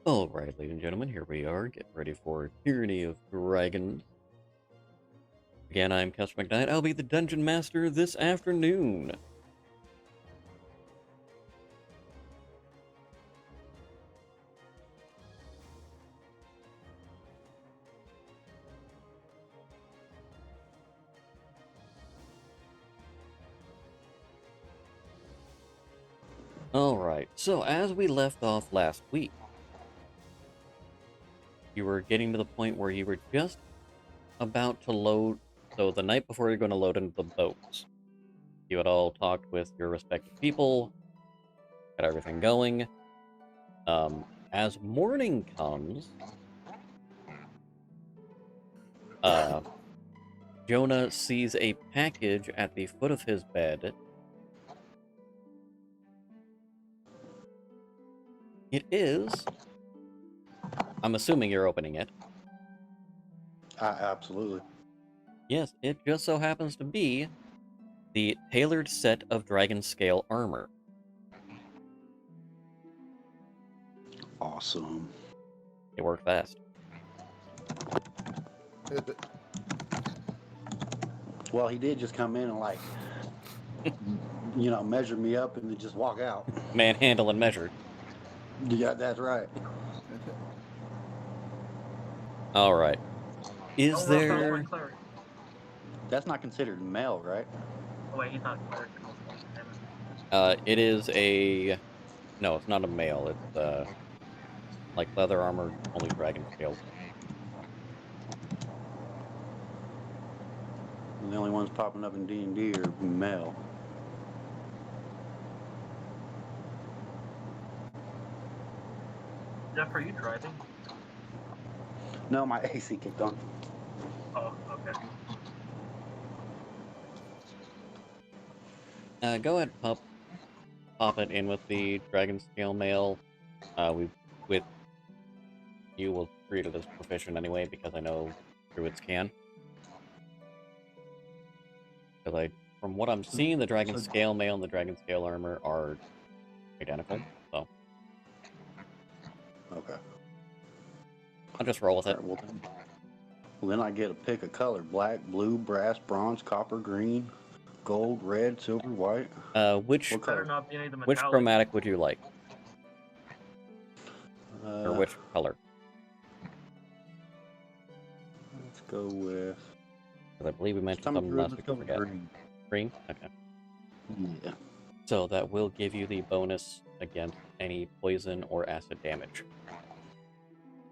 Alright, ladies and gentlemen, here we are. Get ready for Tyranny of Dragons. Again, I'm Customer McKnight. I'll be the Dungeon Master this afternoon. Alright, so as we left off last week, you were getting to the point where you were just about to load. So the night before you're going to load into the boats, you had all talked with your respective people, got everything going. As morning comes, Jona sees a package at the foot of his bed. It is. I'm assuming you're opening it. Absolutely. Yes, it just so happens to be the tailored set of dragon scale armor. Awesome. It worked fast. Well, he did just come in and measure me up and then just walk out. Manhandle and measure. Yeah, that's right. All right. Is there? That's not considered mail, right? Oh wait, he's not cleric. It is a. No, it's not a mail. It's like leather armor, only dragon scales. And the only ones popping up in D&D are mail. Jeff, are you driving? No, my AC kicked on. Oh, okay. Go ahead, pop it in with the dragon scale mail. With you will treat it as proficient anyway because I know druids can. Because from what I'm seeing, the dragon scale mail and the dragon scale armor are identical. So Okay. I'll just roll with it. Right, well, then I get to pick a color: black, blue, brass, bronze, copper, green, gold, red, silver, white. Which chromatic would you like? Or which color? Let's go with. Because I believe we mentioned something last week. I forget. Green? Okay. Yeah. So that will give you the bonus against any poison or acid damage.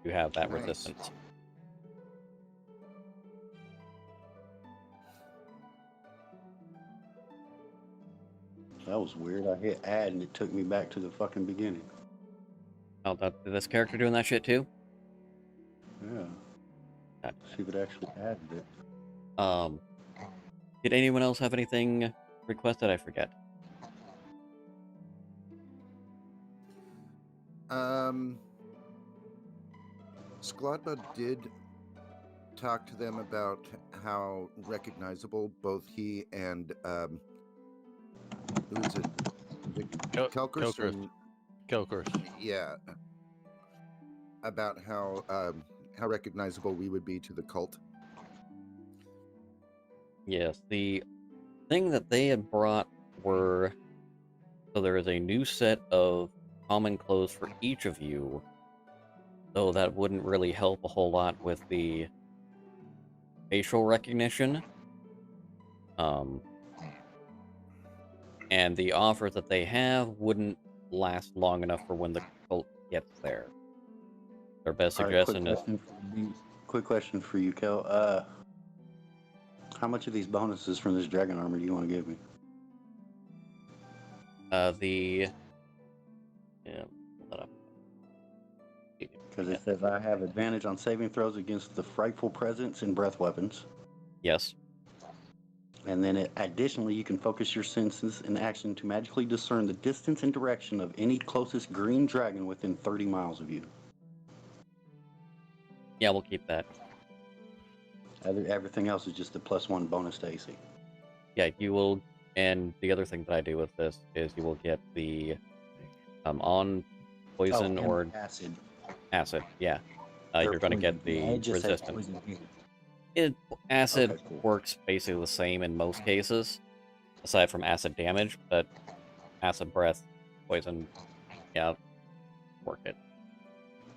You have that resistance. That was weird. I hit add and it took me back to the fucking beginning. Oh, did this character doing that shit too? Yeah. Gotcha. See if it actually added it. Did anyone else have anything requested? I forget. Skladba did talk to them about how recognizable both he and who is it? Qelkris. Qelkris. Yeah. About how recognizable we would be to the cult. Yes, the thing that they had brought were... So there is a new set of common clothes for each of you, though that wouldn't really help a whole lot with the facial recognition. And the offers that they have wouldn't last long enough for when the cult gets there. Their best suggestion is... Quick question for you, Kel. How much of these bonuses from this dragon armor do you want to give me? Yeah, because it says I have advantage on saving throws against the frightful presence and breath weapons. Yes. And then additionally, you can focus your senses and action to magically discern the distance and direction of any closest green dragon within 30 miles of you. Yeah, we'll keep that. Everything else is just a +1 bonus to AC. Yeah, you will, and the other thing that I do with this is you will get the on poison or acid. Acid, yeah. Or You're going to poison. get the Yeah, it just says resistance. poison here. Acid Okay, cool. works basically the same in most cases, aside from acid damage, but acid breath, poison, yeah, work it.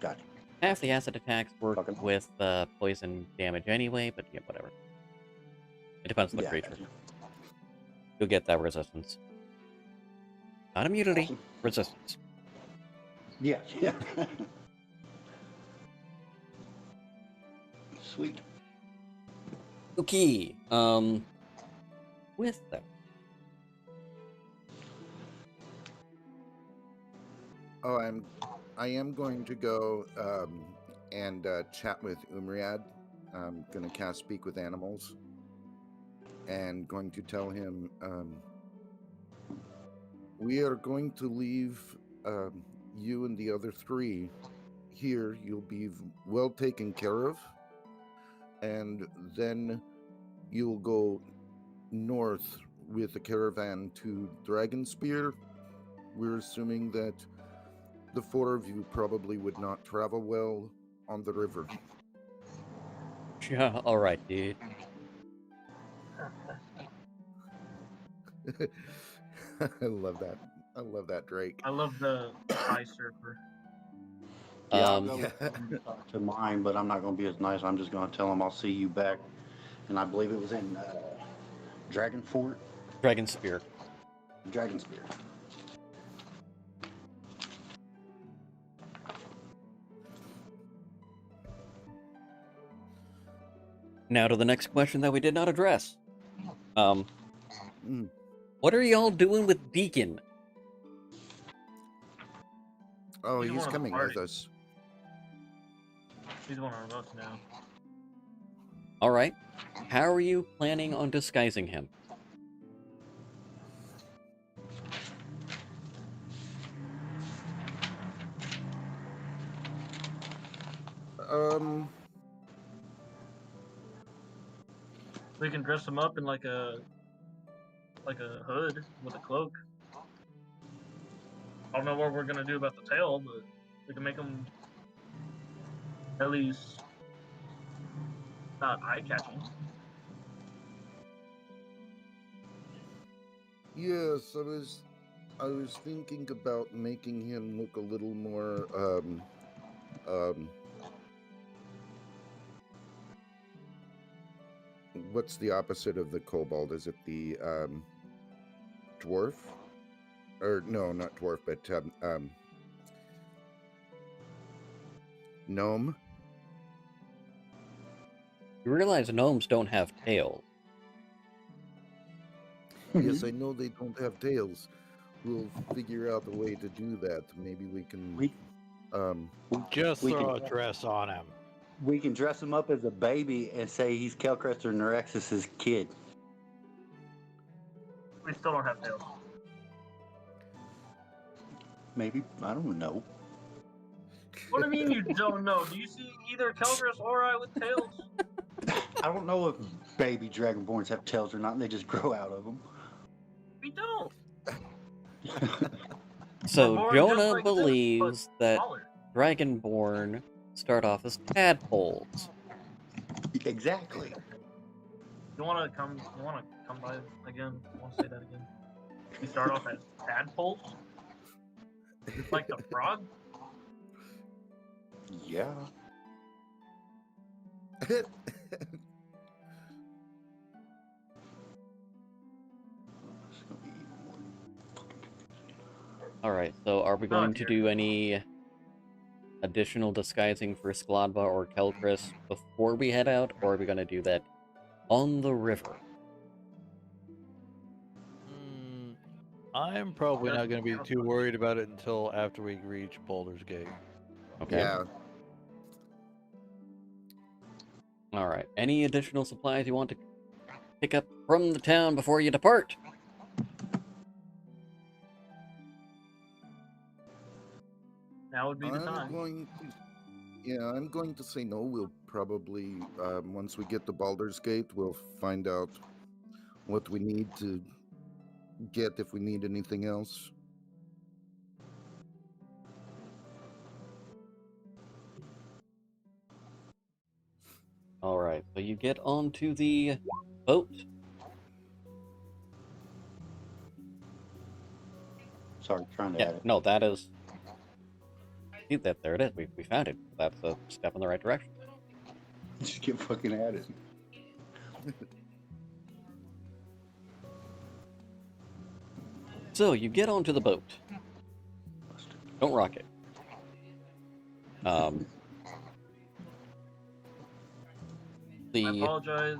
Gotcha. Half the acid attacks work Fucking- with poison damage anyway, but yeah, whatever. It depends on the Yeah, creature. gotcha. You'll get that resistance. Not immunity, Awesome. resistance. Yeah, yeah. Sweet. Okay, with that, Oh, I am going to go and chat with Umriad. I'm going to cast Speak with Animals, and going to tell him we are going to leave you and the other three here. You'll be well taken care of, and then you'll go north with a caravan to Dragonspear. We're assuming that the four of you probably would not travel well on the river. yeah, alright, dude. I love that. I love that, Drake. I love the high surfer. Yeah, I'll Um, go to mine, but I'm not going to be as nice. I'm just going to tell him I'll see you back. And I believe it was in Dragon Fort, Dragon Spear. Dragonspear. Now to the next question that we did not address. Mm. What are y'all doing with Deekin? Oh, He's he's one of the coming with party. us. He's one of us now. Alright. How are you planning on disguising him? We can dress him up in like a hood with a cloak. I don't know what we're gonna do about the tail, but we can make him at least not eye-catching. Yes, I was thinking about making him look a little more what's the opposite of the kobold? Is it the dwarf? Or no, not dwarf, but gnome. You realize gnomes don't have tails. Yes, I know they don't have tails. We'll figure out a way to do that. Maybe we can Just We throw can- a dress on him. We can dress him up as a baby and say he's Qelkris or Norixius' kid. We still don't have tails. Maybe. I don't know. What do you mean you don't know? Do you see either Qelkris or I with tails? I don't know if baby dragonborns have tails or not, and they just grow out of them. We don't. So born just Jona like this, but believes that Smaller. Dragonborn start off as tadpoles. Exactly. You wanna come by again? You wanna say that again? We start off as tadpoles? Like the frog? Yeah. It's gonna be even more fucking confusing. Alright, so are we going to dear. do any additional disguising for Skladba or Qelkris before we head out, or are we going to do that on the river? I'm probably not going to be too worried about it until after we reach Baldur's Gate. Okay. Yeah. Alright, any additional supplies you want to pick up from the town before you depart? Now would be the time. I'm going to say no. We'll probably, once we get to Baldur's Gate, we'll find out what we need to get if we need anything else. Alright, so you get onto the boat. Sorry, trying to Yeah, add it. no, that is... See, that, there it is. We found it. That's a step in the right direction. Just get fucking at it. So, you get onto the boat. Don't rock it. I The... apologize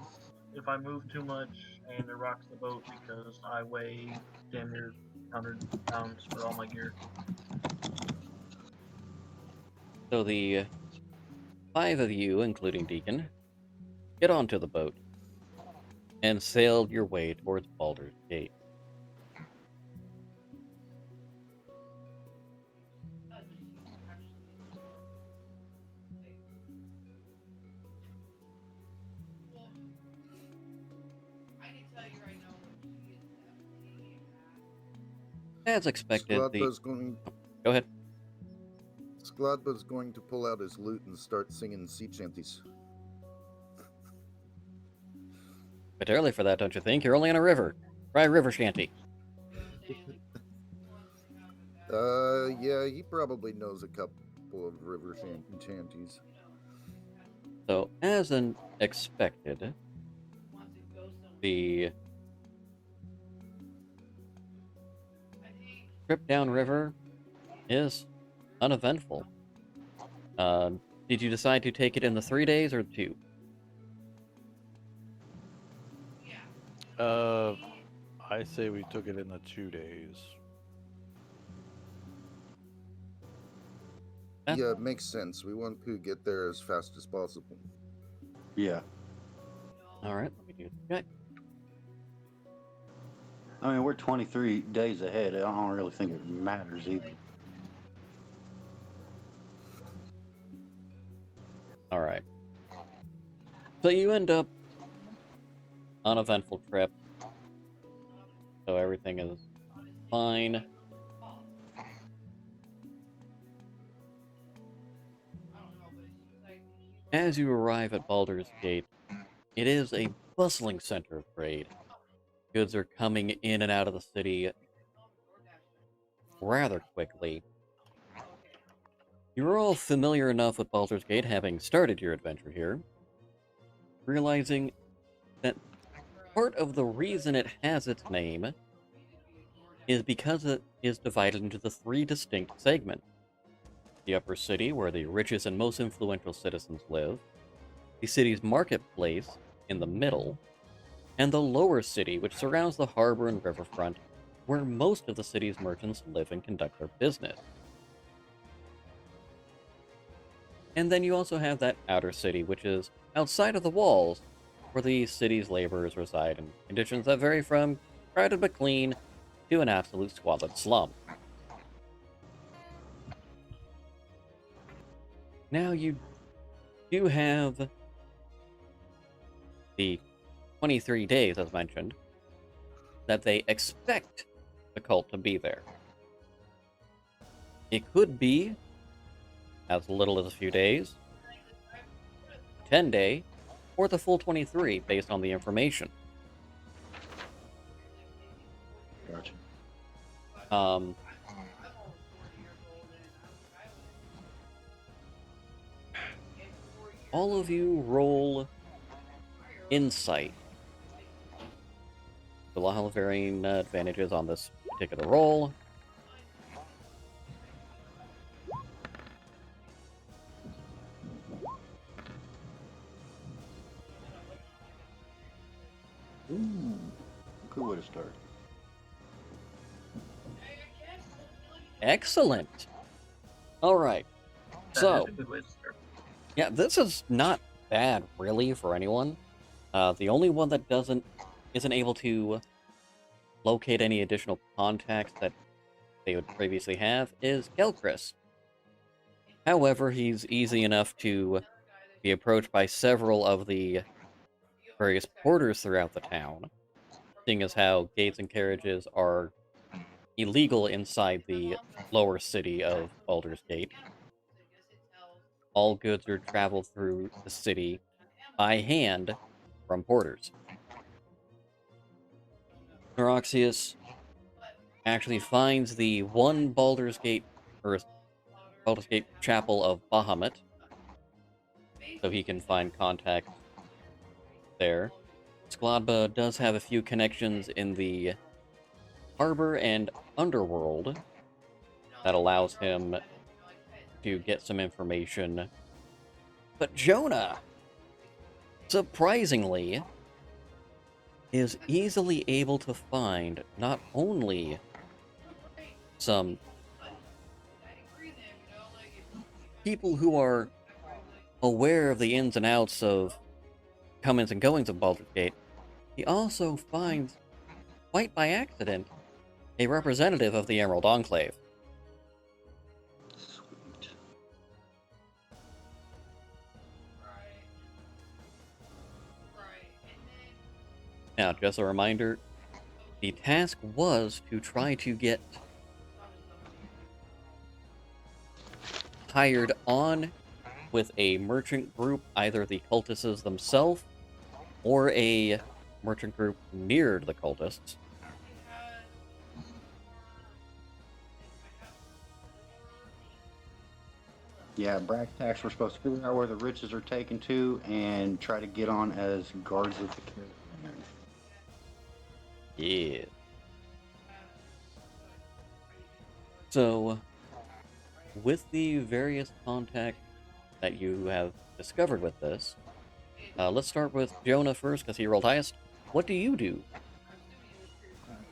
if I move too much and it rocks the boat because I weigh damn near 100 pounds for all my gear. So the 5 of you, including Deekin, get onto the boat and sailed your way towards Baldur's Gate. As expected, Skladba's going. Go ahead. Skladba's going to pull out his lute and start singing sea chanties. Bit early for that, don't you think? You're only on a river. Try a river shanty. Yeah, he probably knows a couple of river chanties. So, as an expected, the trip downriver is uneventful. Did you decide to take it in the 3 days or 2? I say we took it in the 2 days. Yeah. Yeah, it makes sense. We want to get there as fast as possible. Yeah. Alright, let me do that. I mean, we're 23 days ahead. I don't really think it matters either. Alright. So you end up uneventful trip. So everything is fine. As you arrive at Baldur's Gate, it is a bustling center of trade. Goods are coming in and out of the city rather quickly. You're all familiar enough with Baldur's Gate, having started your adventure here, realizing that part of the reason it has its name is because it is divided into the 3 distinct segments. The upper city, where the richest and most influential citizens live, the city's marketplace in the middle, and the lower city, which surrounds the harbor and riverfront, where most of the city's merchants live and conduct their business. And then you also have that outer city, which is outside of the walls, where the city's laborers reside in conditions that vary from crowded but clean to an absolute squalid slum. Now you do have the 23 days, as mentioned, that they expect the cult to be there. It could be as little as a few days, 10 day, or the full 23 based on the information. Gotcha. All of you roll insight. You'll all have varying advantages on this particular roll. Ooh, good way to start. Excellent. All right. That So, is a good way to start. yeah, this is not bad, really, for anyone. The only one that isn't able to locate any additional contacts that they would previously have is Qelkris. However, he's easy enough to be approached by several of the various porters throughout the town, seeing as how gates and carriages are illegal inside the lower city of Baldur's Gate. All goods are traveled through the city by hand from porters. Norixius actually finds the one Baldur's Gate Chapel of Bahamut, so he can find contact there. Skladba does have a few connections in the harbor and underworld that allows him to get some information. But Jona, surprisingly, is easily able to find not only some people who are aware of the ins and outs of comings and goings of Baldur's Gate, he also finds, quite by accident, a representative of the Emerald Enclave. Sweet. Now, just a reminder, the task was to try to get hired on with a merchant group, either the cultists themselves or a merchant group near the cultists. Yeah, brass tacks were supposed to figure out where the riches are taken to and try to get on as guards of the caravan. Yeah. So, with the various contacts that you have discovered with this, let's start with Jona first, because he rolled highest. What do you do?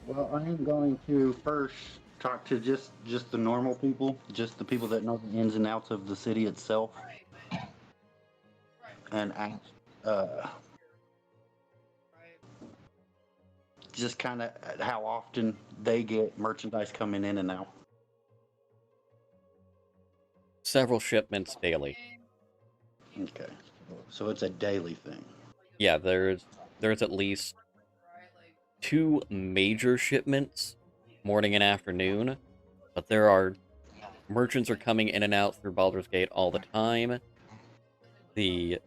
Well, I am going to first talk to just the normal people, just the people that know the ins and outs of the city itself, and ask, just kind of how often they get merchandise coming in and out. Several shipments daily. Okay, so it's a daily thing. Yeah, there's at least 2 major shipments, morning and afternoon, but there are merchants are coming in and out through Baldur's Gate all the time. The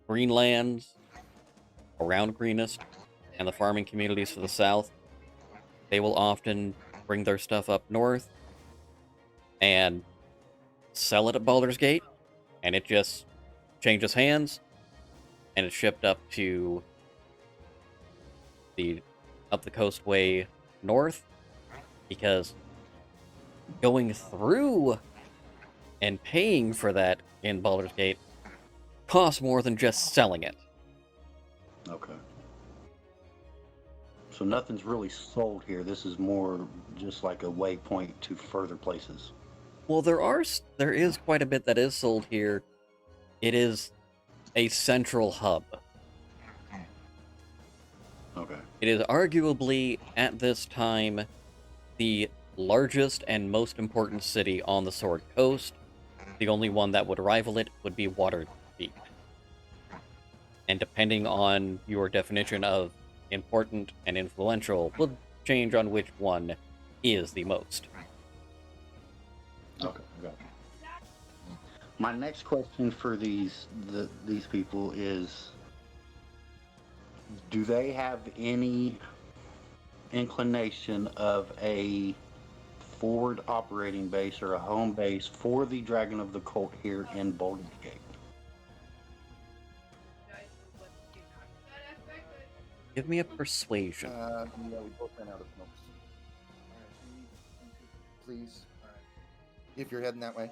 Greenlands around Greenest and the farming communities to the south, they will often bring their stuff up north and sell it at Baldur's Gate, and it just changes hands, and it's shipped up to the coastway north, because going through and paying for that in Baldur's Gate costs more than just selling it. Okay. So nothing's really sold here. This is more just like a waypoint to further places. Well, there is quite a bit that is sold here. It is a central hub. Okay. It is arguably, at this time, the largest and most important city on the Sword Coast. The only one that would rival it would be Waterdeep. And depending on your definition of important and influential, will change on which one is the most. Okay. Got it. My next question for these people is, do they have any inclination of a forward operating base or a home base for the Dragon of the Colt here in Baldur's Gate? Give me a persuasion. Yeah, we both ran out of smokes. Please. If you're heading that way.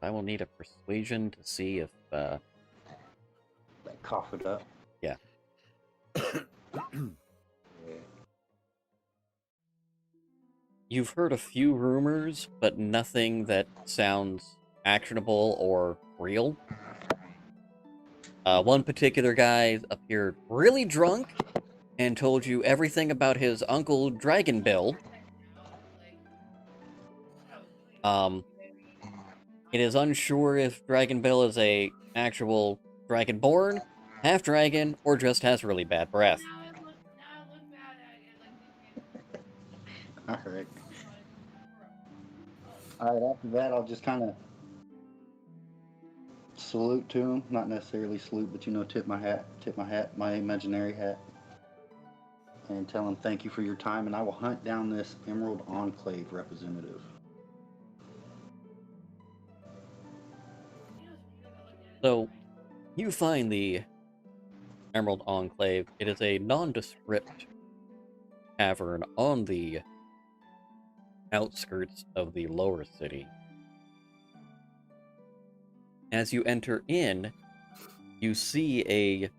I will need a persuasion to see if, That cough it up. yeah. You've heard a few rumors, but nothing that sounds actionable or real. One particular guy appeared really drunk and told you everything about his uncle Dragon Bill. It is unsure if Dragon Bill is a actual dragonborn, half dragon, or just has really bad breath. All right. All right. After that, I'll just kind of salute to him. Not necessarily salute, but tip my hat, my imaginary hat, and tell him thank you for your time. And I will hunt down this Emerald Enclave representative. So, you find the Emerald Enclave. It is a nondescript cavern on the outskirts of the lower city. As you enter in, you see a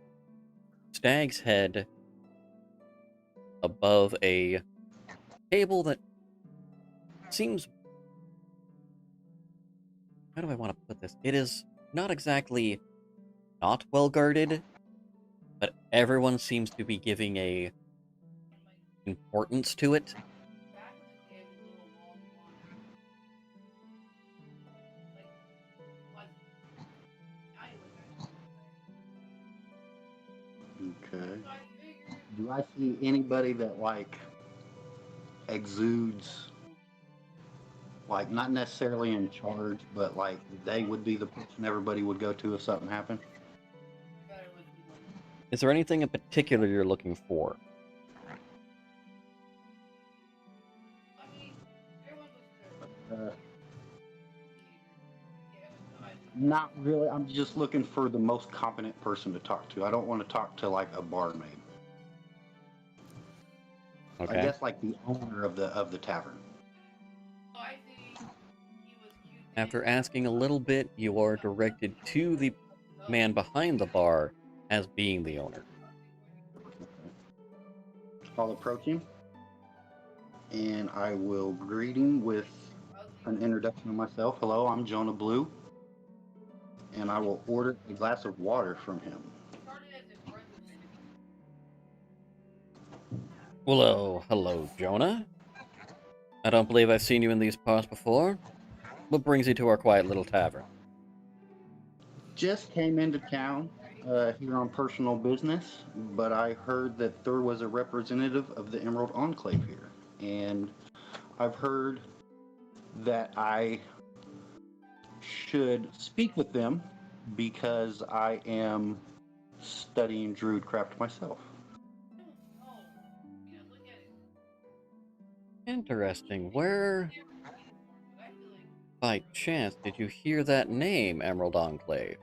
stag's head above a table that seems... How do I want to put this? It is not exactly not well guarded, but everyone seems to be giving a importance to it. Okay. Do I see anybody that like exudes, like not necessarily in charge, but like they would be the person everybody would go to if something happened? Is there anything in particular you're looking for? Not really. I'm just looking for the most competent person to talk to. I don't want to talk to like a barmaid. Okay. I guess like the owner of the tavern. After asking a little bit, you are directed to the man behind the bar as being the owner. I'll approach him, and I will greet him with an introduction of myself. Hello, I'm Jona Blue, and I will order a glass of water from him. Hello, Jona. I don't believe I've seen you in these parts before. What brings you to our quiet little tavern? Just came into town here on personal business, but I heard that there was a representative of the Emerald Enclave here, and I've heard that I should speak with them because I am studying Druidcraft myself. Interesting. Where, by chance, did you hear that name, Emerald Enclave?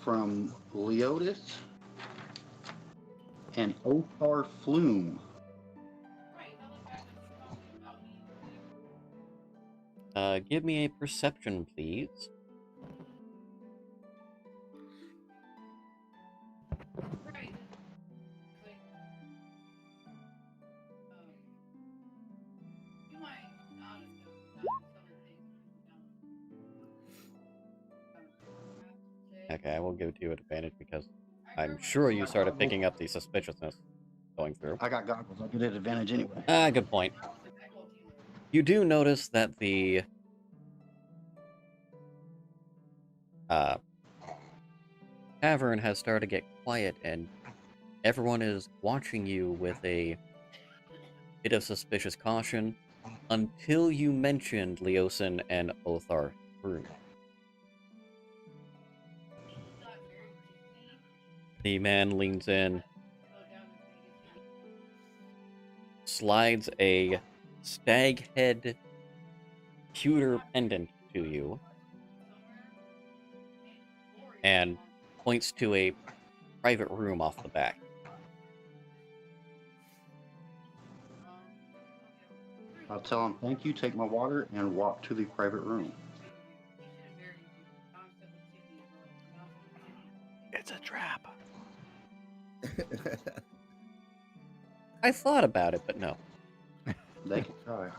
From Leotis and Othar Flume. Give me a perception, please. Okay, I will give it to you at advantage because I'm sure you started picking up the suspiciousness going through. I got goggles. I'll get an advantage anyway. Good point. You do notice that the tavern has started to get quiet and everyone is watching you with a bit of suspicious caution until you mentioned Leosin and Othar Flume. The man leans in, slides a stag head pewter pendant to you, and points to a private room off the back. I'll tell him thank you, take my water, and walk to the private room. It's a trap. I thought about it, but no. They can try.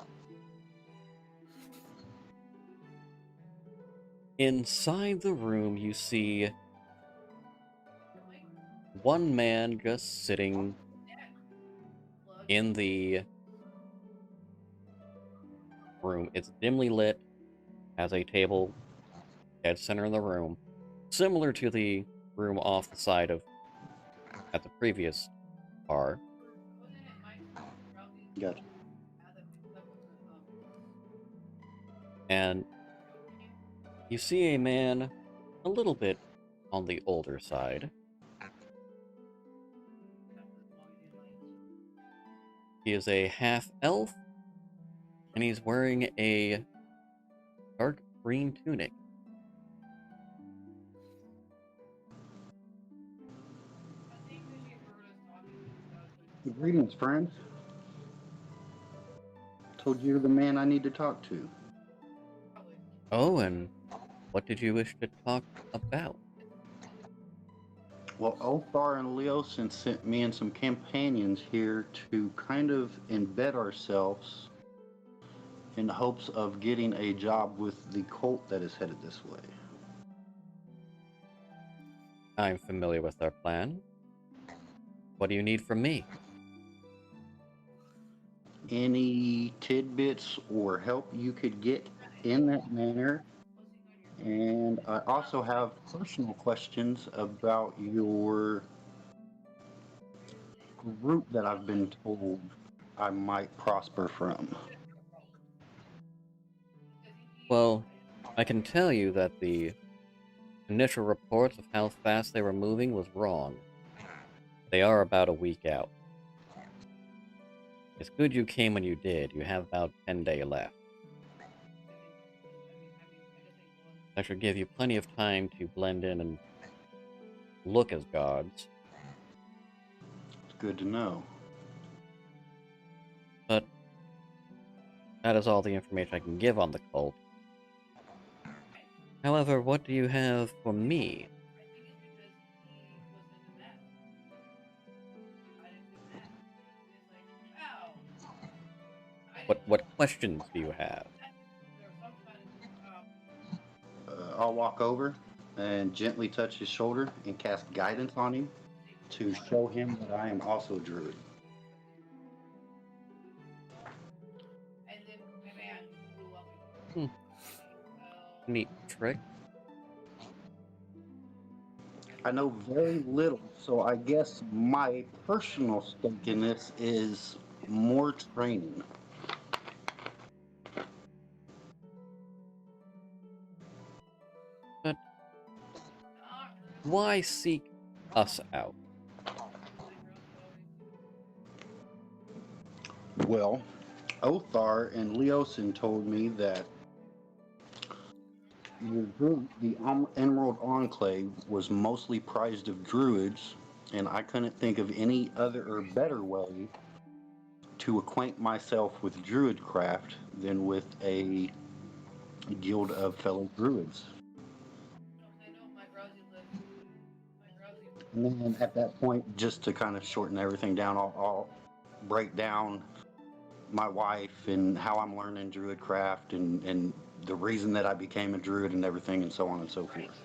Inside the room, you see one man just sitting in the room. It's dimly lit, has a table dead center in the room, similar to the room off the side of at the previous bar. Gotcha. And You see a man a little bit on the older side. He is a half-elf, and he's wearing a dark green tunic. Greetings, friend. Told you you're the man I need to talk to. Oh, and what did you wish to talk about? Well, Othar and Leosin sent me and some companions here to kind of embed ourselves in hopes of getting a job with the cult that is headed this way. I'm familiar with their plan. What do you need from me? Any tidbits or help you could get in that manner? And I also have personal questions about your group that I've been told I might prosper from. Well, I can tell you that the initial reports of how fast they were moving was wrong. They are about a week out. It's good you came when you did. You have about 10 days left. That should give you plenty of time to blend in and look as gods. It's good to know. But that is all the information I can give on the cult. However, what do you have for me? What questions do you have? I'll walk over and gently touch his shoulder and cast guidance on him to show him that I am also a druid. Neat trick. I know very little, so I guess my personal stake in this is more training. But why seek us out? Well, Othar and Leosin told me that your group, the Emerald Enclave, was mostly prized of druids, and I couldn't think of any other or better way to acquaint myself with druidcraft than with a guild of fellow druids. And then at that point, just to kind of shorten everything down, I'll break down my wife and how I'm learning druidcraft and the reason that I became a druid and everything and so on and so forth.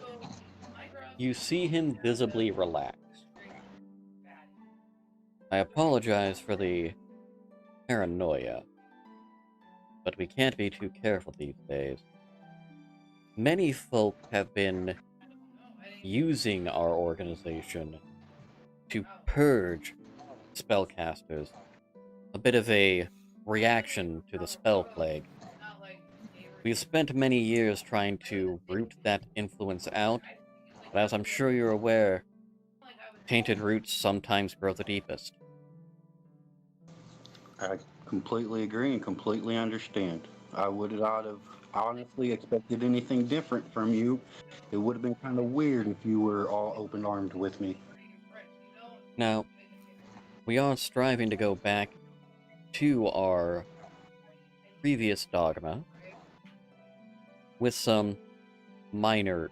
You see him visibly relaxed. I apologize for the paranoia, but we can't be too careful these days. Many folk have been using our organization to purge spellcasters. A bit of a reaction to the spell plague. We've spent many years trying to root that influence out, but as I'm sure you're aware, tainted roots sometimes grow the deepest. I completely agree and completely understand. I would not have honestly expected anything different from you. It would have been kind of weird if you were all open-armed with me. Now, we are striving to go back to our previous dogma with some minor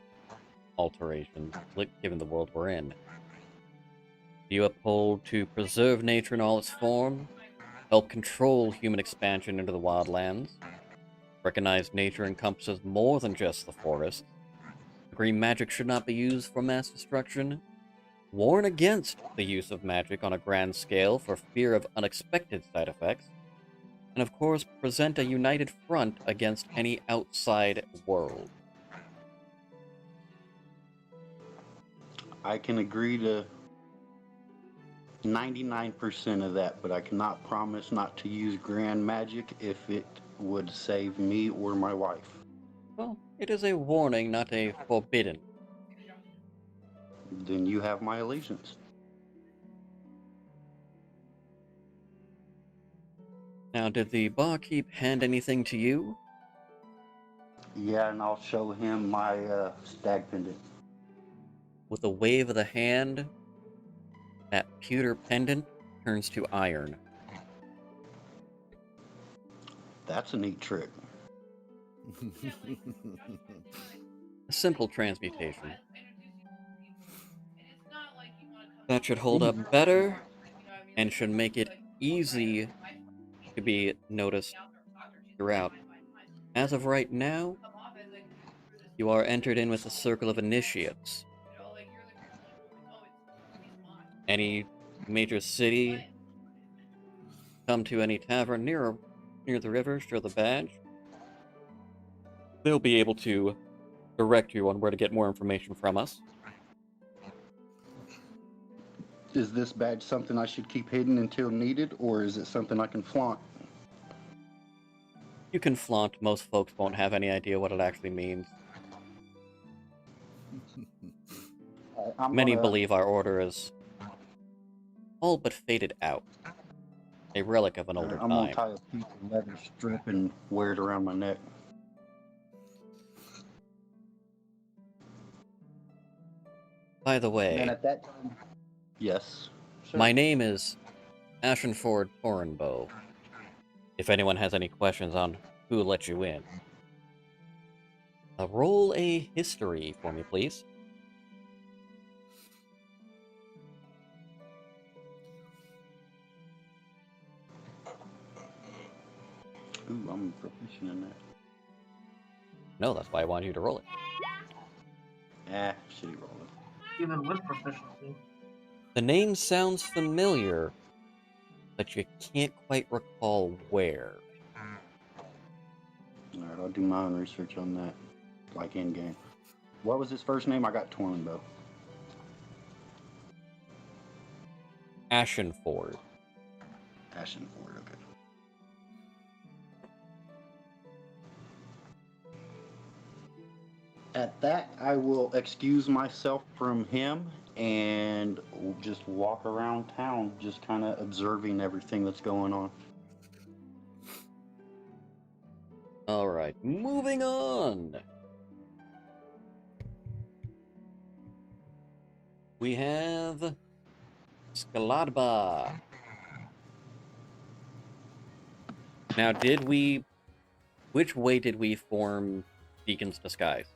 alterations, given the world we're in. Do you uphold to preserve nature in all its form, help control human expansion into the wildlands, recognize nature encompasses more than just the forest, agree magic should not be used for mass destruction, warn against the use of magic on a grand scale for fear of unexpected side effects, and of course present a united front against any outside world. I can agree to 99% of that, but I cannot promise not to use grand magic if it would save me or my wife. Well, It is a warning, not a forbidden. Then you have my allegiance. Now, did the barkeep hand anything to you? Yeah, and I'll show him my stag pendant. With a wave of the hand, that pewter pendant turns to iron. That's a neat trick. A simple transmutation. That should hold up better and should make it easy to be noticed throughout. As of right now, you are entered in with a circle of initiates. Any major city, come to any tavern near the river, show the badge. They'll be able to direct you on where to get more information from us. Is this badge something I should keep hidden until needed, or is it something I can flaunt? You can flaunt, most folks won't have any idea what it actually means. Many believe our order is all but faded out. A relic of an older I'm gonna time. tie a piece of leather strip and wear it around my neck. By the way, And at that time, yes. Sure. my name is Ashenford Torenbow. If anyone has any questions on who let you in. Roll a history for me, please. Ooh, I'm proficient in that. No, that's why I wanted you to roll it. Shitty rolling. Even with proficiency. The name sounds familiar, but you can't quite recall where. Alright, I'll do my own research on that, like in game. What was his first name? I got Tornbow. Ashenford. Ashenford, okay. At that, I will excuse myself from him and just walk around town, just kind of observing everything that's going on. Alright, moving on. We have Skladba. Now, which way did we form Deakin's disguise?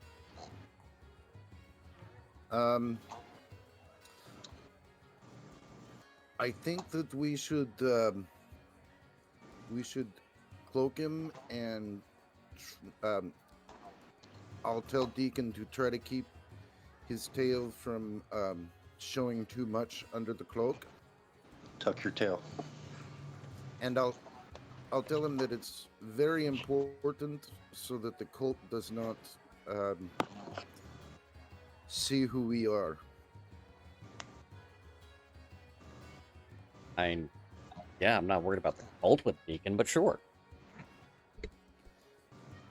I think that we should cloak him, and I'll tell Deekin to try to keep his tail from showing too much under the cloak, Tuck your tail. and I'll tell him that it's very important so that the cult does not see who we are. Yeah, I'm not worried about the cult with Deekin, but sure.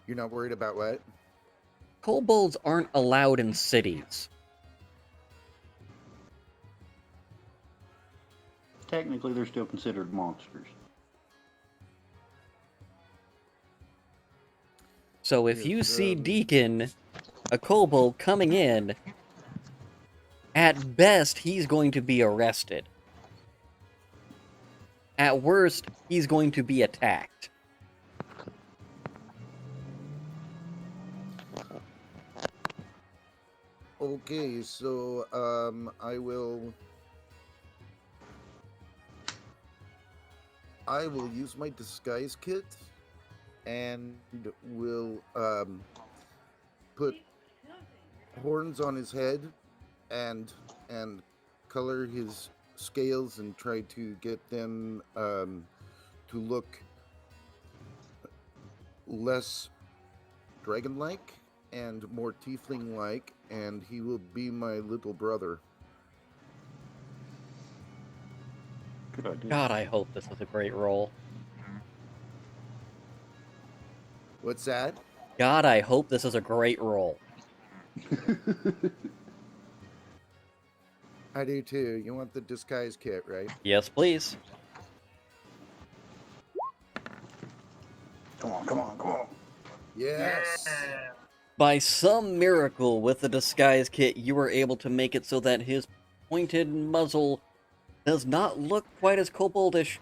You're not worried about what? Kobolds aren't allowed in cities. Technically, they're still considered monsters. So if Yes, you see Deekin, a kobold coming in, at best, he's going to be arrested. At worst, he's going to be attacked. Okay, so I will use my disguise kit and will put horns on his head and color his scales and try to get them to look less dragon-like and more tiefling-like, and he will be my little brother. Good idea. God, I hope this is a great roll. What's that? God, I hope this is a great roll. I do too. You want the disguise kit, right? Yes, please. Come on, come on, come on. Yes. Yeah. By some miracle, with the disguise kit, you were able to make it so that his pointed muzzle does not look quite as koboldish.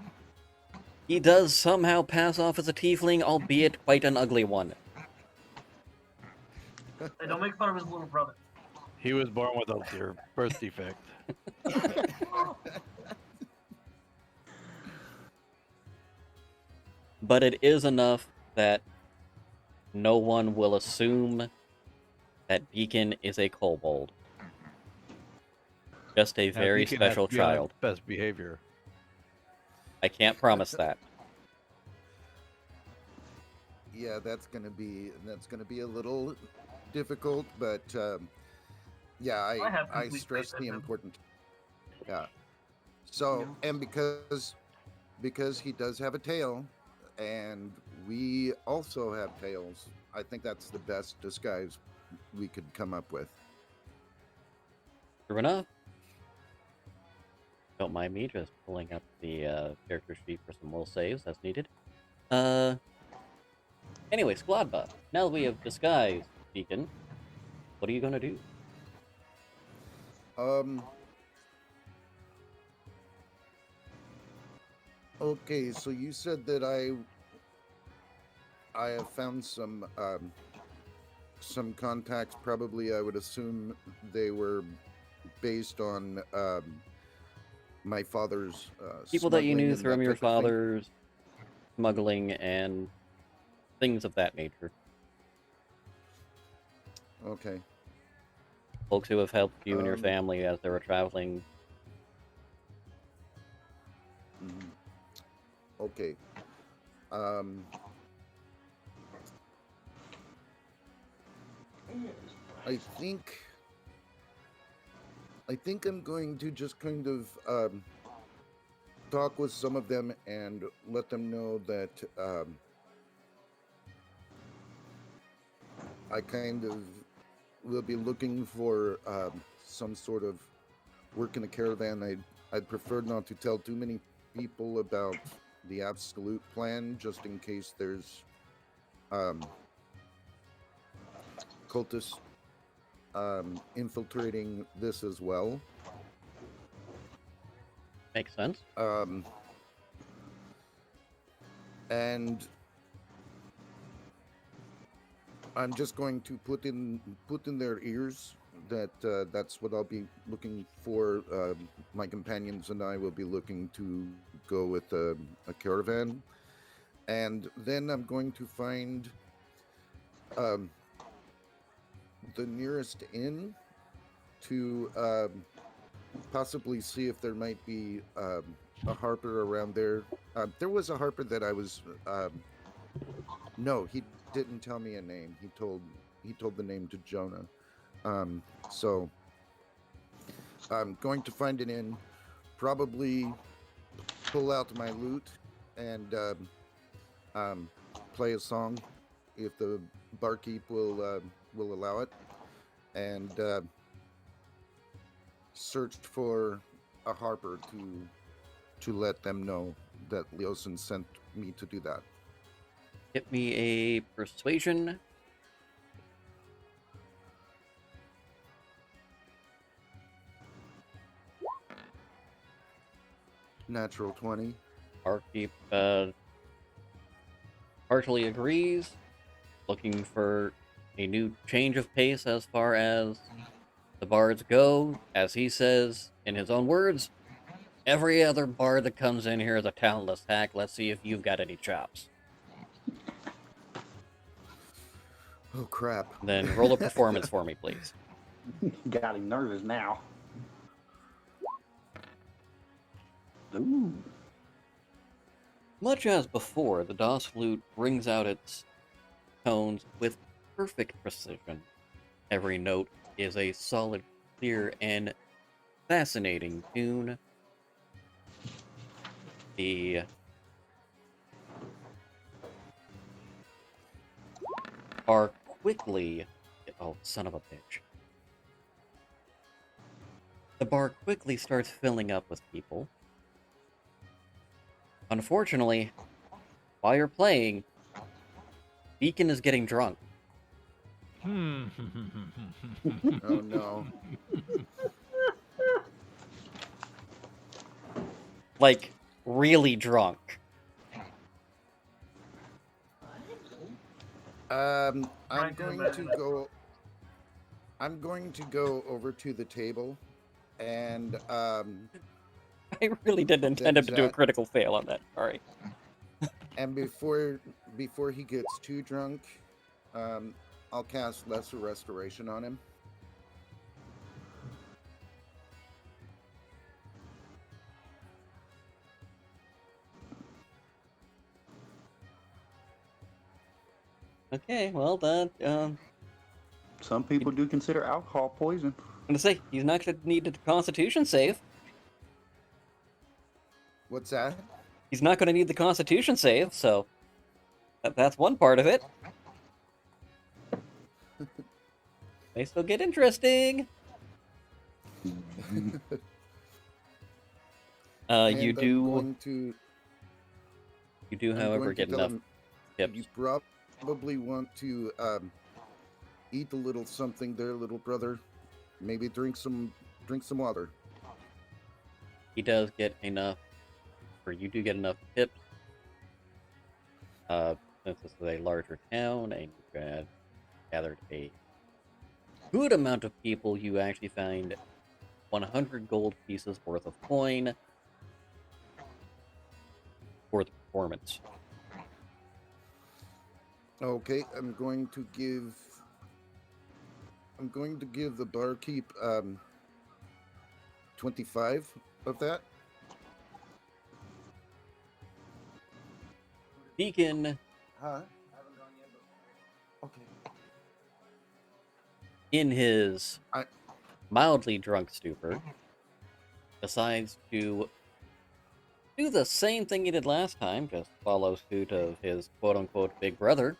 He does somehow pass off as a tiefling, albeit quite an ugly one. Hey, don't make fun of his little brother. He was born with a birth defect. But it is enough that no one will assume that Deekin is a kobold. Just a Now, very Deacon has special to be on his child. best behavior. I can't promise that. Yeah, that's gonna be a little difficult, but yeah, I have I complete stress faith in the him. important. Yeah. So, Yeah. and because he does have a tail, and we also have tails, I think that's the best disguise we could come up with. True enough. Don't mind me just pulling up the character sheet for some will saves as needed. Anyway, Skladba, now that we have disguised Deacon, what are you gonna do? Okay, so you said that I have found some contacts. Probably, I would assume they were based on my father's People that you smuggling knew and from that your type of thing? father's smuggling and things of that nature. Okay. Folks who have helped you and your Um, family as they were traveling. Mhm. Okay. Um, I think I'm going to just kind of talk with some of them and let them know that I kind of will be looking for some sort of work in a caravan. I'd prefer not to tell too many people about the absolute plan, just in case there's cultists infiltrating this as well. Makes sense. And I'm just going to put in their ears that that's what I'll be looking for. My companions and I will be looking to go with a caravan, and then I'm going to find the nearest inn to possibly see if there might be a harper around there. There was a harper that I was. No, he didn't tell me a name. He told the name to Jona. So I'm going to find an inn, probably pull out my lute and play a song if the barkeep will allow it, and search for a harper to let them know that Leosin sent me to do that. Get me a persuasion. Natural 20. Barkeep partially agrees, looking for a new change of pace as far as the bards go. As he says, in his own words, every other bard that comes in here is a talentless hack. Let's see if you've got any chops. Oh crap. Then roll a performance for me, please. Got him nervous now. Ooh. Much as before, the DOS flute brings out its tones with perfect precision. Every note is a solid, clear, and fascinating tune. The bar quickly... Oh, son of a bitch. The bar quickly starts filling up with people. Unfortunately, while you're playing, Deekin is getting drunk. Oh no. Like, really drunk. I'm Trying to going to imagine it. go. I'm going to go over to the table, and I really didn't intend him to do a that- critical fail on that. Sorry. and before he gets too drunk, I'll cast Lesser Restoration on him. Okay, well, that, Some people do consider alcohol poison. I'm gonna say, he's not gonna need a Constitution save. What's that? He's not gonna need the Constitution save, so... That's one part of it. May still get interesting. And You I'm do, going to, I'm however, going to get tell enough him, tips. you probably want to eat a little something there, little brother. Maybe drink some water. He does get enough, or you do get enough tips. Since this is a larger town and you've gathered a good amount of people, you actually find 100 gold pieces worth of coin for the performance. Okay, I'm going to give the barkeep 25 of that. Deacon, Huh? Okay. in his I- mildly drunk stupor, decides to do the same thing he did last time, just follow suit of his quote-unquote big brother.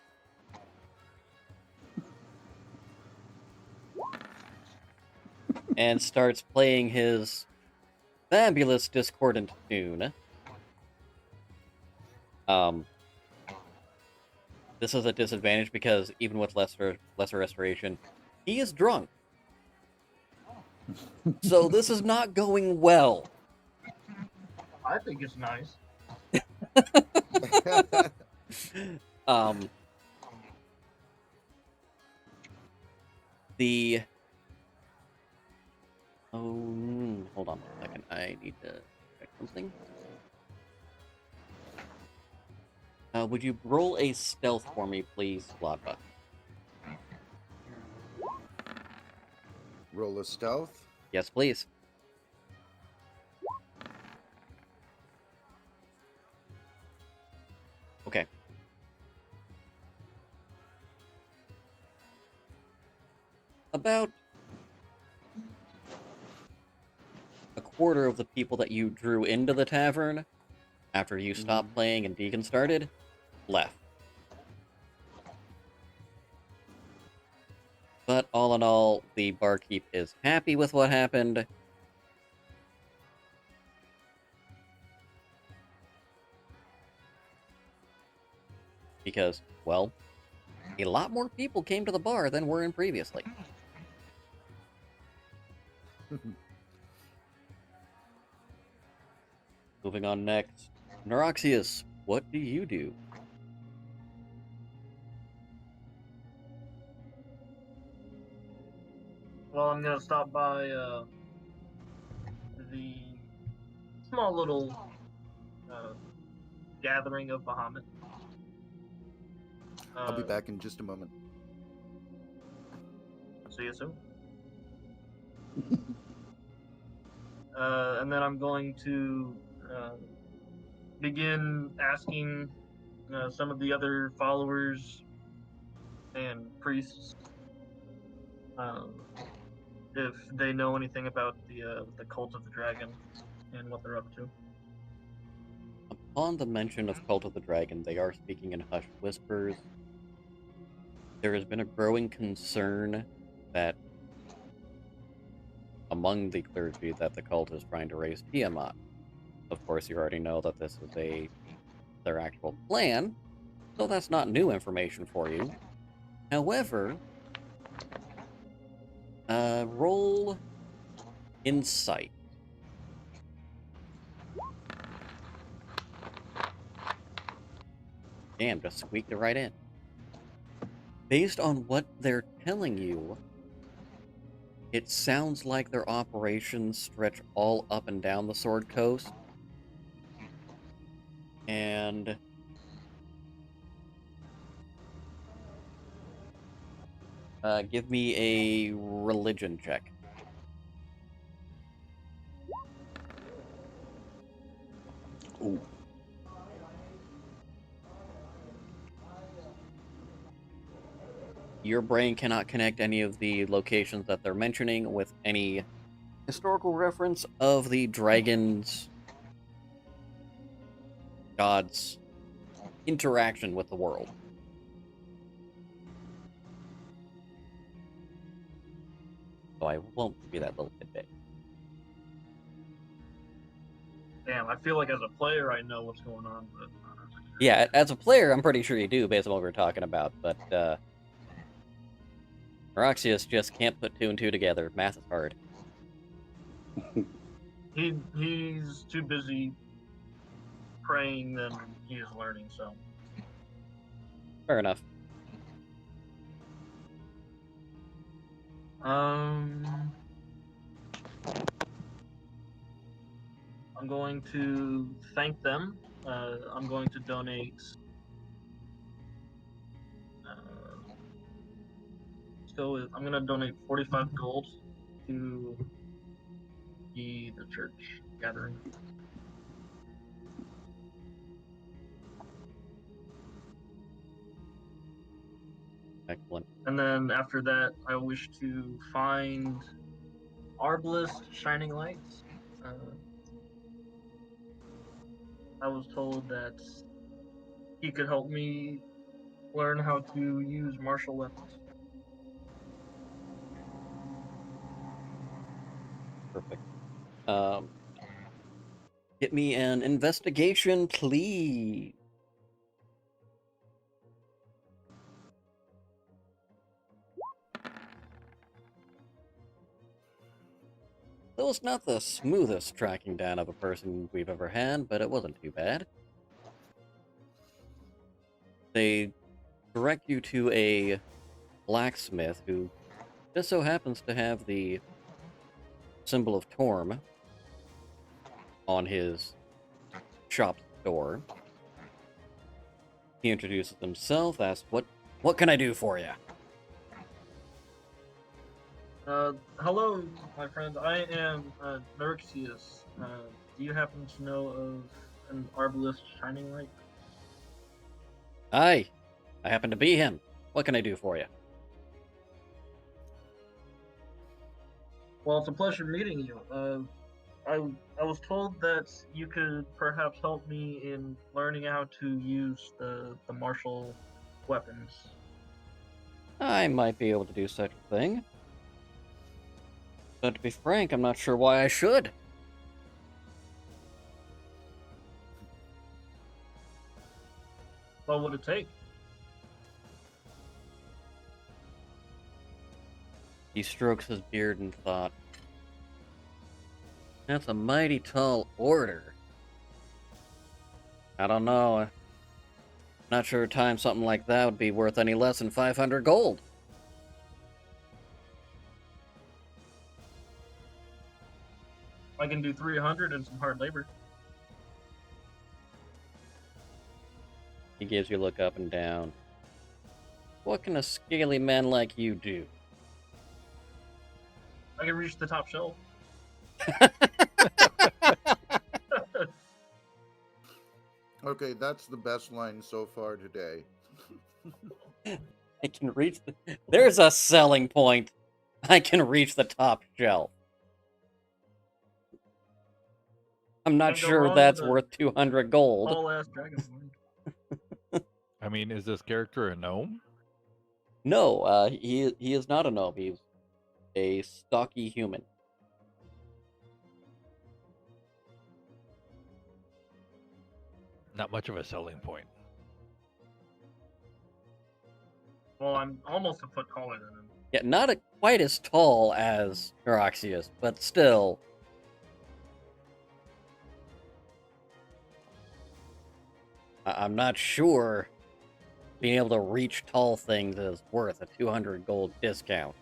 And starts playing his fabulous discordant tune. This is a disadvantage because even with lesser restoration, he is drunk. So this is not going well. I think it's nice. The hold on a second. I need to check something. Would you roll a stealth for me, please, Skladba? Roll a stealth. Yes, please. Okay. About a quarter of the people that you drew into the tavern after you stopped playing and Deacon started left. But all in all, the barkeep is happy with what happened. Because, well, a lot more people came to the bar than were in previously. Moving on next. Norixius, what do you do? Well, I'm gonna stop by the small little gathering of Bahamut. I'll be back in just a moment. See you soon. And then I'm going to begin asking some of the other followers and priests if they know anything about the cult of the dragon and what they're up to. Upon the mention of Cult of the Dragon, they are speaking in hushed whispers. there has been a growing concern that among the clergy that the cult is trying to raise Tiamat. Of course, you already know that this is their actual plan, so that's not new information for you. However, roll insight. Damn, just squeaked it right in. Based on what they're telling you, it sounds like their operations stretch all up and down the Sword Coast. And give me a religion check. Ooh. Your brain cannot connect any of the locations that they're mentioning with any historical reference of the dragons' gods' interaction with the world. So I won't give you that little tidbit. Damn, I feel like as a player I know what's going on, but Yeah, as a player, I'm pretty sure you do, based on what we were talking about, but Norixius just can't put two and two together. Math is hard. he's too busy praying than he is learning, so. Fair enough. I'm going to thank them. I'm going to donate. I'm going to donate 45 gold to the church gathering. Excellent. And then after that, I wish to find Arbalest Shining Lights. I was told that he could help me learn how to use martial weapons. Perfect. Get me an investigation, please. Though it's not the smoothest tracking down of a person we've ever had, but it wasn't too bad. They direct you to a blacksmith who just so happens to have the symbol of Torm on his shop door. He introduces himself, asks, what can I do for you? Hello, my friend. I am Norixius. Do you happen to know of an Arbalest Shining Light? Aye, I happen to be him. What can I do for you? Well, it's a pleasure meeting you. I was told that you could perhaps help me in learning how to use the martial weapons. I might be able to do such a thing. But to be frank, I'm not sure why I should. What would it take? He strokes his beard in thought. That's a mighty tall order. I don't know. Not sure a time something like that would be worth any less than 500 gold. I can do 300 and some hard labor. He gives you a look up and down. What can a scaly man like you do? I can reach the top shelf. Okay, that's the best line so far today. I can reach the... There's a selling point. I can reach the top shelf. I'm not Can't go sure wrong that's with a worth 200 gold. Tall ass dragon. I mean, is this character a gnome? No, he is not a gnome. He's a stocky human. Not much of a selling point. Well, I'm almost a foot taller than him. Yeah, not quite as tall as Norixius, but still. I'm not sure being able to reach tall things is worth a 200 gold discount.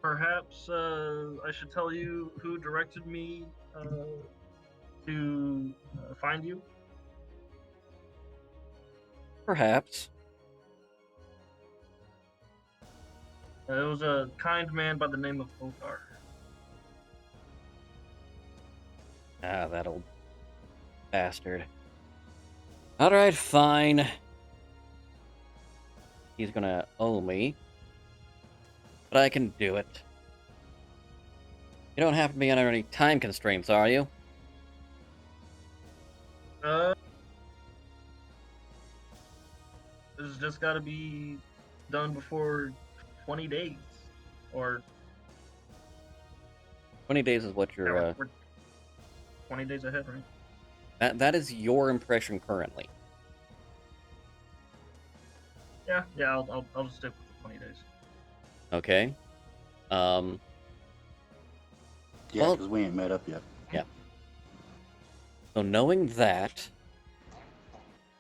Perhaps I should tell you who directed me to find you. Perhaps. It was a kind man by the name of Othar. Ah, that old bastard. Alright, fine. He's gonna owe me. But I can do it. You don't have to be under any time constraints, are you? This has just got to be done before 20 days, or 20 days is what yeah, you're, we're 20 days ahead, right? that is your impression currently. Yeah, I'll just stick with the 20 days. Okay? Yeah, Well- because we ain't met up yet. So knowing that,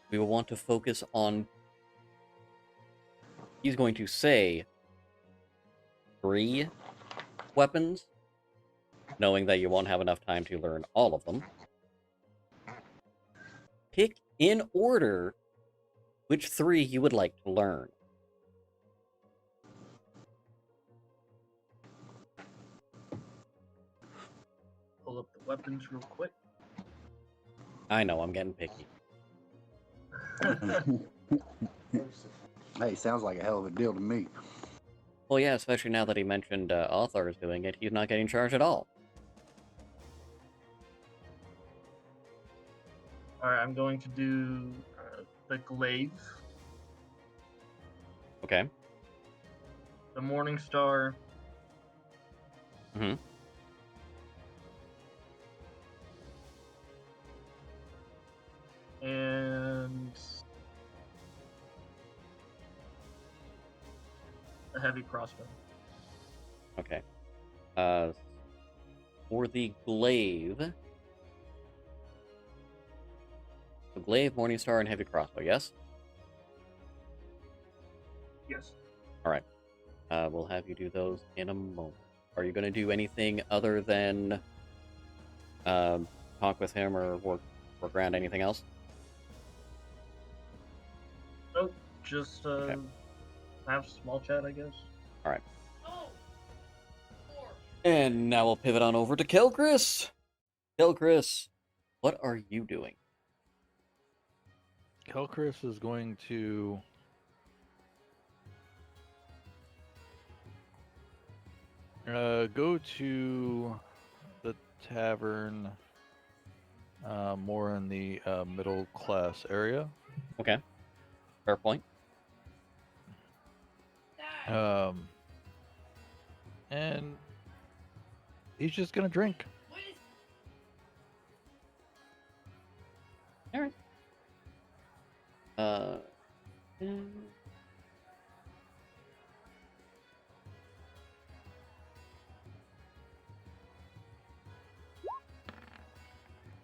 we will want to focus on... He's going to say 3 weapons, knowing that you won't have enough time to learn all of them. Pick in order which 3 you would like to learn. Pull up the weapons real quick. I know, I'm getting picky. Hey, sounds like a hell of a deal to me. Well, yeah, especially now that he mentioned Author is doing it, he's not getting charged at all. Alright, I'm going to do the glaive, Okay. the Morning Star, Mhm. and the heavy crossbow. Okay. For the glaive... The glaive, Morningstar, and heavy crossbow, yes? Yes. Alright. We'll have you do those in a moment. Are you going to do anything other than talk with him or work around anything else? Nope, just have small chat, I guess. Alright. And now we'll pivot on over to Qelkris. Qelkris, what are you doing? Qelkris is going to go to the tavern, more in the middle class area. Okay. Fair point. And he's just gonna drink. Alright. mm,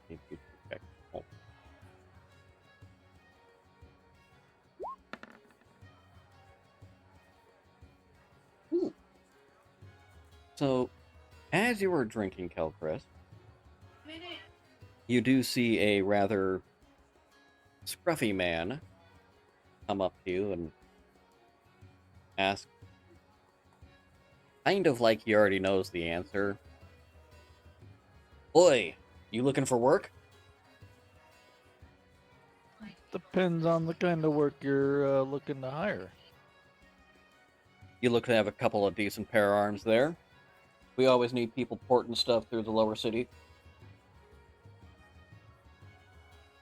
need to check. Oh. Ooh. So, as you were drinking, Qelkris, you do see a rather scruffy man come up to you and ask, kind of like he already knows the answer. Oi, you looking for work? Depends on the kind of work you're looking to hire. You look to have a couple of decent pair arms there. We always need people porting stuff through the lower city.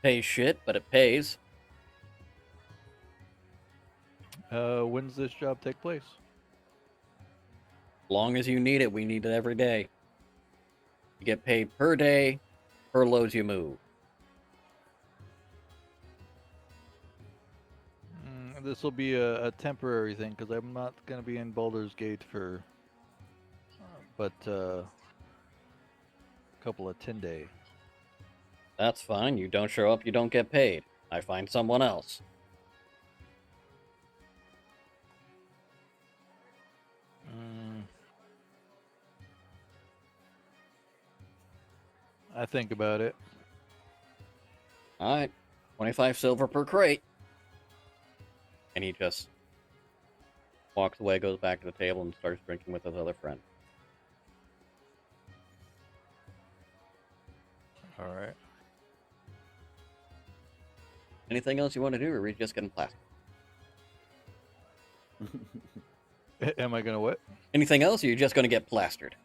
Pays shit, but it pays. When's this job take place? Long as you need it, we need it every day. You get paid per day, per loads you move. This will be a temporary thing because I'm not going to be in Baldur's Gate for but a couple of 10-day. That's fine. You don't show up, you don't get paid. I find someone else. I think about it. Alright. 25 silver per crate. And he just walks away, goes back to the table, and starts drinking with his other friend. All right. Anything else you want to do, or are we just getting plastered? Am I gonna what? Anything else, or you're just going to get plastered?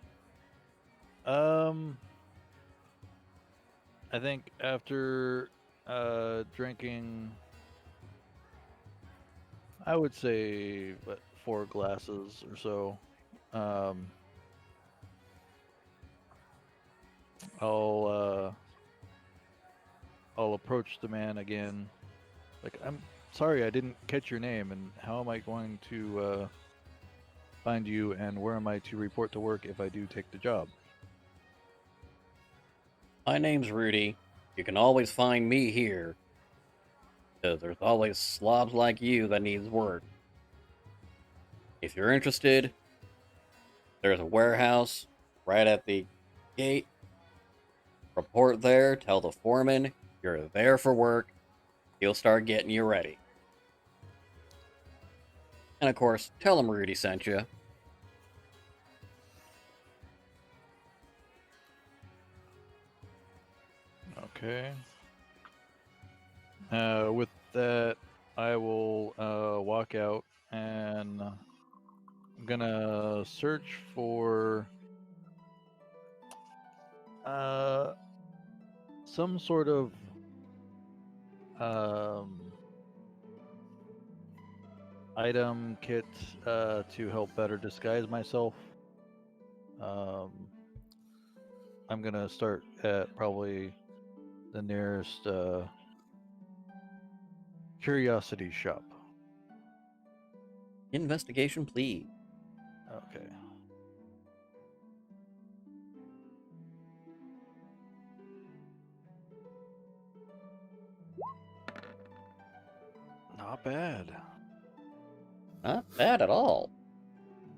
I think after drinking, I would say 4 glasses or so. I'll approach the man again. Like, I'm sorry, I didn't catch your name, and how am I going to find you, and where am I to report to work if I do take the job? My name's Rudy. You can always find me here. Because there's always slobs like you that needs work. If you're interested, there's a warehouse right at the gate. Report there, tell the foreman you're there for work. He'll start getting you ready. And of course, tell him Rudy sent you. Okay. With that, I will walk out, and I'm gonna search for some sort of item kit to help better disguise myself. I'm gonna start at probably the nearest curiosity shop. Investigation, please. Okay. Not bad. Not bad at all.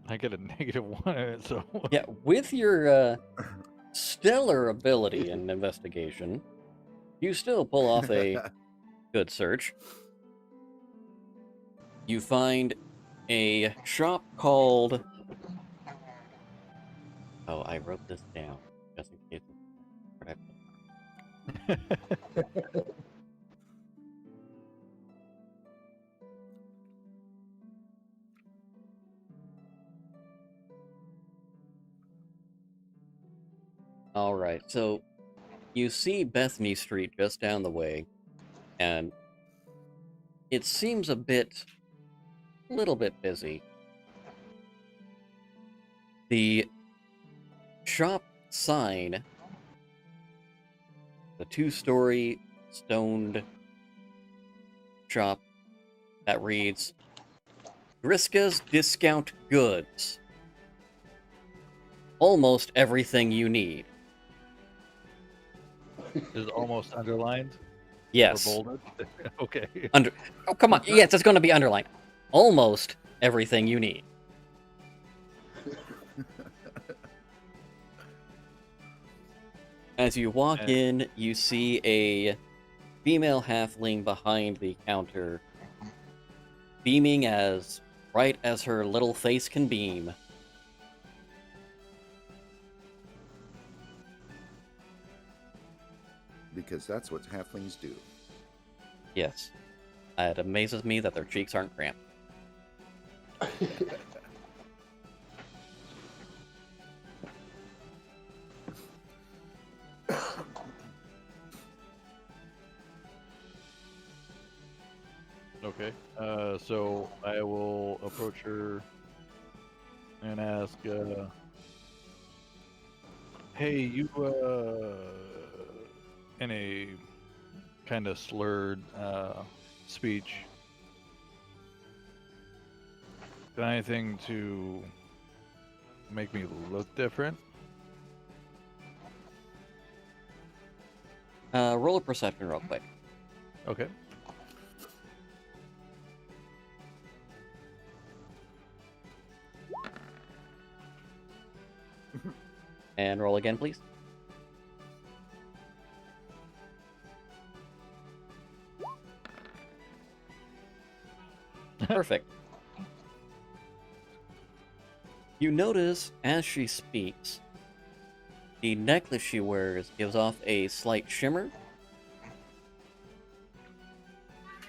I get a -1 in it, so Yeah, with your stellar ability in investigation, you still pull off a good search. You find a shop called... Oh, I wrote this down, just in case. Alright, so you see Bethany Street just down the way, and it seems a little bit busy. The shop sign, the 2-story stoned shop that reads, Griska's Discount Goods. Almost everything you need. is almost underlined. Yes. Or bolded. Okay. Oh, come on. Yes, it's going to be underlined. Almost everything you need. As you walk in, you see a female halfling behind the counter, beaming as bright as her little face can beam. Because that's what halflings do. Yes. It amazes me that their cheeks aren't cramped. Okay. So I will approach her and ask, "Hey, you, in a kind of slurred speech, got anything to make me look different?" Roll a perception real quick. Okay. And roll again, please. Perfect. You notice as she speaks, the necklace she wears gives off a slight shimmer.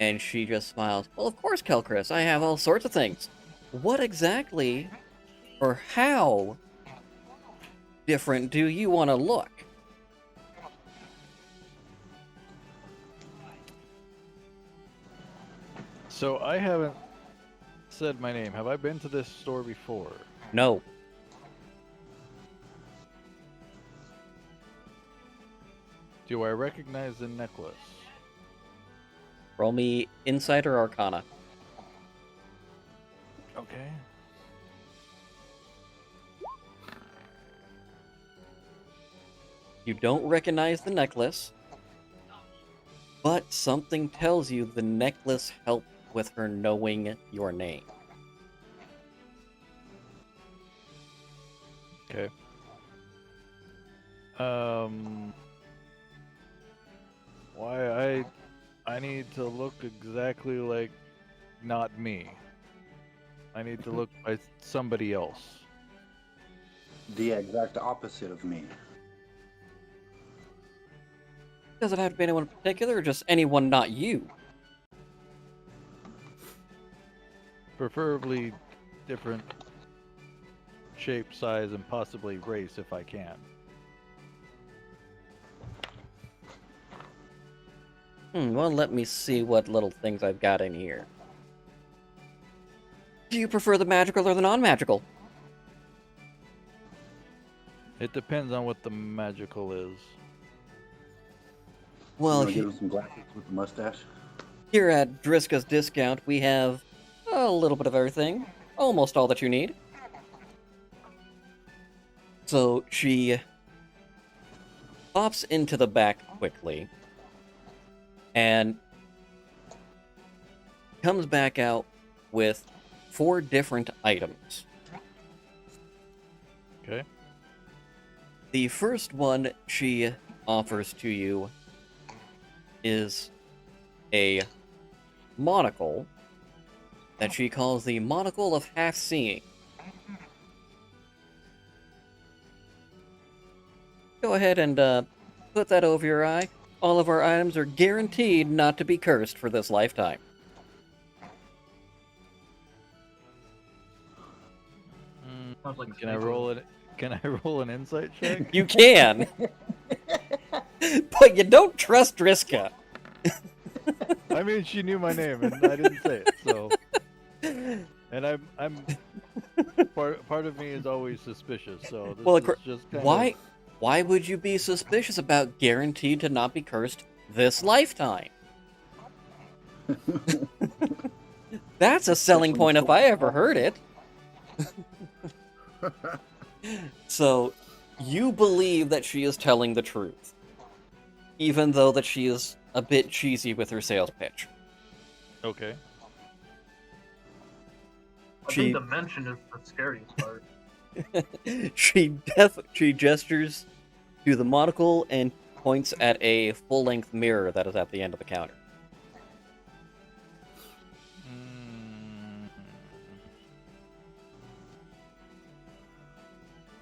And she just smiles. Well, of course, Qelkris, I have all sorts of things. What exactly, or how different do you want to look? So I haven't said my name. Have I been to this store before? No. Do I recognize the necklace? Roll me Insight or Arcana. Okay. You don't recognize the necklace, but something tells you the necklace helped with her knowing your name. Okay. Why I need to look exactly like not me. I need to look like somebody else. The exact opposite of me. Does it have to be anyone in particular, or just anyone not you? Preferably different shape, size, and possibly race if I can. Well, let me see what little things I've got in here. Do you prefer the magical or the non-magical? It depends on what the magical is. Well, You wanna give him some glasses with a mustache? here at Driska's Discount, we have a little bit of everything. Almost all that you need. So she pops into the back quickly and comes back out with 4 different items. Okay. The first one she offers to you is a monocle that she calls the Monocle of Half-Seeing. Go ahead and put that over your eye. All of our items are guaranteed not to be cursed for this lifetime. Sounds like a Can I snake roll it? Can I roll an insight check? You can, but you don't trust Driska. I mean, she knew my name and I didn't say it, so. And I'm part of me is always suspicious, so this Well, is just kind of. Why would you be suspicious about guaranteed to not be cursed this lifetime? That's a selling point if I ever heard it. So, you believe that she is telling the truth, even though that she is a bit cheesy with her sales pitch. Okay. I think the mention is the scariest part. She gestures to the monocle and points at a full-length mirror that is at the end of the counter.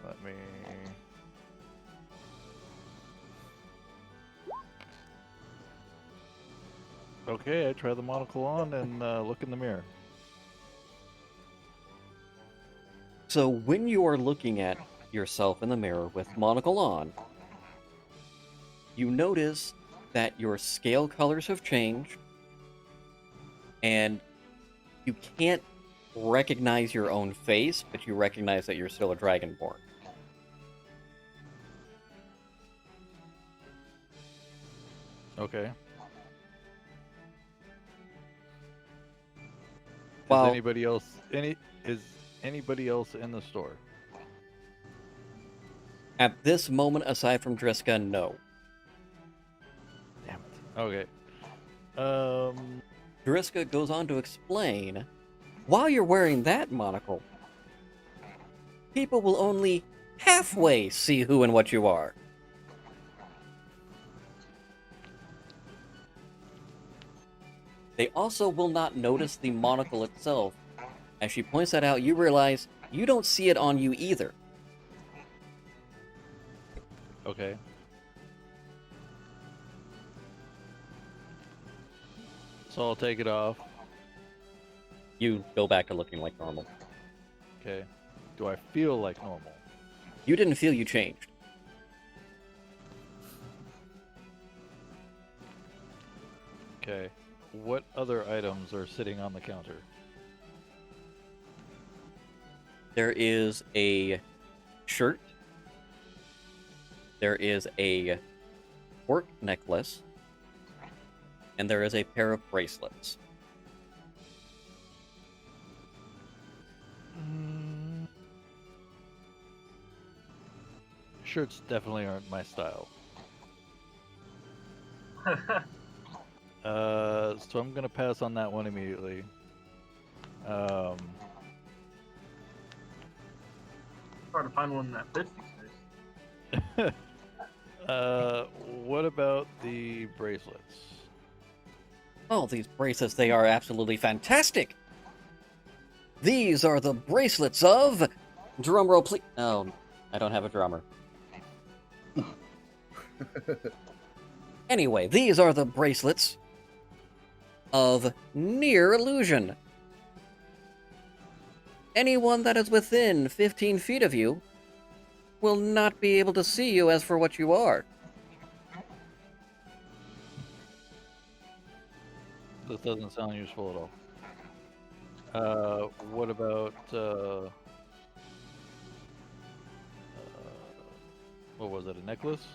Let me. Okay, I try the monocle on and look in the mirror. So when you are looking at yourself in the mirror with monocle on, you notice that your scale colors have changed, and you can't recognize your own face, but you recognize that you're still a Dragonborn. Okay. Well- Is anybody else in the store? At this moment, aside from Driska, no. Damn it. Okay. Driska goes on to explain, while you're wearing that monocle, people will only halfway see who and what you are. They also will not notice the monocle itself. As she points that out, you realize you don't see it on you either. Okay. So I'll take it off. You go back to looking like normal. Okay. Do I feel like normal? You didn't feel you changed. Okay. What other items are sitting on the counter? There is a shirt. There is a cork necklace. And there is a pair of bracelets. Shirts definitely aren't my style. So I'm gonna pass on that one immediately. Hard to find one that fits these days. What about the bracelets? Oh, these bracelets, they are absolutely fantastic! These are the bracelets of... Drumroll, please... Oh, I don't have a drummer. Anyway, these are the bracelets of near illusion. Anyone that is within 15 feet of you will not be able to see you as for what you are. This doesn't sound useful at all. What about what was it? A necklace?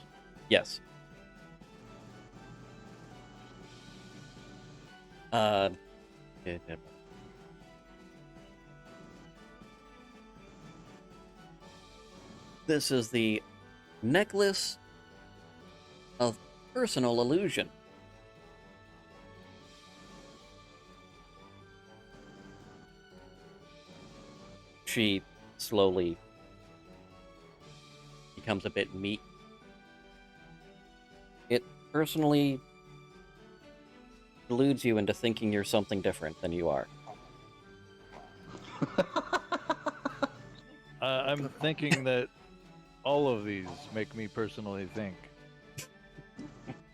Yes. This is the necklace of personal illusion. She slowly becomes a bit meek. It personally deludes you into thinking you're something different than you are. I'm thinking that all of these make me personally think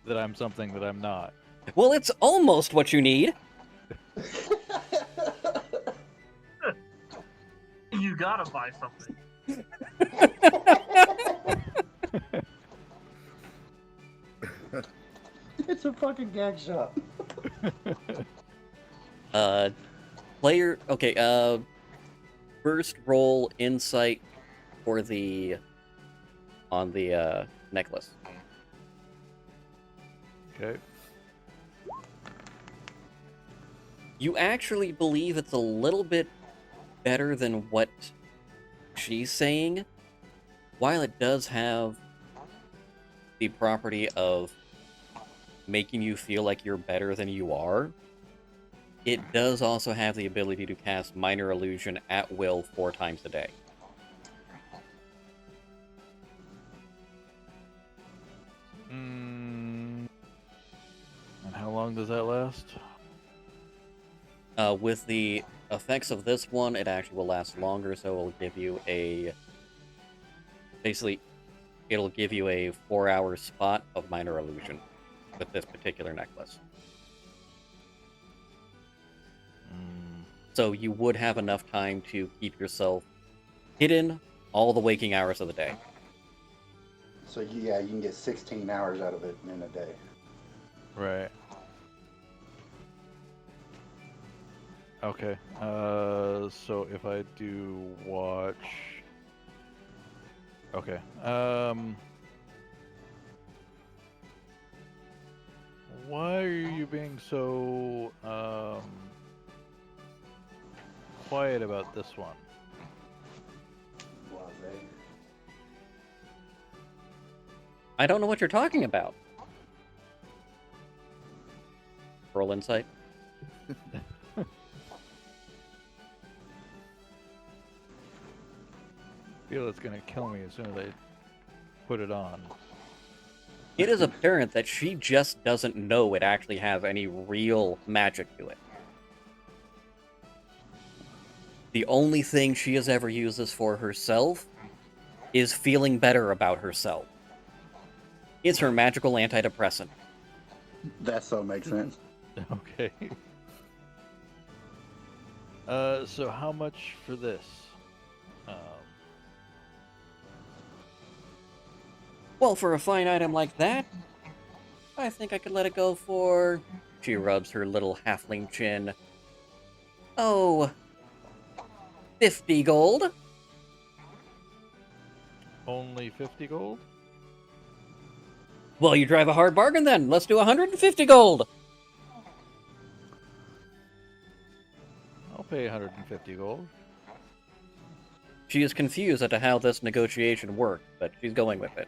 that I'm something that I'm not. Well, it's almost what you need. You gotta buy something. It's a fucking gag shop. Player... Okay, first roll insight for the... on the, necklace. Okay. You actually believe it's a little bit better than what she's saying, while it does have the property of making you feel like you're better than you are. It does also have the ability to cast Minor Illusion at will 4 times a day. And how long does that last? With the effects of this one, it actually will last longer, so it'll give you a... Basically, it'll give you a 4-hour spot of Minor Illusion with this particular necklace. So you would have enough time to keep yourself hidden all the waking hours of the day. So yeah, you can get 16 hours out of it in a day. Right. Okay. So if I do watch. Okay. Why are you being so quiet about this one? I don't know what you're talking about. Roll insight. I feel it's gonna kill me as soon as I put it on. It is apparent that she just doesn't know it actually has any real magic to it. The only thing she has ever used this for herself is feeling better about herself. It's her magical antidepressant. That so makes sense. Okay. So how much for this? Well, for a fine item like that, I think I could let it go for... She rubs her little halfling chin. Oh, 50 gold? Only 50 gold? Well, you drive a hard bargain then. Let's do 150 gold. I'll pay 150 gold. She is confused as to how this negotiation worked, but she's going with it.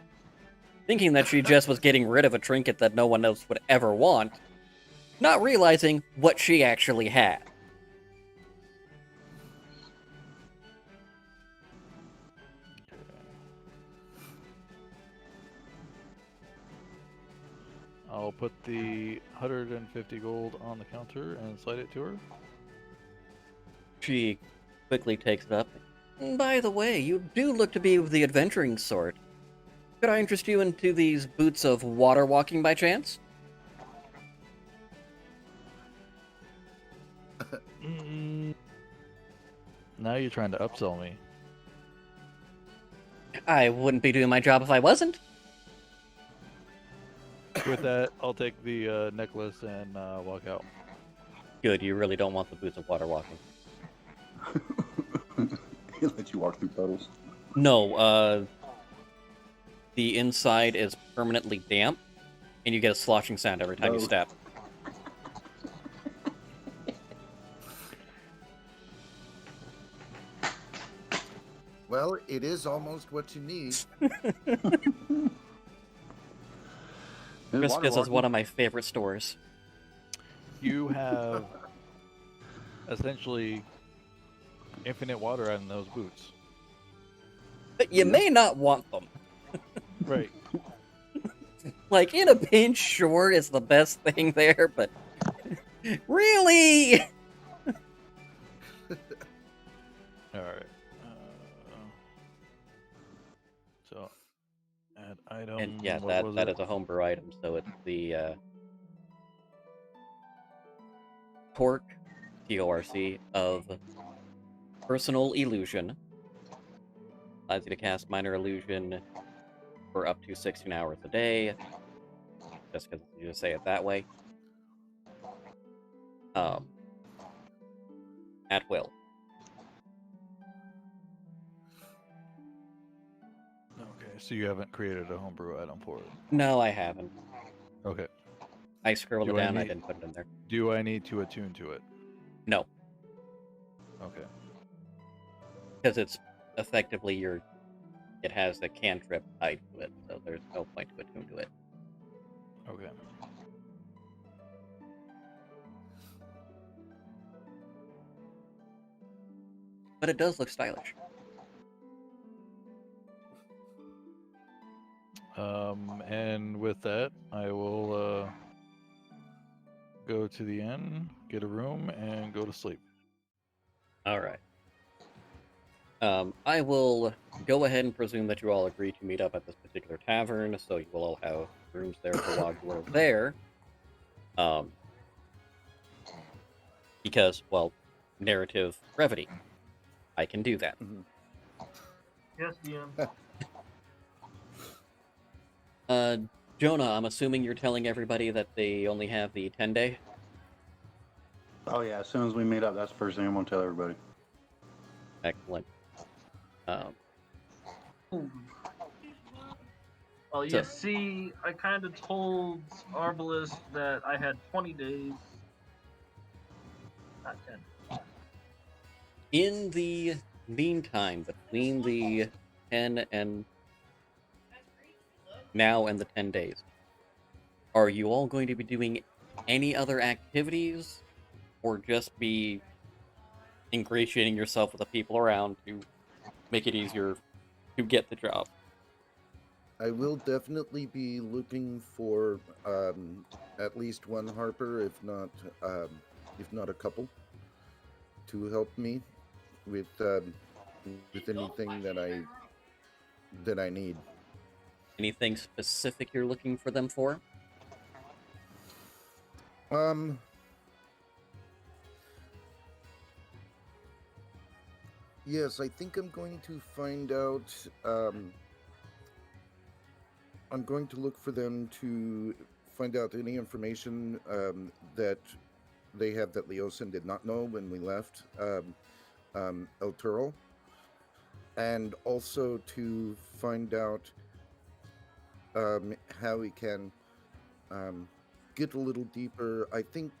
Thinking that she just was getting rid of a trinket that no one else would ever want, not realizing what she actually had. I'll put the 150 gold on the counter and slide it to her. She quickly takes it up. By the way, you do look to be of the adventuring sort. Could I interest you into these boots of water walking by chance? Now you're trying to upsell me. I wouldn't be doing my job if I wasn't. With that, I'll take the necklace and walk out. Good, you really don't want the boots of water walking. He'll let you walk through puddles. No, the inside is permanently damp, and you get a sloshing sound every time you Oh. step. Well, it is almost what you need. Christmas is one of my favorite stores. You have essentially infinite water in those boots. But you may not want them. Right. Like, in a pinch, sure, is the best thing there, but... Really? Alright. So, add item. And yeah, what that was that it? is a homebrew item, so it's the Torque, T-O-R-C, of Personal Illusion. Allows you to cast Minor Illusion for up to 16 hours a day. Just because you just say it that way. At will. Okay, so you haven't created a homebrew item for it. No, I haven't. Okay. I scribbled Do it I down, I need- didn't put it in there. Do I need to attune to it? No, Okay. because it's effectively it has a cantrip tied to it, so there's no point to attune to it. Okay. But it does look stylish. And with that, I will go to the inn, get a room, and go to sleep. Alright. I will go ahead and presume that you all agree to meet up at this particular tavern, so you will all have rooms there for while you are there. Because, well, narrative brevity. I can do that. Yes, DM. Jonah, I'm assuming you're telling everybody that they only have the 10-day? Oh yeah, as soon as we meet up, that's the first thing I'm gonna tell everybody. Excellent. Ooh. Well, So- you see, I kind of told Arbalest that I had 20 days. Not 10. In the meantime, between the 10 and now and the 10 days, are you all going to be doing any other activities, or just be ingratiating yourself with the people around to make it easier to get the job? I will definitely be looking for at least one Harper, if not a couple, to help me with anything that I need. Anything specific you're looking for them for? Yes, I think I'm going to find out. I'm going to look for them to find out any information that they have that Leosin did not know when we left Elturel, and also to find out how we can get a little deeper. I think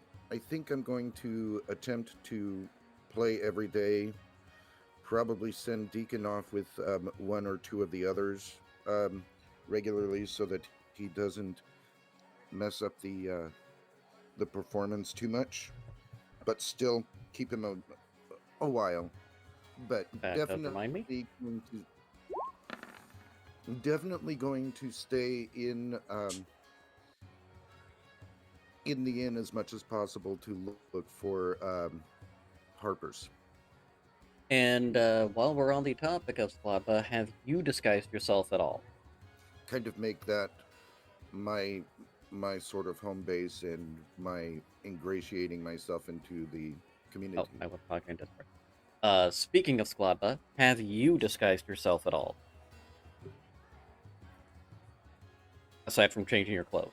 I'm going to attempt to play every day. Probably send Deekin off with one or two of the others regularly, so that he doesn't mess up the performance too much, but still keep him a while. But That does remind me. Definitely going to stay in the inn as much as possible to look for Harpers. And while we're on the topic of Skladba, have you disguised yourself at all? Kind of make that my sort of home base and my ingratiating myself into the community. Oh, I was talking to speaking of Skladba, have you disguised yourself at all? Aside from changing your clothes.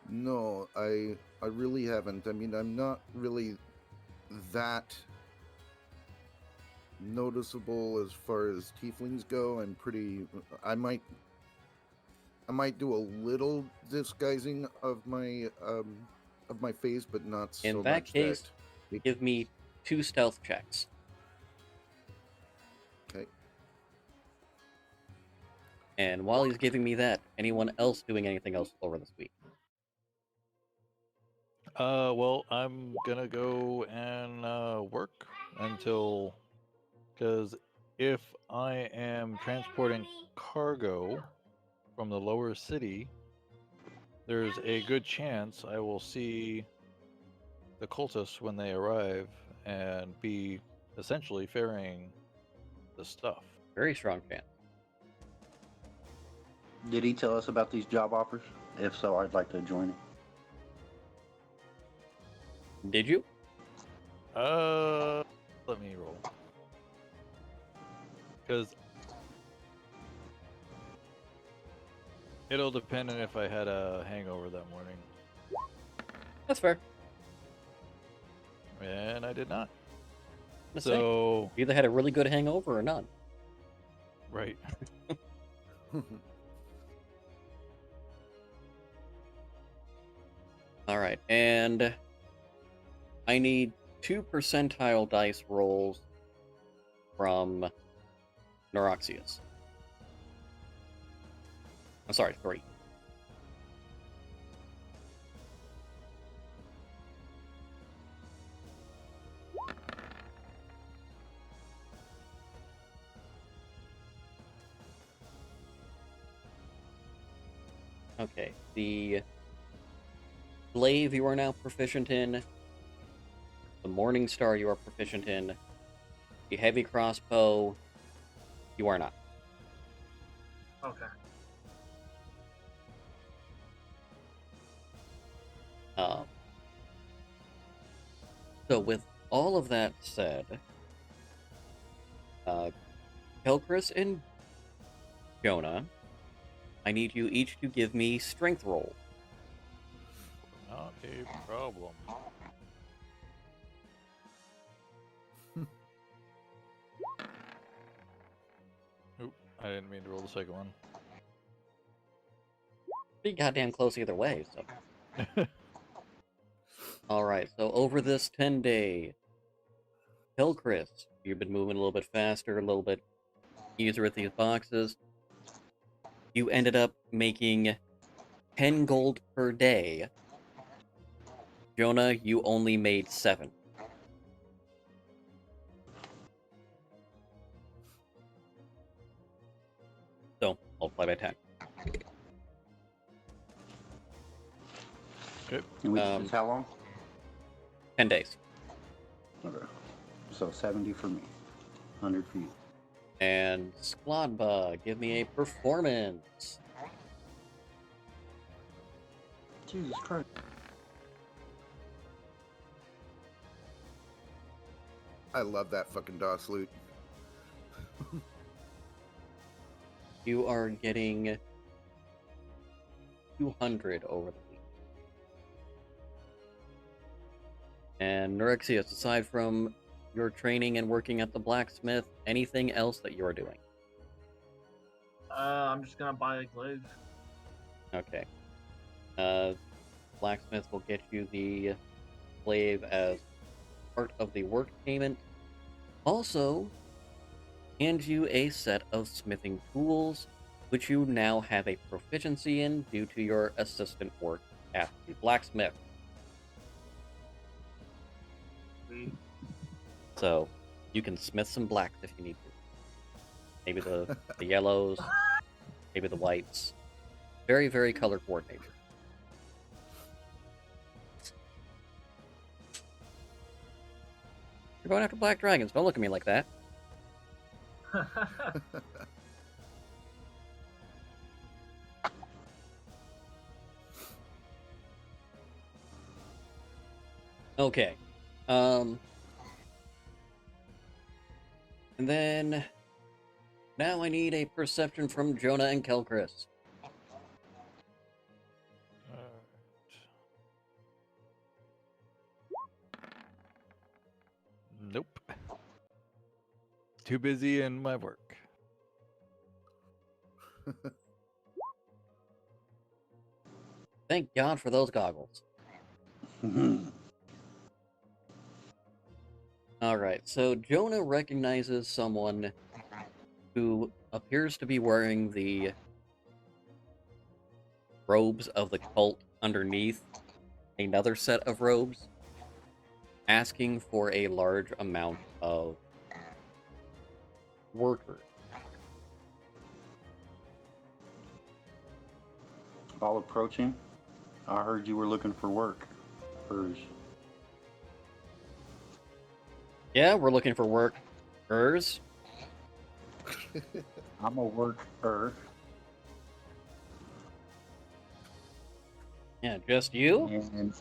No, I really haven't. I mean, I'm not really that noticeable as far as tieflings go. I might do a little disguising of my face, but not so In much that case, that give me 2 stealth checks. Okay. And while he's giving me that, anyone else doing anything else over this week? Well, I'm gonna go and work until, because if I am transporting cargo from the lower city, there's a good chance I will see the cultists when they arrive and be essentially ferrying the stuff. Very strong chance. Did he tell us about these job offers? If so, I'd like to join it. Did you? Let me roll. Because it'll depend on if I had a hangover that morning. That's fair. And I did not. Let's say, So, you either had a really good hangover or none. right. Alright, and I need 2 percentile dice rolls from Norixius. I'm sorry, 3. Okay, the glaive you are now proficient in, the Morning Star you are proficient in, the heavy crossbow you are not. Okay. So with all of that said, Qelkris and Jona, I need you each to give me strength rolls. Not a problem. Oop, I didn't mean to roll the second one. Pretty goddamn close either way, so. Alright, so over this 10-day, Qelkris, you've been moving a little bit faster, a little bit easier with these boxes. You ended up making 10 gold per day. Jona, you only made 7. So, multiply by 10. Okay. And which is how long? 10 days. Okay. So 70 for me. 100 for you. And Skladba, give me a performance. Jesus Christ. I love that fucking DOS loot. You are getting 200 over the week. And Norixius, aside from your training and working at the blacksmith, anything else that you're doing? I'm just gonna buy a glaive. Okay. Blacksmith will get you the glaive as part of the work payment. Also, hand you a set of smithing tools, which you now have a proficiency in due to your assistant work at the blacksmith. Sweet. So, you can smith some blacks if you need to. Maybe the yellows, maybe the whites. Very, very color coordinated. You're going after black dragons. Don't look at me like that. Okay. And then now I need a perception from Jona and Qelkris. Nope. Too busy in my work. Thank God for those goggles. Alright, so Jona recognizes someone who appears to be wearing the robes of the cult underneath another set of robes, asking for a large amount of workers. I'll approach him. I heard you were looking for work. Yeah, we're looking for workers. I'm a worker. Yeah, just you? And,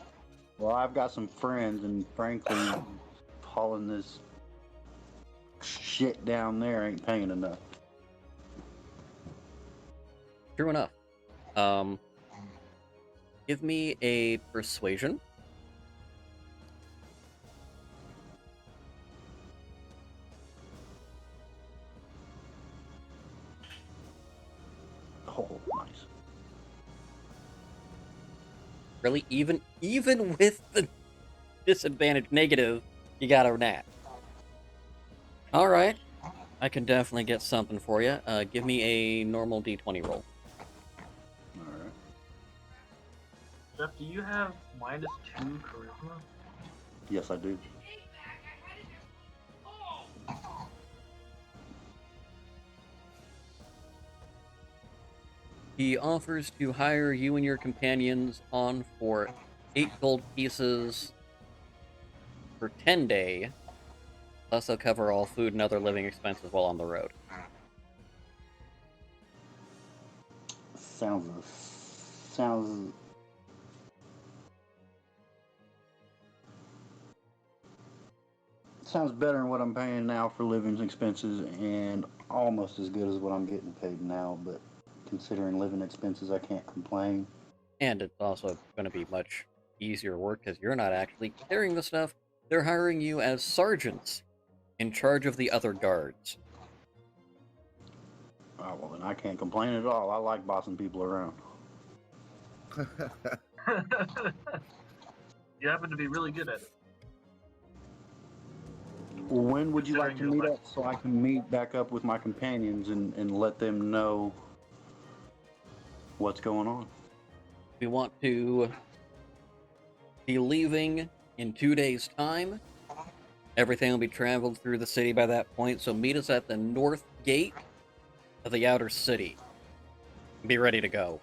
well, I've got some friends, and frankly, hauling this shit down there ain't paying enough. True enough. Give me a persuasion. Oh, nice. Really, even with the disadvantage negative, you got a nat. All right, I can definitely get something for you. Give me a normal D20 roll. Alright. Jeff, do you have -2 charisma? Yes, I do. He offers to hire you and your companions on for 8 gold pieces for 10 day. Plus, they'll cover all food and other living expenses while on the road. Sounds better than what I'm paying now for living expenses, and almost as good as what I'm getting paid now, but considering living expenses, I can't complain. And it's also going to be much easier work because you're not actually carrying the stuff. They're hiring you as sergeants in charge of the other guards. Oh, well, then I can't complain at all. I like bossing people around. You happen to be really good at it. Well, when would you like to Considering meet you'll up so I can meet back up with my companions and let them know what's going on? We want to be leaving in 2 days' time. Everything will be traveled through the city by that point, so meet us at the north gate of the outer city. Be ready to go.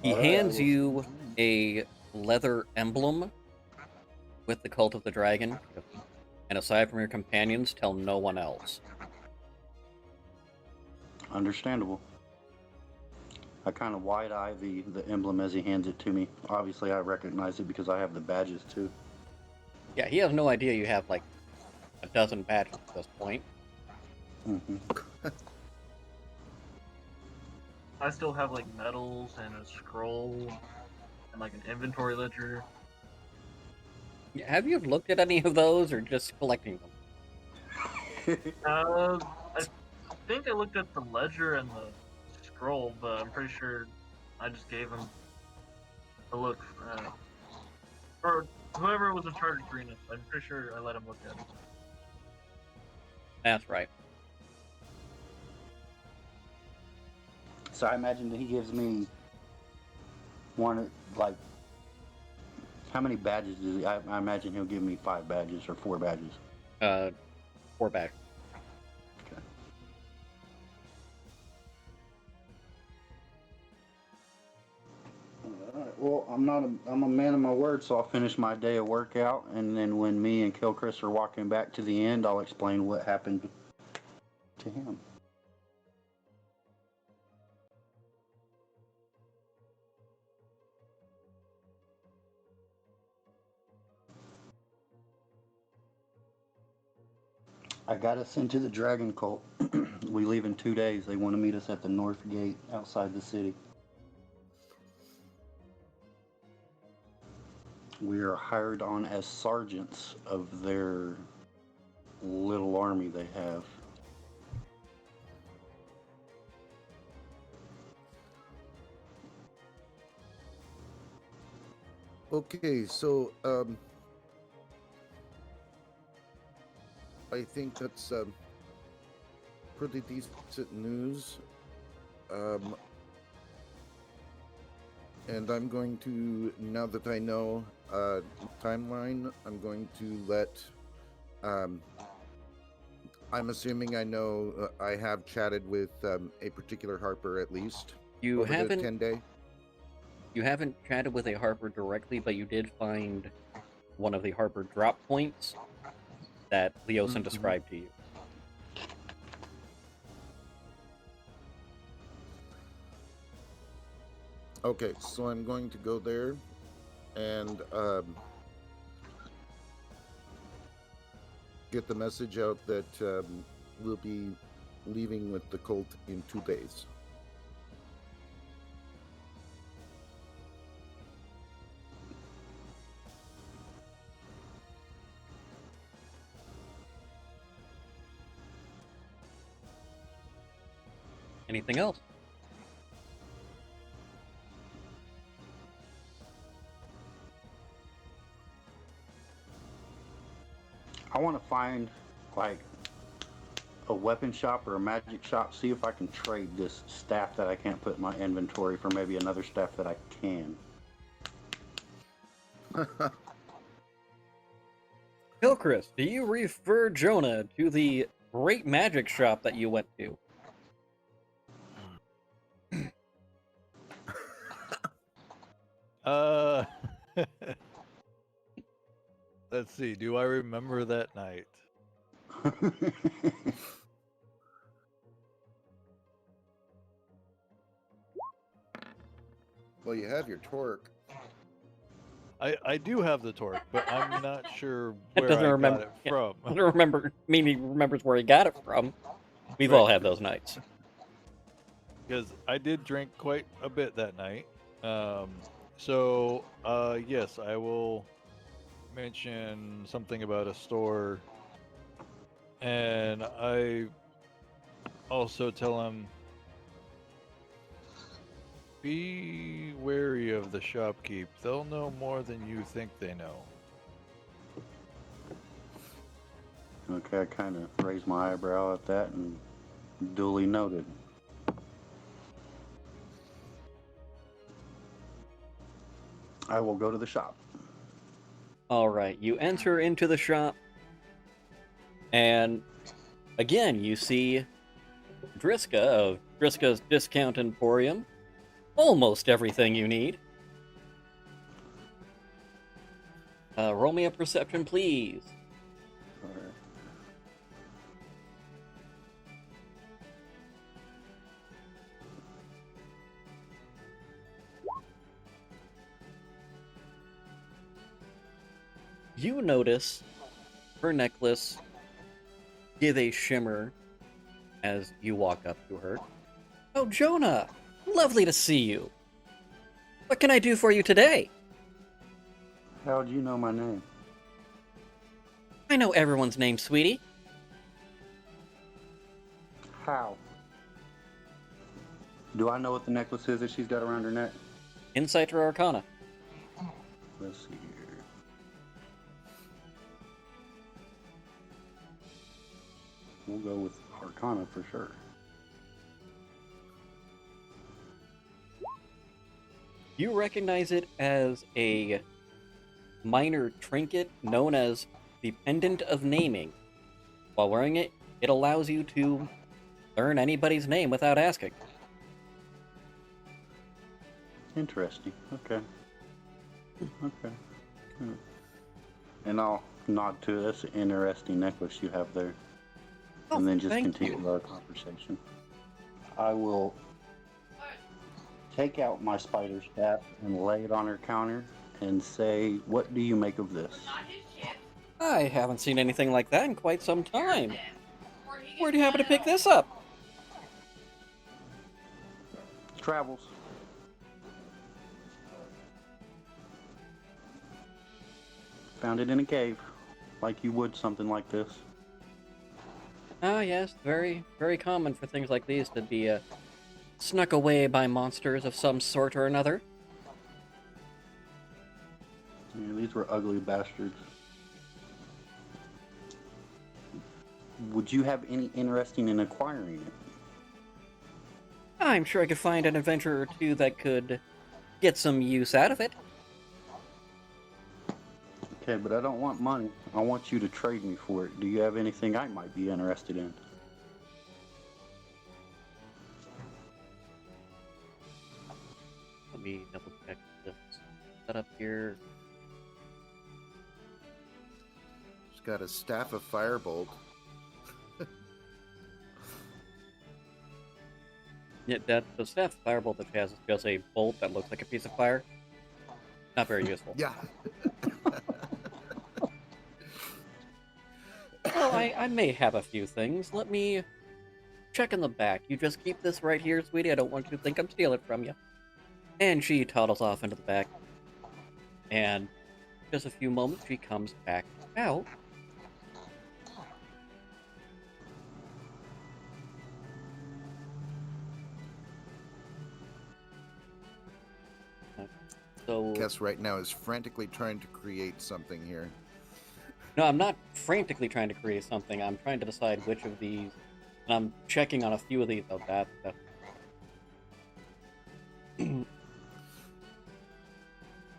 He All right, I hands will you see a leather emblem with the Cult of the Dragon, and aside from your companions, tell no one else. Understandable. I kind of wide-eye the emblem as he hands it to me. Obviously, I recognize it because I have the badges too. Yeah, he has no idea you have like a dozen badges at this point. Mm-hmm. I still have like medals and a scroll and like an inventory ledger. Have you looked at any of those, or just collecting them? I think I looked at the ledger and the scroll, but I'm pretty sure I just gave him a look. Or whoever was in charge of Greenup, I'm pretty sure I let him look at it. That's right. So I imagine that he gives me one, like, how many badges does he? I imagine he'll give me 5 badges or 4 badges. 4 back. Okay. All right. Well, I'm a man of my word, so I'll finish my day of workout, and then when me and Qelkris are walking back to the end, I'll explain what happened to him. I got us into the Dragon Cult. We leave in 2 days. They want to meet us at the North Gate outside the city. We are hired on as sergeants of their little army they have. Okay, so I think that's pretty decent news. And I'm going to, now that I know timeline, I'm going to let. I'm assuming I know. I have chatted with a particular Harper at least You over the haven't 10-day. You haven't chatted with a Harper directly, but you did find one of the Harper drop points that Leosin described to you. Okay, so I'm going to go there and get the message out that we'll be leaving with the cult in 2 days. Anything else? I want to find, like, a weapon shop or a magic shop, see if I can trade this staff that I can't put in my inventory for maybe another staff that I can. Qelkris, do you refer Jona to the great magic shop that you went to? Let's see. Do I remember that night? Well, you have your torque. I do have the torque, but I'm not sure It where doesn't I remember. got it Yeah, from. doesn't remember. Mean he remembers where he got it from. We've Right. all had those nights. Because I did drink quite a bit that night. Yes, I will mention something about a store, and I also tell him, be wary of the shopkeep. They'll know more than you think they know. Okay, I kind of raised my eyebrow at that and duly noted. I will go to the shop. All right, you enter into the shop, and again, you see Driska of Driska's Discount Emporium. Almost everything you need. Roll me a perception, please. Alright. You notice her necklace give a shimmer as you walk up to her. Oh, Jona! Lovely to see you. What can I do for you today? How'd you know my name? I know everyone's name, sweetie. How? Do I know what the necklace is that she's got around her neck? Insight or Arcana? Let's see here. We'll go with Arcana for sure. You recognize it as a minor trinket known as the Pendant of Naming. While wearing it, it allows you to learn anybody's name without asking. Interesting. Okay. Okay. Hmm. And I'll nod to this interesting necklace you have there. Oh, And then just thank continue you. our conversation. I will take out my spider staff and lay it on her counter and say, what do you make of this? I haven't seen anything like that in quite some time. Where'd you happen to pick this up? Travels. Found it in a cave, like you would something like this. Ah, yes, very, very common for things like these to be snuck away by monsters of some sort or another. Yeah, these were ugly bastards. Would you have any interesting in acquiring it? I'm sure I could find an adventurer or two that could get some use out of it. Okay, but I don't want money. I want you to trade me for it. Do you have anything I might be interested in? Let me double check this setup here. She's got a staff of firebolt. Yeah, that the staff firebolt that she has is just a bolt that looks like a piece of fire. Not very useful. Yeah. Well, I may have a few things. Let me check in the back. You just keep this right here, sweetie. I don't want you to think I'm stealing from you. And she toddles off into the back. And just a few moments, she comes back out. So Guess right now is frantically trying to create something here. no, I'm not frantically trying to create something. I'm trying to decide which of these, and I'm checking on a few of these. Oh, that.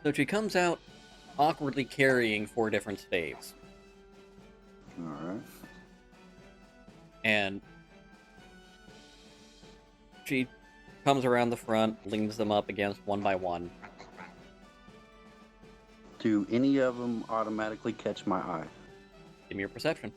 So she comes out awkwardly carrying 4 different staves, Alright. and she comes around the front, leans them up against one by one. Do any of them automatically catch my eye? Give me your perception.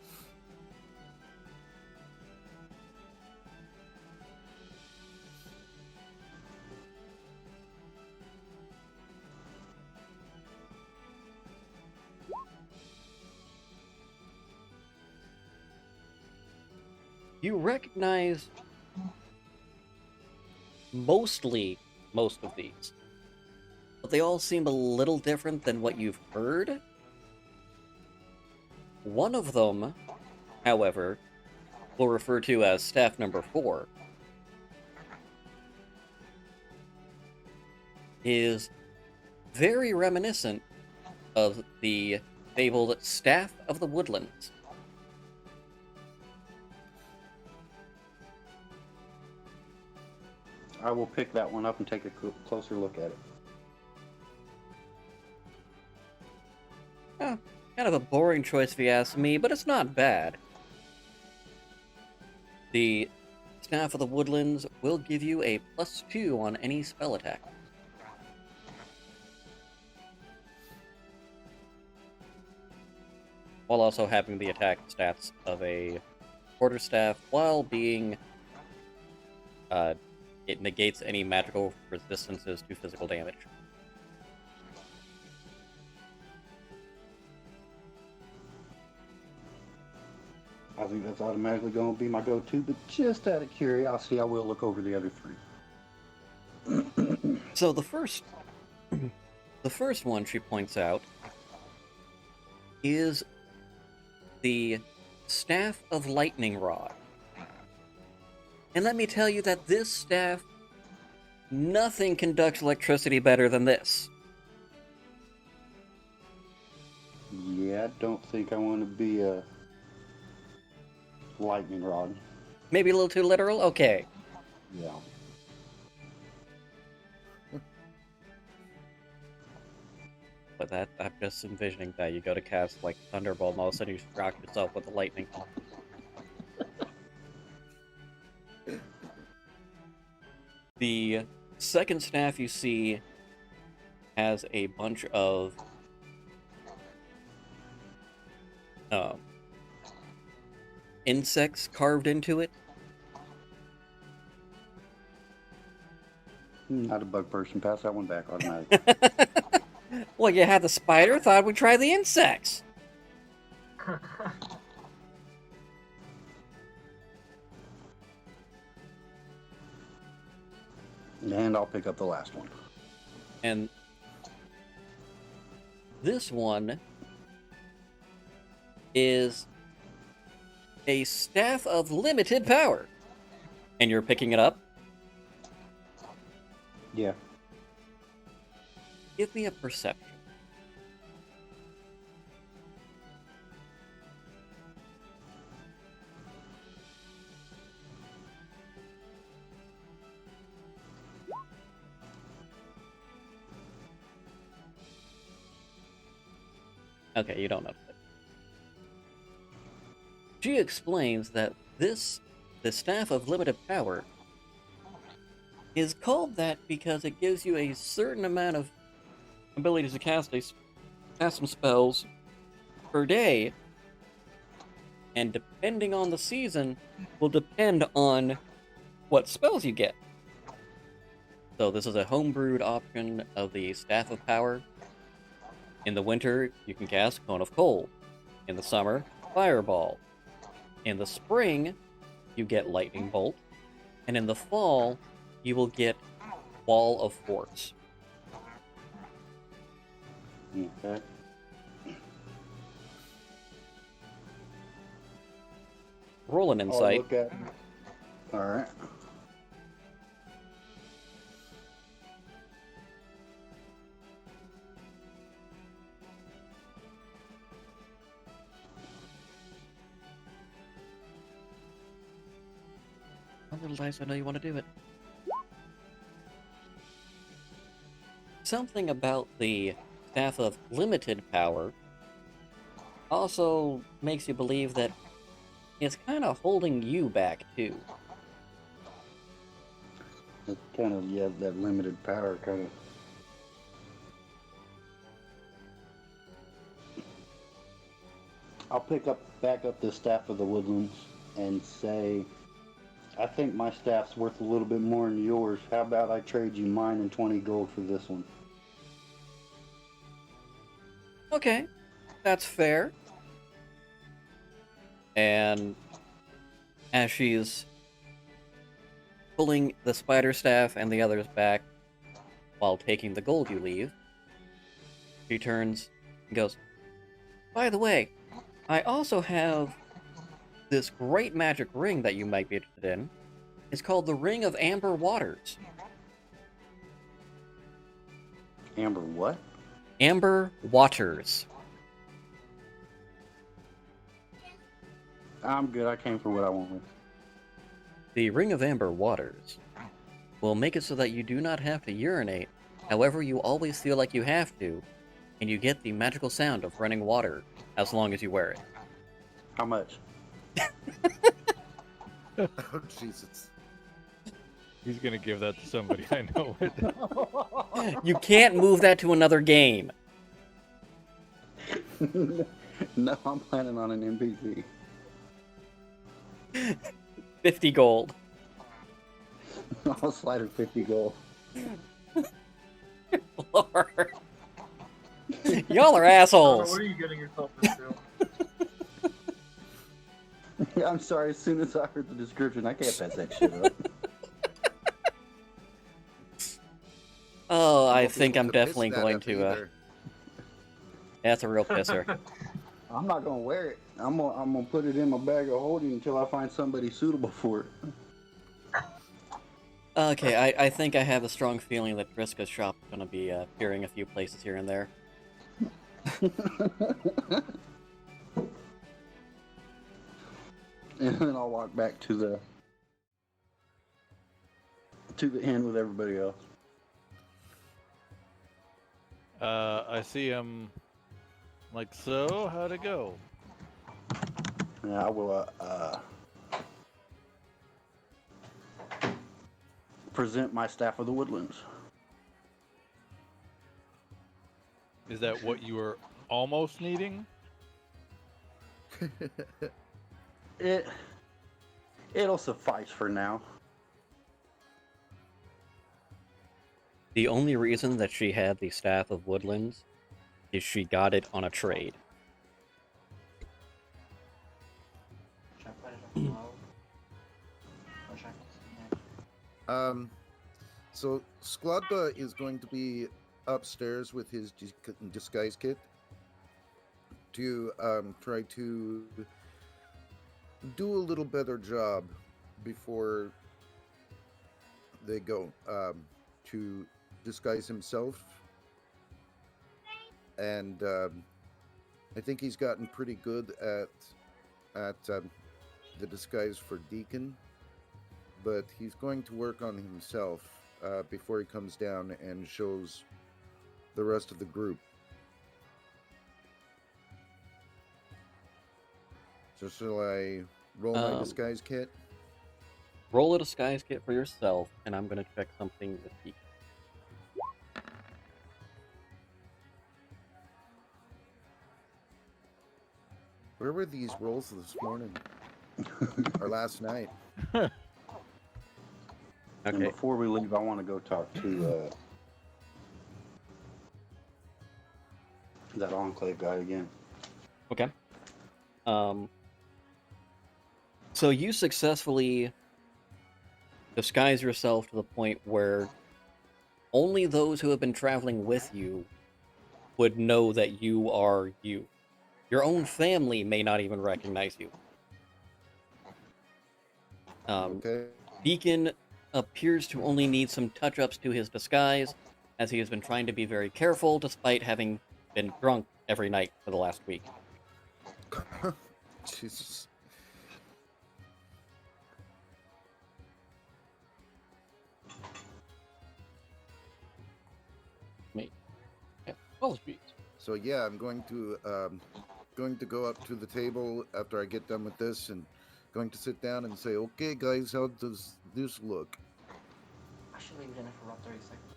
You recognize most of these, but they all seem a little different than what you've heard. One of them, however, we'll refer to as staff number 4, is very reminiscent of the fabled Staff of the Woodlands. I will pick that one up and take a closer look at it. Kind of a boring choice if you ask me, but it's not bad. The Staff of the Woodlands will give you a +2 on any spell attack. While also having the attack stats of a quarterstaff, while being... it negates any magical resistances to physical damage. I think that's automatically going to be my go-to, but just out of curiosity, I will look over the other 3. So the first one she points out is the Staff of Lightning Rod. And let me tell you that this staff, nothing conducts electricity better than this. Yeah, I don't think I want to be a lightning rod. Maybe a little too literal? Okay. Yeah. But that, I'm just envisioning that you go to cast, like, Thunderbolt, and all of a sudden you rock yourself with the lightning. The second staff you see has a bunch of insects carved into it. Not a bug person. Pass that one back automatically. Well, you had the spider, thought we'd try the insects. And I'll pick up the last one. And this one is a staff of limited power. And you're picking it up? Yeah. Give me a perception. Okay, you don't notice it. She explains that the Staff of Limited Power is called that because it gives you a certain amount of abilities to cast some spells per day, and depending on the season, will depend on what spells you get. So this is a homebrewed option of the Staff of Power. In the winter, you can cast Cone of Cold. In the summer, Fireball. In the spring, you get Lightning Bolt. And in the fall, you will get Wall of Force. Okay. Roll an insight. I'll look at... All right. One little dice, I know you want to do it. Something about the Staff of Limited Power also makes you believe that it's kind of holding you back, too. It's kind of, yeah, that limited power kind of... I'll back up the Staff of the Woodlands and say, I think my staff's worth a little bit more than yours. How about I trade you mine and 20 gold for this one? Okay, that's fair. And as she's pulling the spider staff and the others back while taking the gold you leave, she turns and goes, "By the way, I also have this great magic ring that you might be interested in. It's called the Ring of Amber Waters." Amber, what? Amber Waters. I'm good. I came for what I wanted. The Ring of Amber Waters will make it so that you do not have to urinate. However, you always feel like you have to, and you get the magical sound of running water as long as you wear it. How much? Oh, Jesus. He's gonna give that to somebody. I know it. You can't move that to another game. No, I'm planning on an NPC. 50 gold. I'll slide her 50 gold. Lord. Y'all are What assholes. are you getting yourself into? I'm sorry, as soon as I heard the description, I can't pass that shit up. Oh, I Won't be think able I'm to piss definitely that going up to. either. That's a real pisser. I'm not gonna wear it. I'm gonna put it in my bag of holding until I find somebody suitable for it. Okay, I think I have a strong feeling that Vriska's shop is going to be appearing a few places here and there. And then I'll walk back to the inn with everybody else. I see him. Like, so, how'd it go? Yeah, I will present my staff of the woodlands. Is that what you were almost needing? It'll suffice for now. The only reason that she had the Staff of Woodlands is she got it on a trade. So Skladba is going to be upstairs with his disguise kit to try to do a little better job before they go to disguise himself. And I think he's gotten pretty good at the disguise for Deekin, but he's going to work on himself before he comes down and shows the rest of the group. So shall I roll my disguise kit? Roll a disguise kit for yourself, and I'm going to check something with Deekin. Where were these rolls this morning? Or last night? And Okay. before we leave, I want to go talk to that Enclave guy again. Okay. So you successfully disguise yourself to the point where only those who have been traveling with you would know that you are you. Your own family may not even recognize you. Okay. Deacon appears to only need some touch-ups to his disguise, as he has been trying to be very careful despite having been drunk every night for the last week. Jesus. Apologies. So yeah, I'm going to go up to the table after I get done with this and going to sit down and say, okay guys, how does this look? I should leave it in it for about 30 seconds.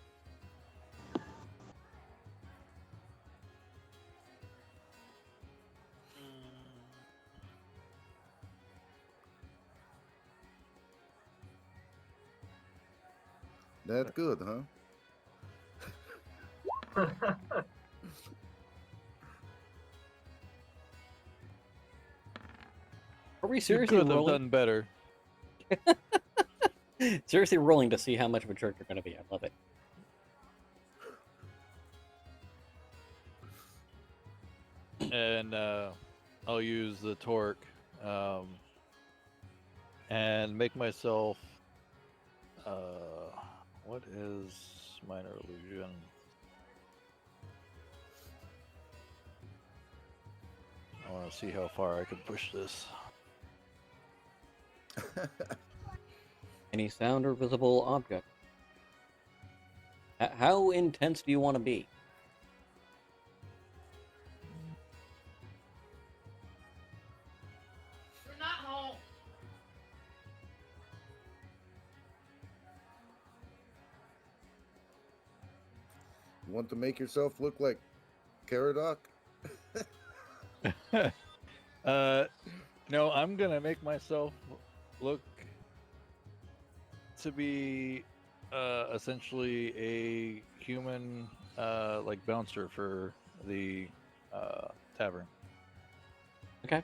That's good, huh? Are we You seriously could have rolling? done better. Seriously rolling to see how much of a jerk you're going to be. I love it. And I'll use the torque and make myself. What is minor illusion? I want to see how far I can push this. Any sound or visible object. How intense do you want to be? We're not home. You want to make yourself look like Caradoc? No, I'm gonna make myself look to be essentially a human, like bouncer for the tavern. Okay.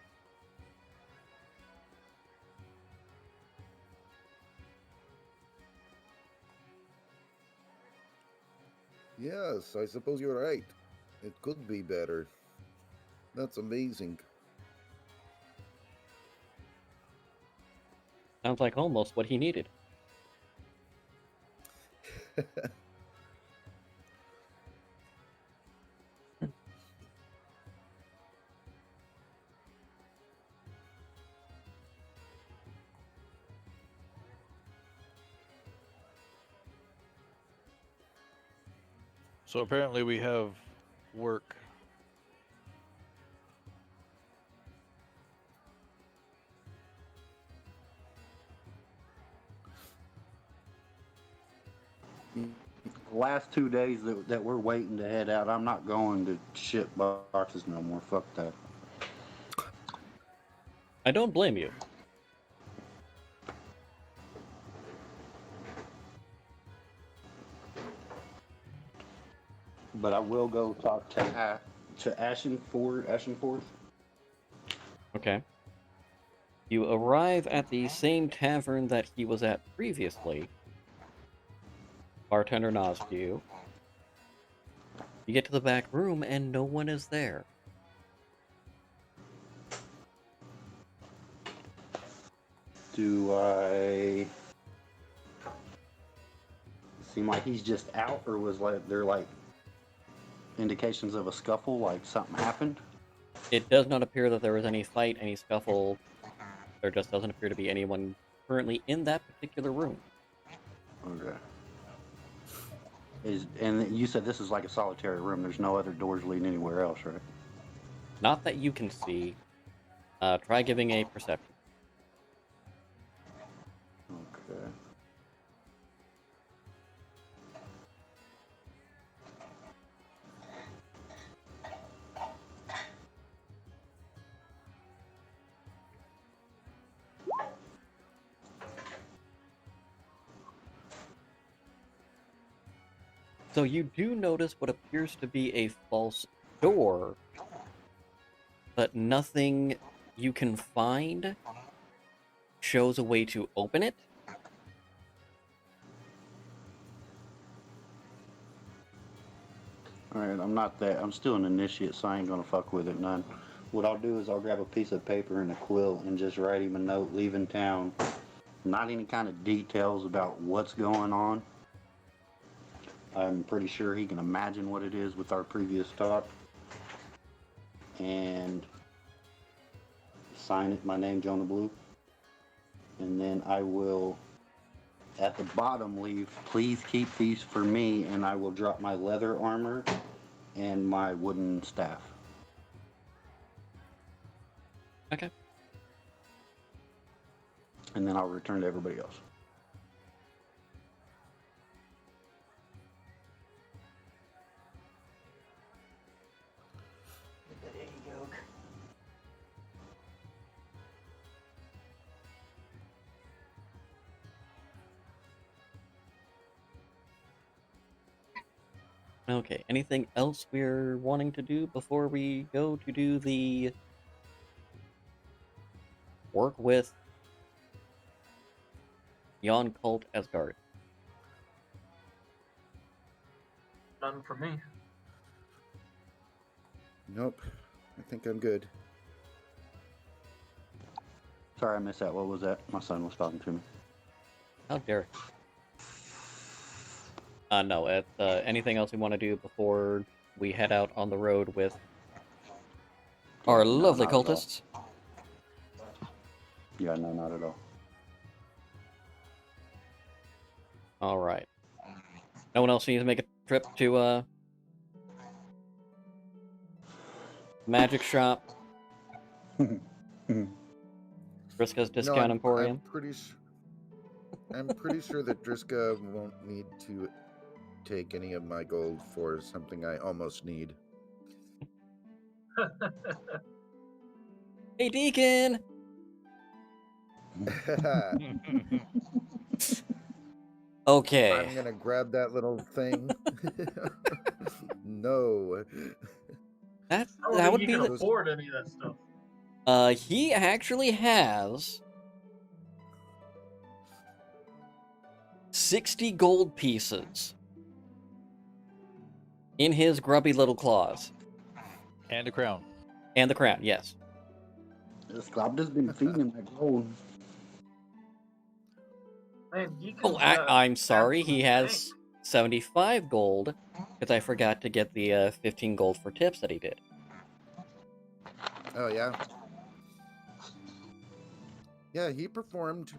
Yes, I suppose you're right. It could be better. That's amazing. Sounds like almost what he needed. So apparently we have work. The last 2 days that we're waiting to head out, I'm not going to ship boxes no more. Fuck that. I don't blame you. But I will go talk to Ashenforth. Okay. You arrive at the same tavern that he was at previously. Bartender nods to you. You get to the back room and no one is there. Do I seem like he's just out, or was there like indications of a scuffle, like something happened? It does not appear that there was any fight, any scuffle. There just doesn't appear to be anyone currently in that particular room. Okay. And you said this is like a solitary room. There's no other doors leading anywhere else, right? Not that you can see. Try giving a perception. Okay. So you do notice what appears to be a false door, but nothing you can find shows a way to open it. Alright, I'm still an initiate, so I ain't gonna fuck with it none. What I'll do is I'll grab a piece of paper and a quill and just write him a note leaving town. Not any kind of details about what's going on. I'm pretty sure he can imagine what it is with our previous talk. And sign it, my name, Jonah Blue. And then I will, at the bottom, leave, please keep these for me, and I will drop my leather armor and my wooden staff. Okay. And then I'll return to everybody else. There you go. Okay, anything else we're wanting to do before we go to do the work with Jon Cult Asgard. Nothing for me. Nope. I think I'm good. Sorry, I missed that. What was that? My son was talking to me. How dare. No, anything else you want to do before we head out on the road with our No, lovely not at all. cultists? Yeah, no, not at all. Alright. No one else needs to make a trip to, Magic Shop, Vriska's Discount No, Emporium. I'm pretty sure that Driska won't need to take any of my gold for something I almost need. Hey, Deekin! Okay. I'm gonna grab that little thing. No. I don't That think would you be can the... afford any of that stuff. He actually has 60 gold pieces in his grubby little claws. And a crown. And the crown, yes. Skladba's been feeding that gold. Man, you Oh, I'm sorry, he has 75 gold, because I forgot to get the 15 gold for tips that he did. Oh yeah. Yeah, he performed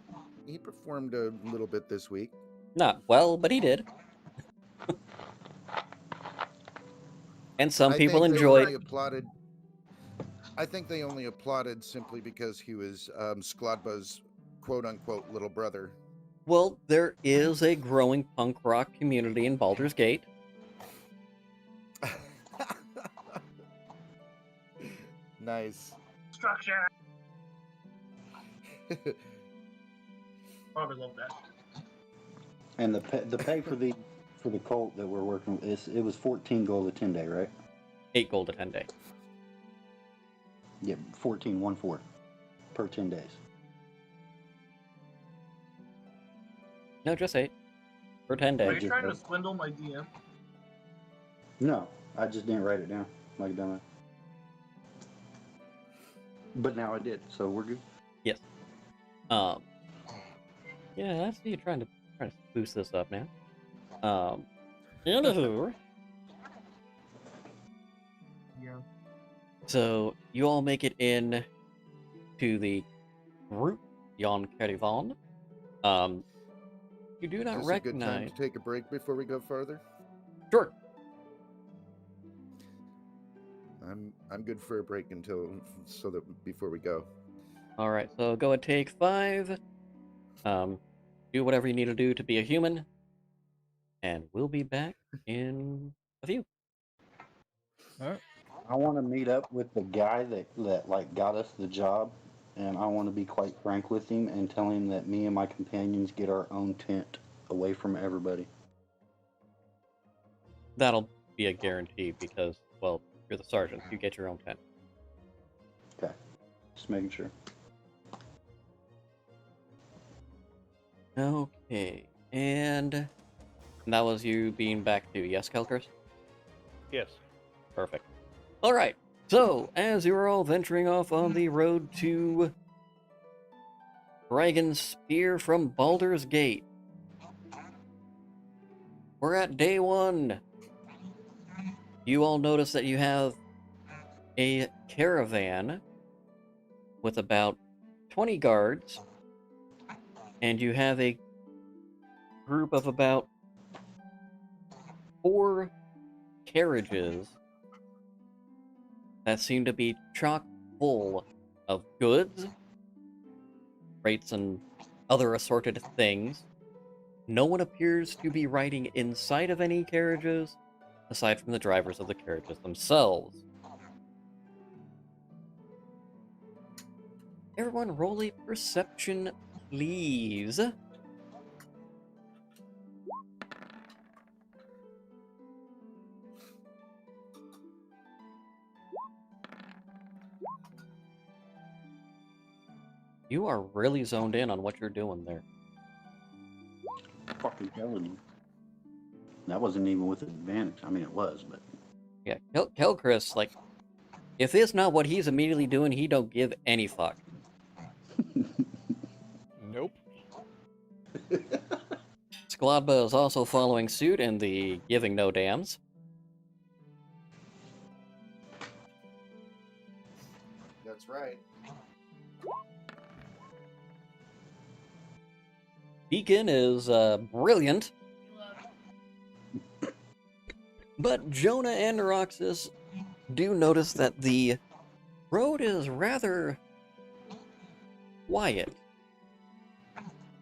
a little bit this week. Not well, but he did. And some people think they enjoyed... only applauded. I think they only applauded simply because he was Skladba's quote-unquote little brother. Well, there is a growing punk rock community in Baldur's Gate. Nice. Structure. Probably love that. And the pay for the cult that we're working with, it was 14 gold a 10 day, right? 8 gold a 10 day. Yeah, 14 per 10 days. No, just 8. For 10 Are days. you trying to swindle my DM? No, I just didn't write it down like a dumbass. But now I did, so we're good. Yes. Yeah, I see you trying to boost this up now. Anywho, Yeah. so you all make it in to the group Jon Carivan. You do Is not this a good time recognize. to take a break before we go farther? Sure. I'm good for a break so that before we go. All right. So go and take 5. Do whatever you need to do to be a human, and we'll be back in a few. All right. I want to meet up with the guy that like got us the job, and I want to be quite frank with him and tell him that me and my companions get our own tent away from everybody. That'll be a guarantee because, well, you're the sergeant. You get your own tent. Okay, just making sure. Okay, and that was you being back to, yes, Qelkris? Yes. Perfect. All right, so as you're all venturing off on the road to Dragon's Spear from Baldur's Gate, we're at day 1. You all notice that you have a caravan with about 20 guards, and you have a group of about 4 carriages that seem to be chock full of goods, crates, and other assorted things. No one appears to be riding inside of any carriages, aside from the drivers of the carriages themselves. Everyone roll a perception, please. You are really zoned in on what you're doing there. Good telling you. That wasn't even with advantage. I mean, it was, but Yeah, Qelkris, like, if it's not what he's immediately doing, he don't give any fuck. Nope. Skladba is also following suit in the giving no dams. That's right. Deekin is brilliant, but Jona and Norixius do notice that the road is rather quiet.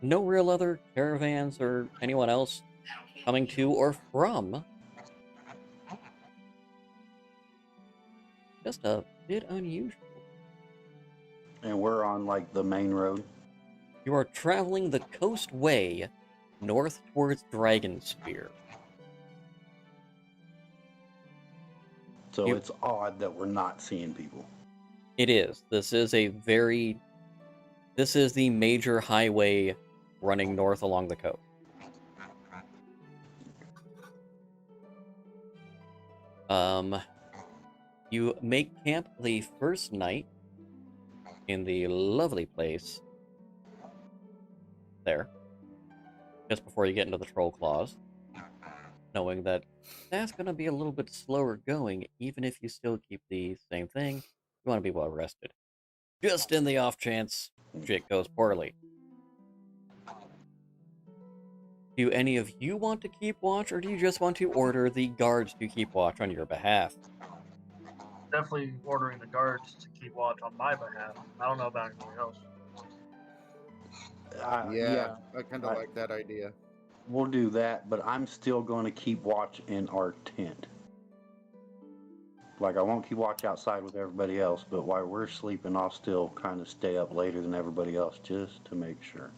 No real other caravans or anyone else coming to or from. Just a bit unusual. and we're on like the main road. You are traveling the coast way north towards Dragonspear. So You- it's odd that we're not seeing people. It is. This is the major highway running north along the coast. You make camp the first night in the lovely place there, just before you get into the Troll Claws, knowing that that's going to be a little bit slower going, even if you still keep the same thing. You want to be well rested. Just in the off chance shit goes poorly. Do any of you want to keep watch, or do you just want to order the guards to keep watch on your behalf? Definitely ordering the guards to keep watch on my behalf. I don't know about anybody else. Yeah, I kind of I- like that idea. We'll do that, but I'm still going to keep watch in our tent. Like, I won't keep watch outside with everybody else, but while we're sleeping, I'll still kind of stay up later than everybody else just to make sure.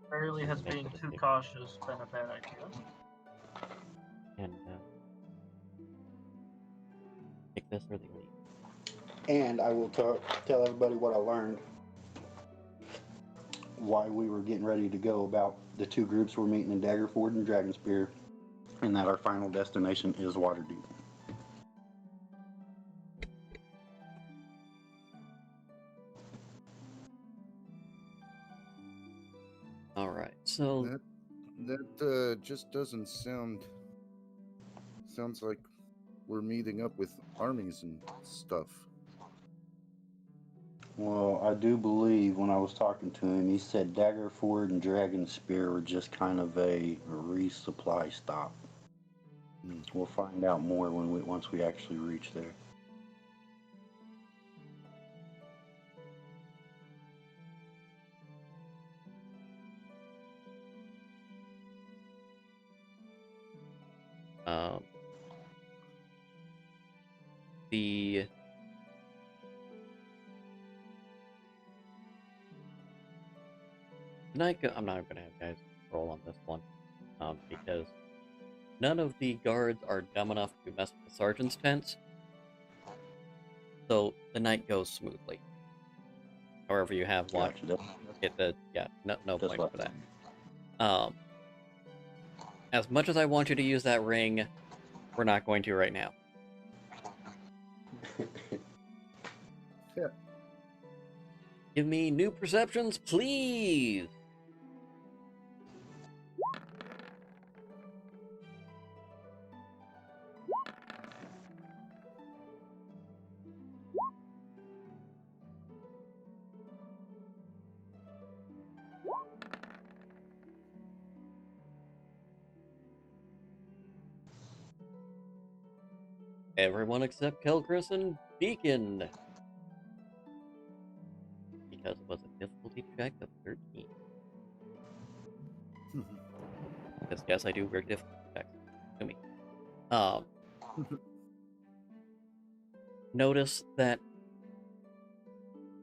Apparently, has being too cautious been a bad idea. And take this or they leave. And I will tell everybody what I learned while we were getting ready to go about the two groups we're meeting in Daggerford and Dragonspear, and that our final destination is Waterdeep. All right, so That just doesn't sound. Sounds like we're meeting up with armies and stuff. Well, I do believe when I was talking to him, he said Daggerford and Dragonspear were just kind of a resupply stop. We'll find out more once we actually reach there. the night. I'm not going to have guys roll on this one, because none of the guards are dumb enough to mess with the sergeant's tents. So the night goes smoothly. However, you have watch. Gotcha. No That's points what- for that. As much as I want you to use that ring, we're not going to right now. Give me new perceptions, please. Everyone except Qelkris and Deekin. Because it was a difficulty check of 13. Because yes, I do weird difficulty checks. To me. Notice that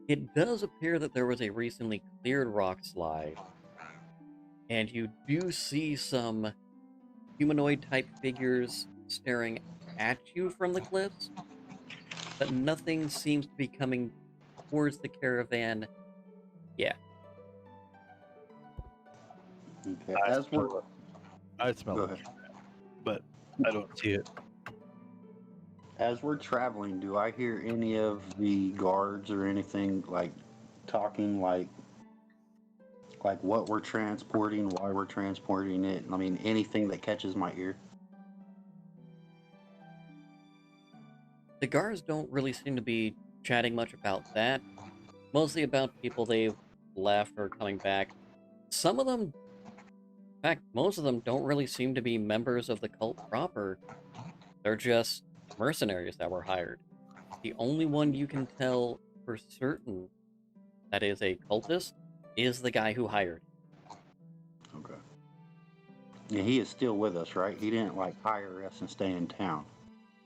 it does appear that there was a recently cleared rock slide, and you do see some humanoid type figures staring at you from the cliffs. but nothing seems to be coming towards the caravan. Yeah. Okay. As we're I smell go it, ahead. but I don't see it. As we're traveling, do I hear any of the guards or anything like talking like what we're transporting, why we're transporting it? I mean, anything that catches my ear. The guards don't really seem to be chatting much about that. Mostly about people they've left or coming back. Some of them, in fact, most of them don't really seem to be members of the cult proper. They're just mercenaries that were hired. The only one you can tell for certain that is a cultist is the guy who hired. Okay. Yeah, he is still with us, right? He didn't like hire us and stay in town.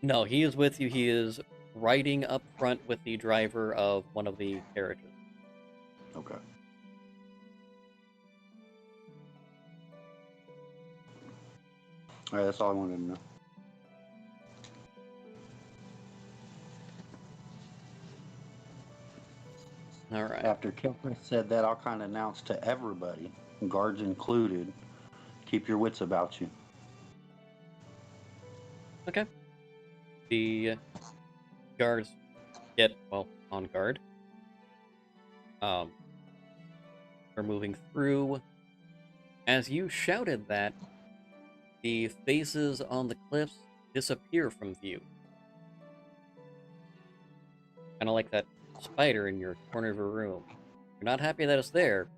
No, he is with you. He is riding up front with the driver of one of the carriages. Okay. All right, that's all I wanted to know. All right. After Qelkris said that, I'll kind of announce to everybody, guards included, keep your wits about you. Okay. The guards get, well, on guard. We're moving through. As you shouted that, the faces on the cliffs disappear from view. Kind of like that spider in your corner of your room. You're not happy that it's there,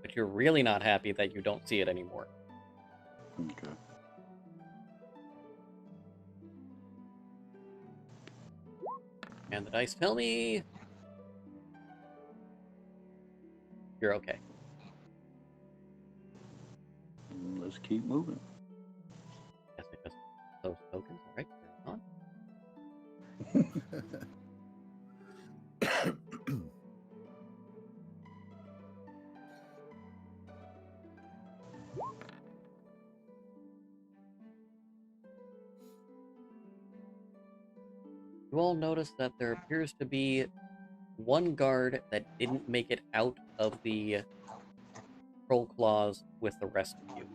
but you're really not happy that you don't see it anymore. Okay. And the dice tell me you're okay. Let's keep moving. Yes, because those tokens. All right, carry on. You all notice that there appears to be one guard that didn't make it out of the troll claws with the rest of you.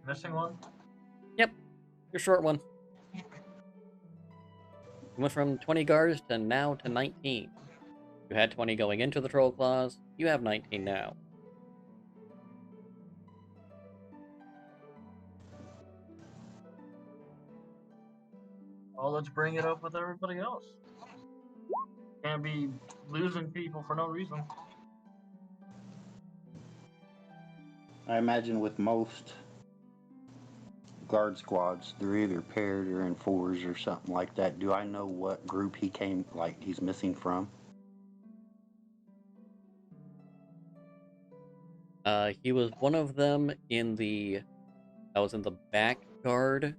Missing one? Yep, your short one. You went from 20 guards to now to 19. You had 20 going into the troll claws. You have 19 now. Well, let's bring it up with everybody else. Can't be losing people for no reason. I imagine with most guard squads, they're either paired or in fours or something like that. Do I know what group he came, like he's missing from? He was one of them in the... that was in the back guard.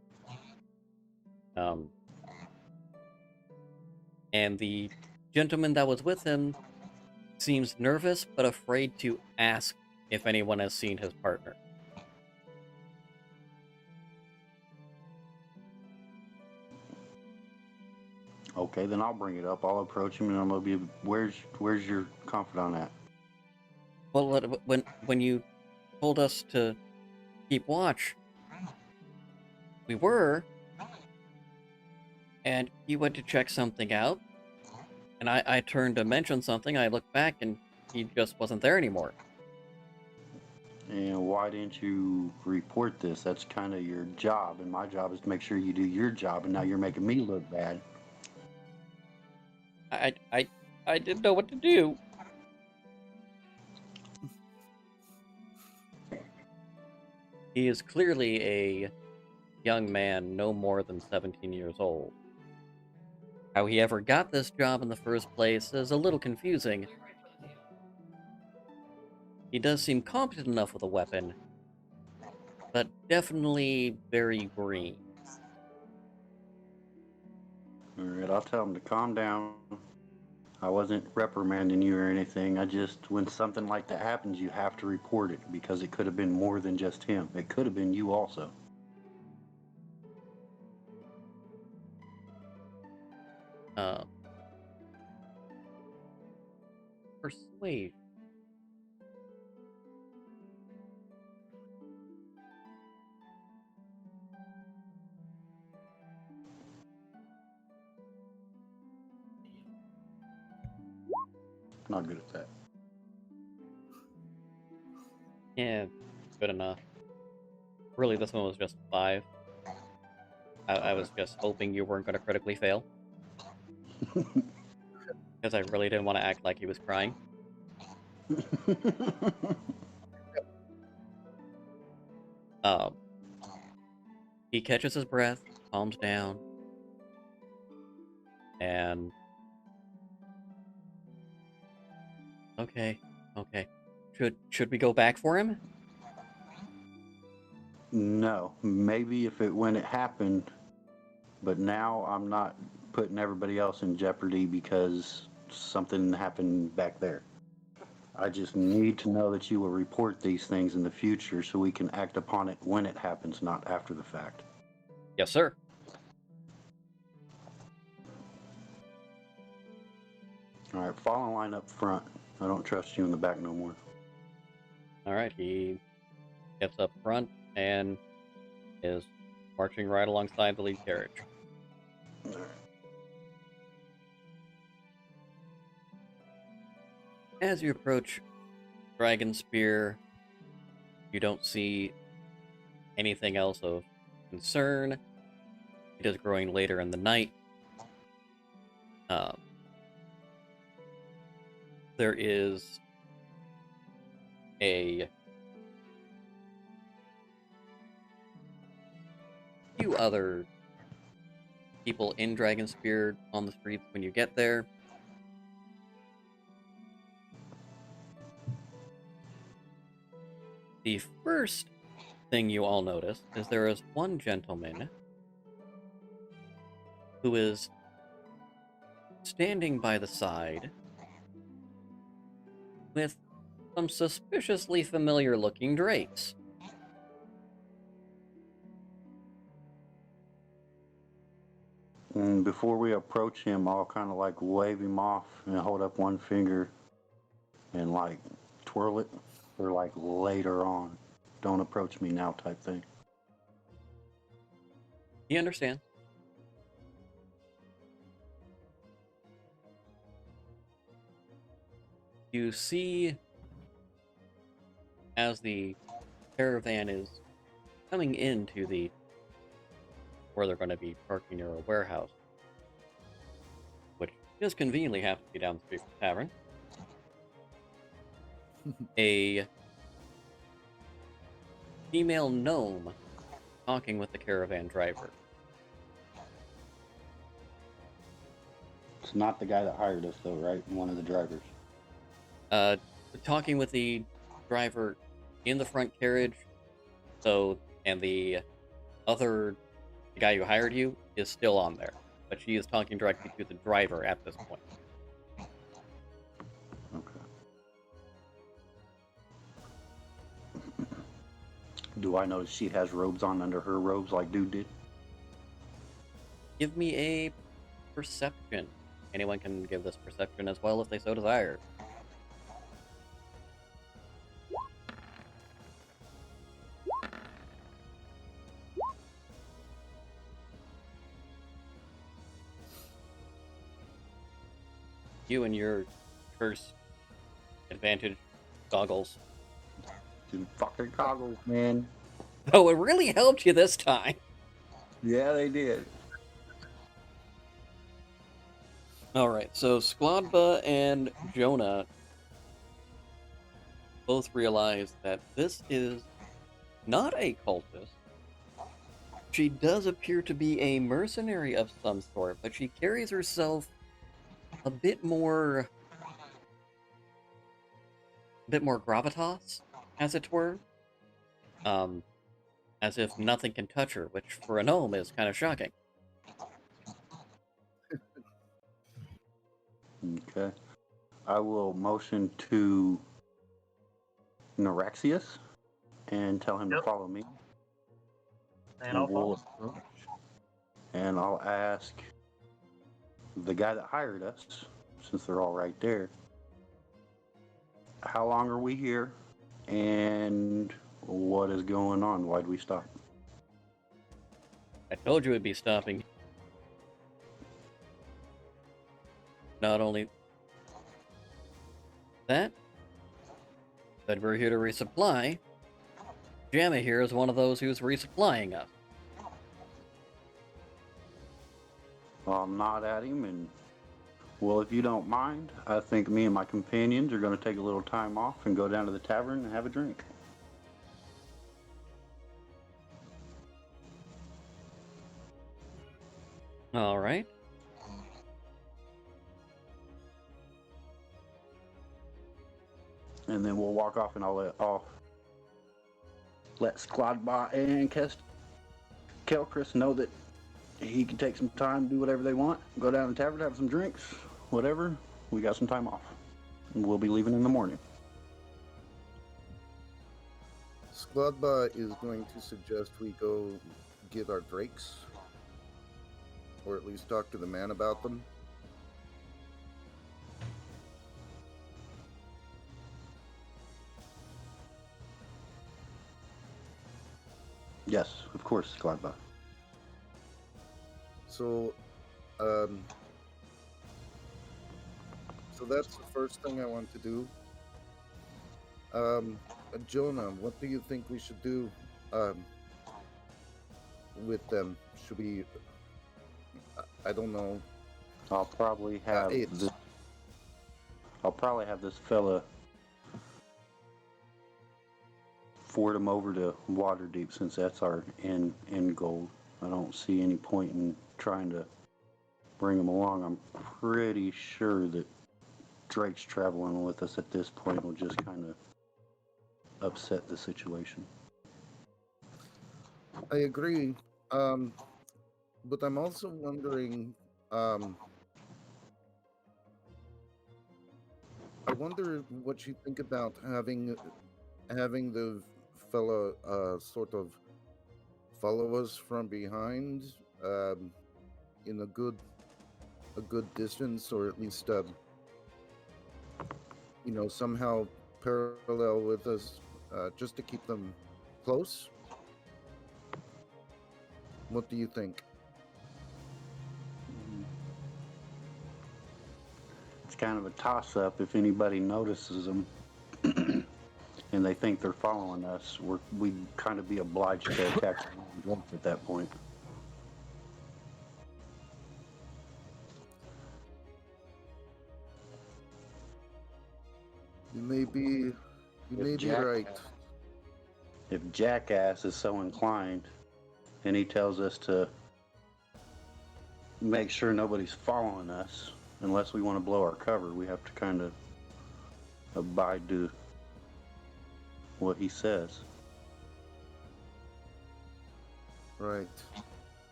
And the gentleman that was with him seems nervous but afraid to ask if anyone has seen his partner. Okay, then I'll bring it up. I'll approach him and I'm gonna be, where's your confidant at? Well, when you told us to keep watch, we were, and he went to check something out, and I turned to mention something, I looked back, and he just wasn't there anymore. And why didn't you report this? That's kind of your job, and my job is to make sure you do your job, and now you're making me look bad. I didn't know what to do. He is clearly a young man, no more than 17 years old. How he ever got this job in the first place is a little confusing. He does seem competent enough with a weapon, but definitely very green. Alright, I'll tell him to calm down. I wasn't reprimanding you or anything. I just, when something like that happens, you have to report it because it could have been more than just him. It could have been you also. Uh, persuade. Not good at that. Yeah, good enough. Really, this one was just 5. I was just hoping you weren't going to critically fail. Because I really didn't want to act like he was crying. Um, he catches his breath, calms down, and... Okay. Should we go back for him? No, maybe if when it happened, but now I'm not putting everybody else in jeopardy because something happened back there. I just need to know that you will report these things in the future so we can act upon it when it happens, not after the fact. Yes, sir. All right, fall in line up front. I don't trust you in the back no more. Alright, he gets up front and is marching right alongside the lead carriage. All right. As you approach Dragon Spear, you don't see anything else of concern. It is growing later in the night. There is a few other people in Dragonspear on the streets when you get there. The first thing you all notice is there is one gentleman who is standing by the side with some suspiciously familiar looking drakes. And before we approach him, I'll kind of like wave him off and hold up one finger and like twirl it for like later on. Don't approach me now type thing. He understands. You see, as the caravan is coming into where they're going to be parking near a warehouse, which just conveniently happens to be down the street from the tavern, a female gnome talking with the caravan driver. It's not the guy that hired us though, right? One of the drivers. Talking with the driver in the front carriage, and the guy who hired you is still on there, but she is talking directly to the driver at this point. Okay. Do I notice she has robes on under her robes like dude did? Give me a perception. Anyone can give this perception as well if they so desire. You and your curse advantage goggles. Dude, fucking goggles, man. Oh, it really helped you this time. Yeah, they did. Alright, so Skladba and Jona both realize that this is not a cultist. She does appear to be a mercenary of some sort, but she carries herself a bit more gravitas, as it were. As if nothing can touch her, which for a gnome is kind of shocking. Okay. I will motion to Norixius and tell him to Yep. follow me. And I'll we'll follow. approach. And I'll ask the guy that hired us, since they're all right there. How long are we here? And what is going on? Why'd we stop? I told you it'd be stopping. Not only that, but we're here to resupply. Jamma here is one of those who's resupplying us. I'll nod at him and, well, if you don't mind, I think me and my companions are going to take a little time off and go down to the tavern and have a drink. All right. And then we'll walk off and I'll let Skladba and Qelkris know that he can take some time, do whatever they want, go down to the tavern, have some drinks, whatever. We got some time off. And we'll be leaving in the morning. Skladba is going to suggest we go get our drakes, or at least talk to the man about them. Yes, of course, Skladba. So, so that's the first thing I want to do. Jona, what do you think we should do with them? Should we? I don't know. I'll probably have this fella forward him over to Waterdeep, since that's our end goal. I don't see any point in trying to bring him along. I'm pretty sure that Drake's traveling with us at this point will just kind of upset the situation. I agree. But I'm also wondering. I wonder what you think about having the fella sort of follow us from behind, in a good distance, or at least somehow parallel with us, just to keep them close. What do you think? It's kind of a toss-up. If anybody notices them and they think they're following us, we'd kind of be obliged to attack them at that point. You may be right. If Jackass is so inclined and he tells us to make sure nobody's following us, unless we want to blow our cover, we have to kind of abide to what he says. Right.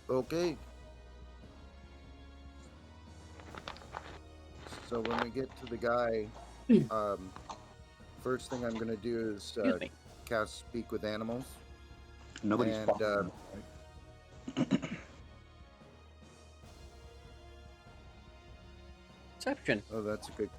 Okay. So when we get to the guy, first thing I'm gonna do is Excuse me. cast Speak with Animals. Nobody's And, following us, right? Perception. Oh, that's a good.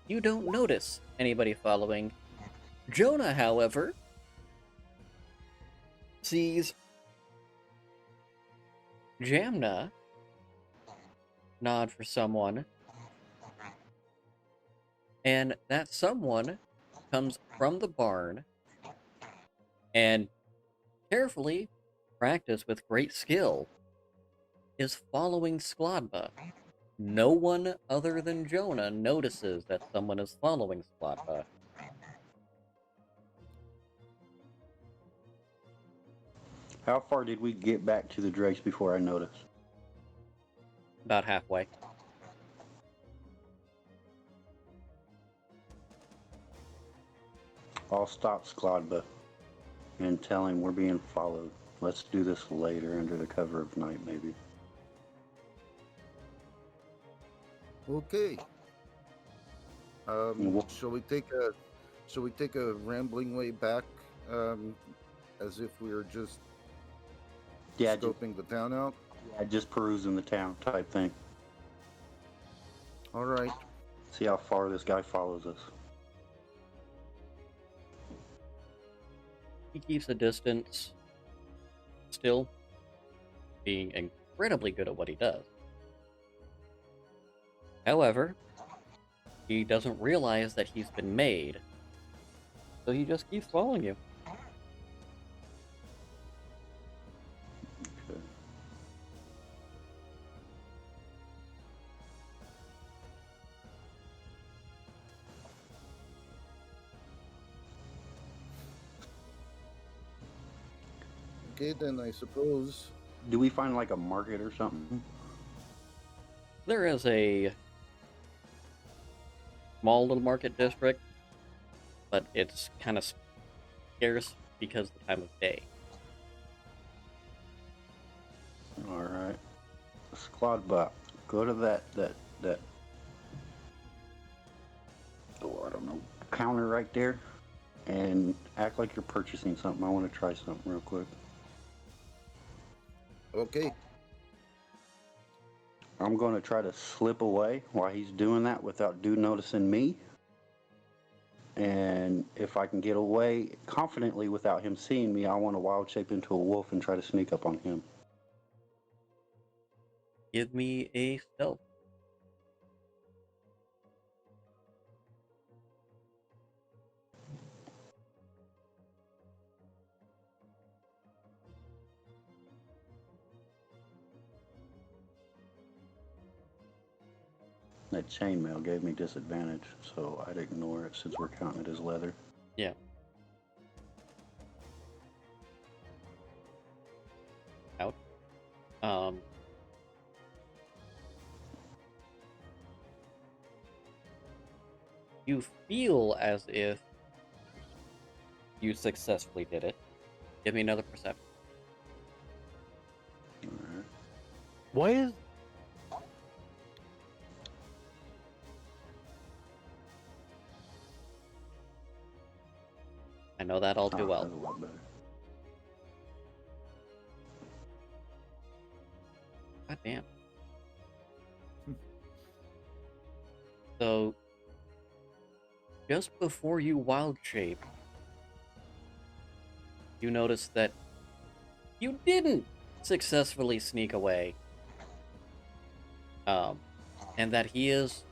You don't notice anybody following. Jona, however, sees Jamna nod for someone, and that someone comes from the barn and carefully, practiced with great skill, is following Skladba. No one other than Jona notices that someone is following Skladba. How far did we get back to the Drakes before I noticed? About halfway. I'll stop Skladba and tell him we're being followed. Let's do this later under the cover of night, maybe. Okay. Wolf- Shall we take a rambling way back, as if we were just Yeah, scoping the town out? just perusing the town type thing. All right. See how far this guy follows us. He keeps a distance, still being incredibly good at what he does. However, he doesn't realize that he's been made, so he just keeps following you. Okay. Okay, then I suppose. Do we find like a market or something? There is a small little market district, but it's kind of scarce because of the time of day. All right. Skladba. Go to that. Oh, I don't know. Counter right there, and act like you're purchasing something. I want to try something real quick. Okay. I'm going to try to slip away while he's doing that without dude noticing me. And if I can get away confidently without him seeing me, I want to wild shape into a wolf and try to sneak up on him. Give me a stealth. That chainmail gave me disadvantage, so I'd ignore it since we're counting it as leather. Yeah. Out. You feel as if you successfully did it. Give me another perception. Alright. Why is I know that all too well. That's a lot better. God damn. So, just before you wild shape, you notice that you didn't successfully sneak away. And that he is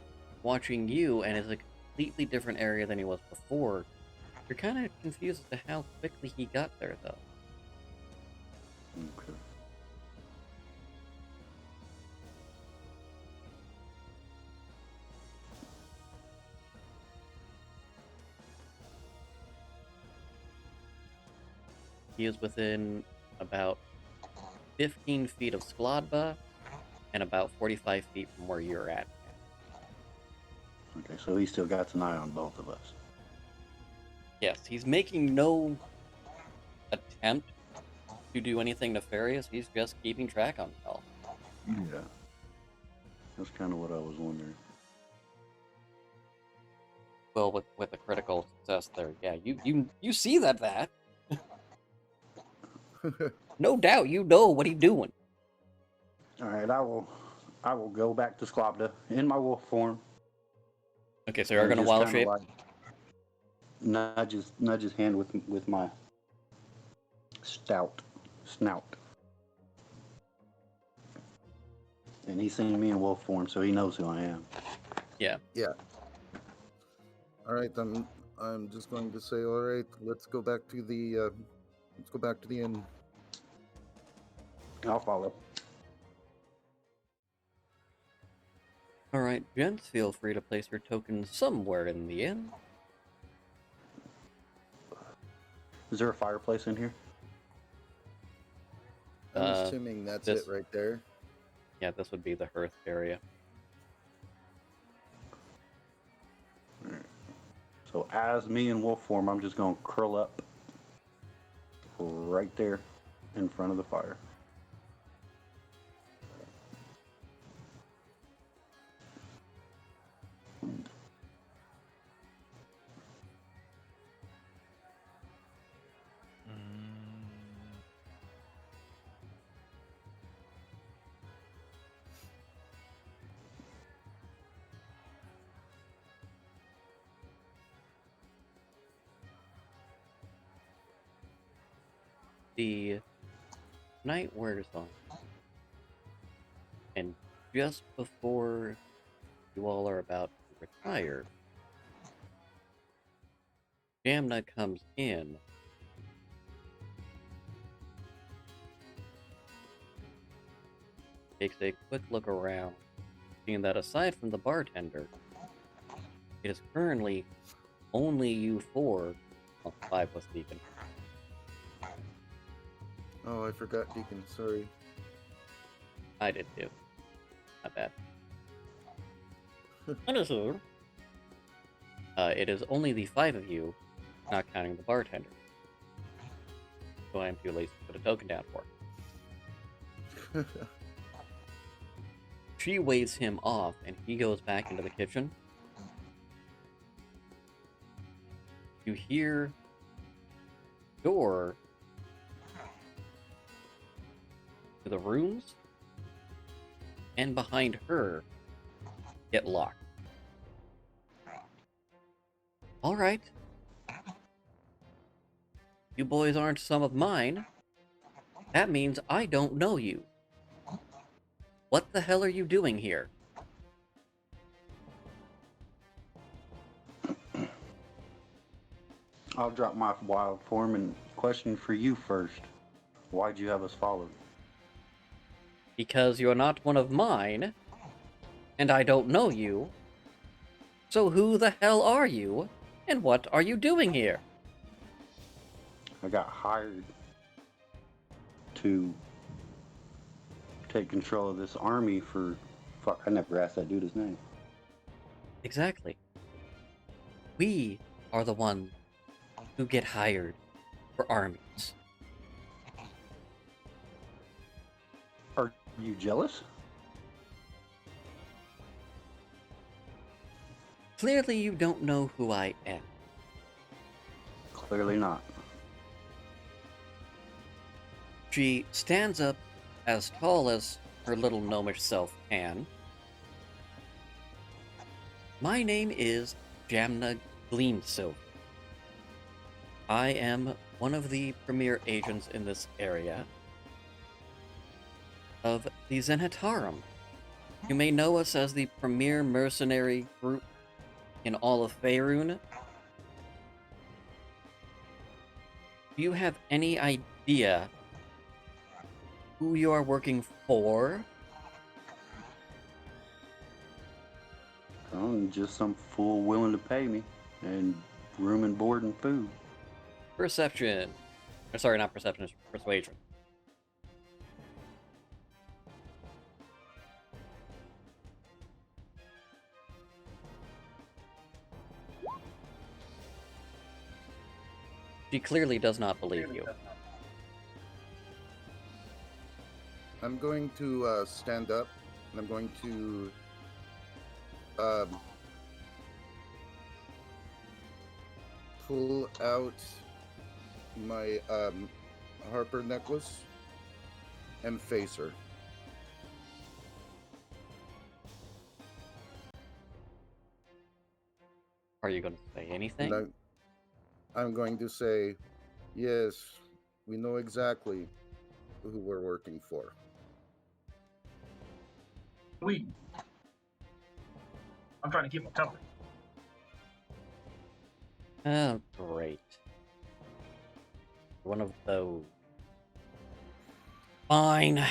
watching you and is a completely different area than he was before. You're kind of confused as to how quickly he got there, though. Okay. He is within about 15 feet of Skladba and about 45 feet from where you're at. Okay, so he still got an eye on both of us. Yes, he's making no attempt to do anything nefarious. He's just keeping track on y'all. Yeah. That's kind of what I was wondering. Well, with a critical success there, yeah, you see that. No doubt you know what he's doing. Alright, I will go back to Skladba in my wolf form. Okay, so you're and gonna just wild kinda shape? like nudge his hand with my snout. And he's seen me in wolf form, so he knows who I am. Yeah. Yeah. All right, I'm just going to say, all right, let's go back to the inn. I'll follow. Alright, gents, feel free to place your token somewhere in the inn. Is there a fireplace in here? I'm Uh, assuming that's this- it right there. Yeah, this would be the hearth area. So as me in wolf form, I'm just gonna curl up right there in front of the fire. the night wears on, and just before you all are about to retire, Jamna comes in. Takes a quick look around, seeing that aside from the bartender, it is currently only you four, well, 5 plus Deekin. Oh, I forgot Deacon. Sorry. I did too. Not bad. Understood. It is only the 5 of you, not counting the bartender. So I am too lazy to put a token down for. She waves him off, and he goes back into the kitchen. You hear door to the rooms and behind her get locked. All right. You boys aren't some of mine. That means I don't know you. What the hell are you doing here? I'll drop my wild form and question for you first. Why'd you have us followed? Because you're not one of mine, and I don't know you. So who the hell are you, and what are you doing here? I got hired to take control of this army for... Fuck, I never asked that dude his name. Exactly. We are the ones who get hired for armies. Are you jealous? Clearly you don't know who I am. Clearly not. She stands up as tall as her little gnomish self can. My name is Jamna Gleamsilver. I am one of the premier agents in this area of the Zenitarum. You may know us as the premier mercenary group in all of Faerun. Do you have any idea who you are working for? I'm just some fool willing to pay me. And room and board and food. Perception. Sorry, not perception, it's persuasion. She clearly does not believe you. I'm going to stand up, and I'm going to pull out my Harper necklace and face her. Are you going to say anything? And I'm going to say, yes, we know exactly who we're working for. I'm trying to keep my company. Oh, great. One of those. Fine.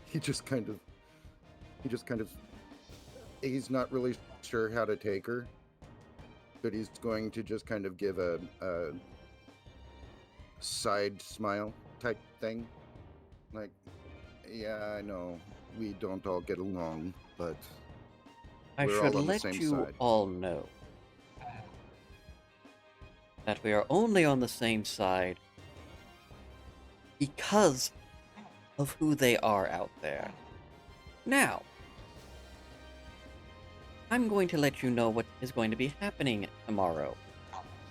He just kind of, he's not really sure how to take her, but he's going to just kind of give a side smile type thing. Like, yeah, I know we don't all get along, but I we're should all on the let same you side. all know that we are only on the same side because of who they are out there. Now, I'm going to let you know what is going to be happening tomorrow.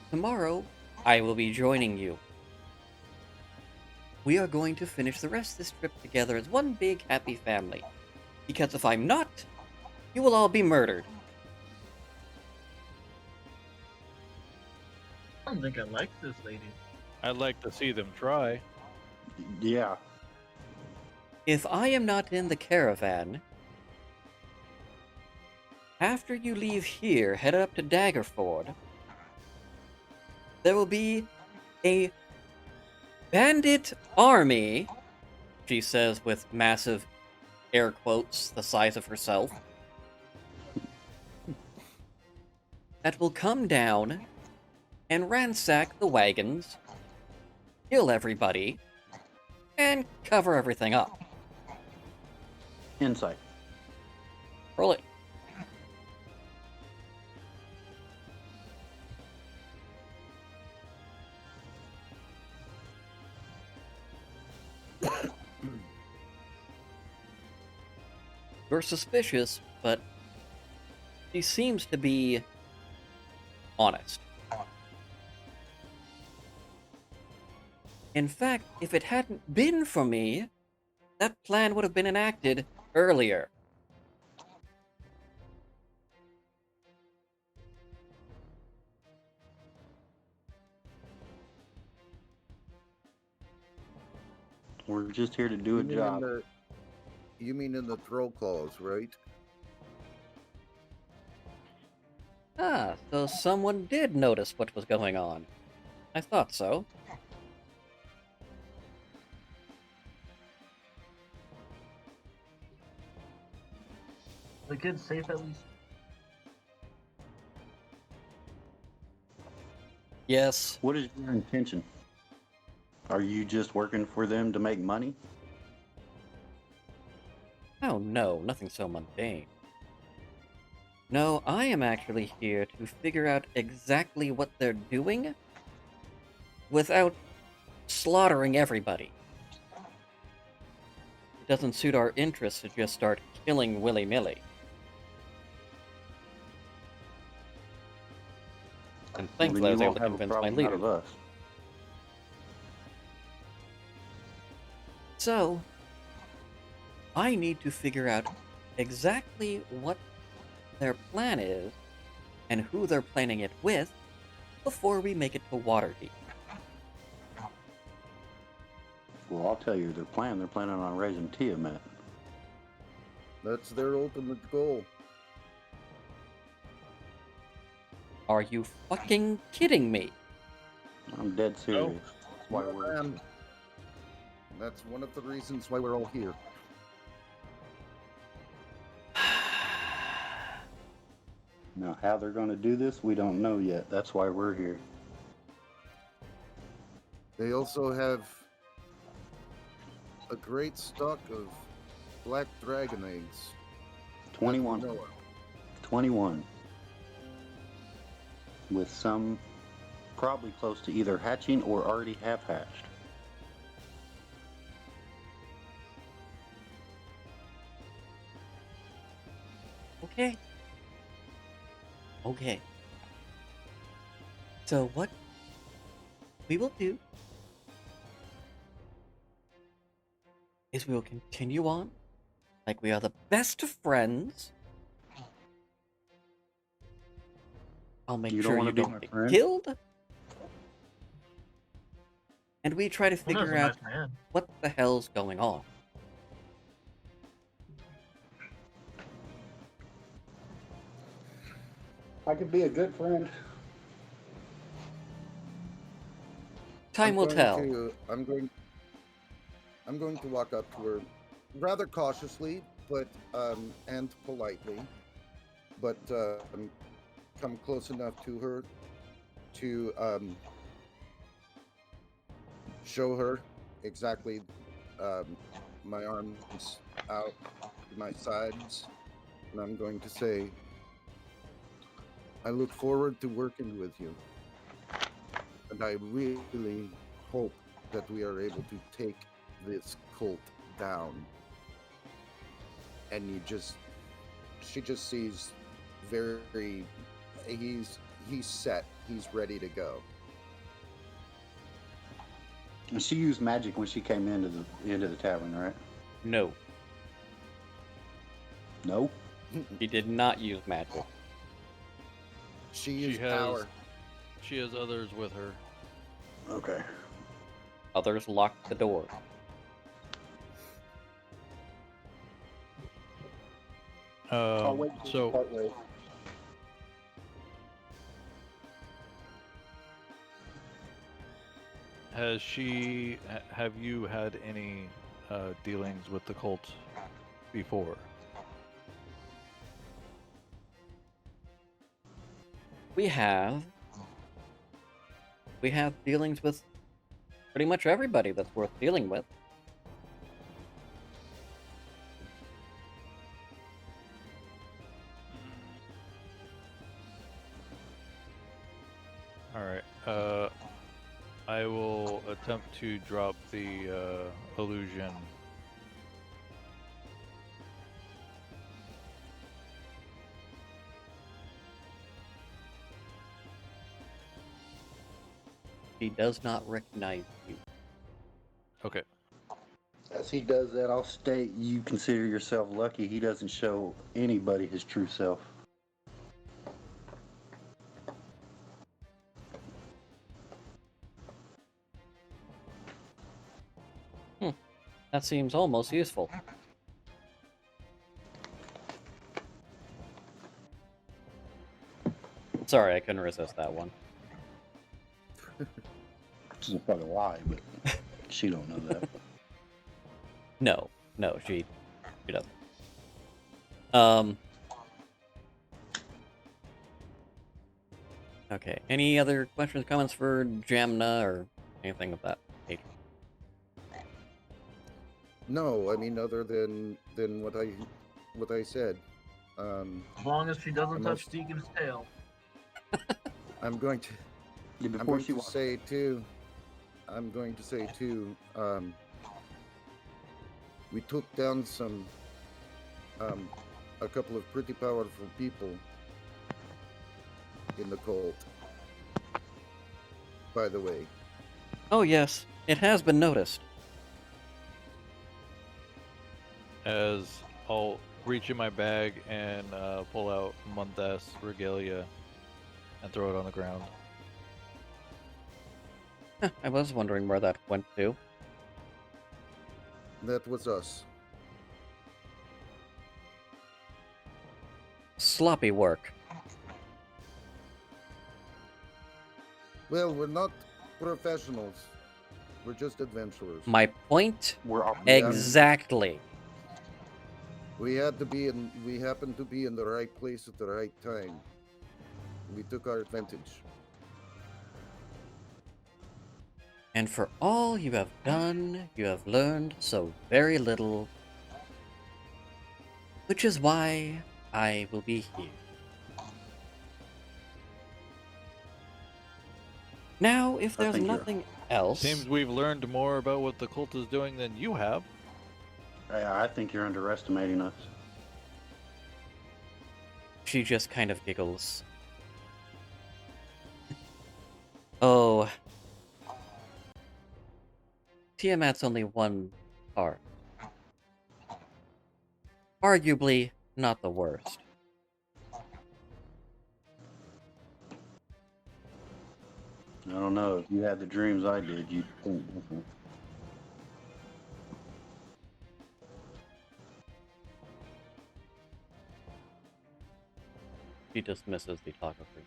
Tomorrow, I will be joining you. We are going to finish the rest of this trip together as one big happy family. Because if I'm not, you will all be murdered. don't think I like this lady. I'd like to see them try. Yeah. If I am not in the caravan, after you leave here, head up to Daggerford, there will be a bandit army, she says with massive air quotes the size of herself, that will come down and ransack the wagons, kill everybody, and cover everything up. Insight. Roll it. You're suspicious, but she seems to be honest. In fact, if it hadn't been for me, that plan would have been enacted earlier. We're just here to do a You mean job. You mean in the throw clause, right? Ah, so someone did notice what was going on. I thought so. The kid's safe at least. Yes. What is your intention? Are you just working for them to make money? Oh no, nothing so mundane. No, I am actually here to figure out exactly what they're doing without slaughtering everybody. It doesn't suit our interests to just start killing willy-nilly. And Well, thankfully then I was you able won't to have a convince my problem out leader. of us. So, I need to figure out exactly what their plan is and who they're planning it with before we make it to Waterdeep. Well, I'll tell you their plan. They're planning on raising Tiamat. That's their ultimate goal. Are you fucking kidding me? I'm dead serious. That's why we're. That's one of the reasons why we're all here. Now, how they're going to do this, we don't know yet. That's why we're here. They also have a great stock of black dragon eggs. that we 21. know of. 21. With some probably close to either hatching or already have hatched. Okay. Okay. So what we will do is we will continue on like we are the best of friends. I'll make You don't sure wanna you be don't my get friend? killed. And we try to Well, figure that's out a nice man. what the hell's going on. I could be a good friend. Time will tell. I'm going to walk up to her rather cautiously, but and politely, but come close enough to her to show her exactly my arms out to my sides, and I'm going to say, I look forward to working with you. And I really hope that we are able to take this cult down. And she just sees he's set, he's ready to go. And she used magic when she came into the tavern, right? No, No. he did not use magic. She She used has- power. She has others with her. Okay. Others locked the door. I'll wait till So, partway. have you had any dealings with the cult before? We have dealings with pretty much everybody that's worth dealing with. All right. I will attempt to drop the illusion. He does not recognize you. Okay. As he does that, I'll state you consider yourself lucky he doesn't show anybody his true self. That seems almost useful. Sorry, I couldn't resist that one. Which is a fucking lie, but she don't know that. No, she doesn't. Okay. Any other questions, comments for Jamna or anything of that nature? No, I mean other than what I said. As long as she doesn't I'm touch also- Deekin's tail. I'm going to Yeah, I'm before going she to walks. say too. I'm going to say too. We took down some a couple of pretty powerful people in the cult. By the way, Oh yes, it has been noticed. As I'll reach in my bag and pull out Monthas regalia and throw it on the ground. I was wondering where that went to. that was us. Sloppy work. Well, we're not professionals. We're just adventurers. My point We're all exactly. We happened to be in the right place at the right time. We took our advantage. And for all you have done, you have learned so very little. Which is why I will be here. Now, if I there's think you're- nothing else... Seems we've learned more about what the cult is doing than you have. I think you're underestimating us. She just kind of giggles. Oh. Tiamat's only one part. Arguably, not the worst. I don't know. If you had the dreams I did, you'd think different. She dismisses the talk of her.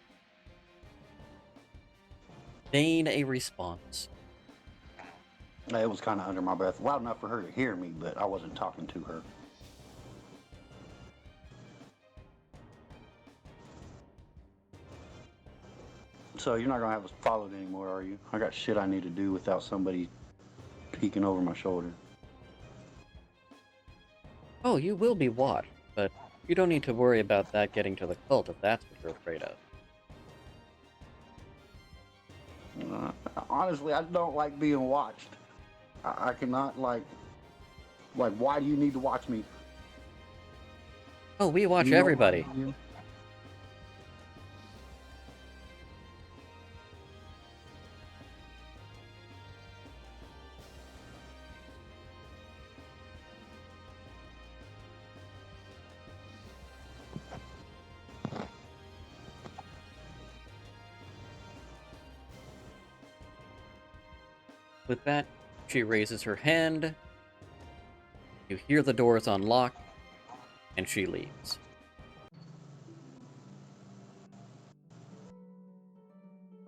Deign a response. It was kind of under my breath. Loud enough for her to hear me, but I wasn't talking to her. So you're not going to have us followed anymore, are you? I got shit I need to do without somebody peeking over my shoulder. Oh, you will be watched, but you don't need to worry about that getting to the cult if that's what you're afraid of. Honestly, I don't like being watched. I cannot, like, why do you need to watch me? Oh, we watch You know everybody. why I am? With that, she raises her hand. You hear the doors unlock, and she leaves.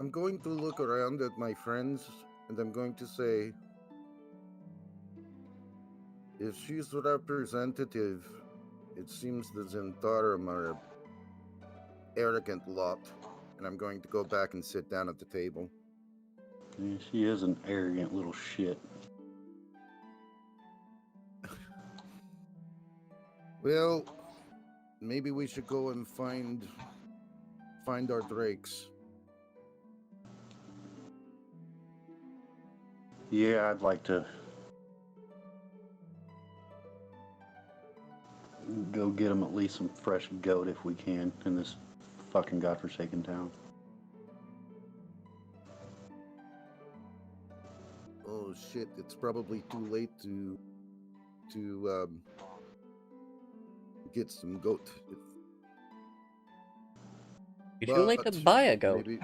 I'm going to look around at my friends, and I'm going to say, if she's representative, it seems the Zentarum are an arrogant lot, and I'm going to go back and sit down at the table. Yeah, she is an arrogant little shit. Well, maybe we should go and find our drakes. Yeah, I'd like to go get them at least some fresh goat if we can in this fucking godforsaken town. Oh shit! It's probably too late to get some goat. It's too late to But buy a goat. maybe-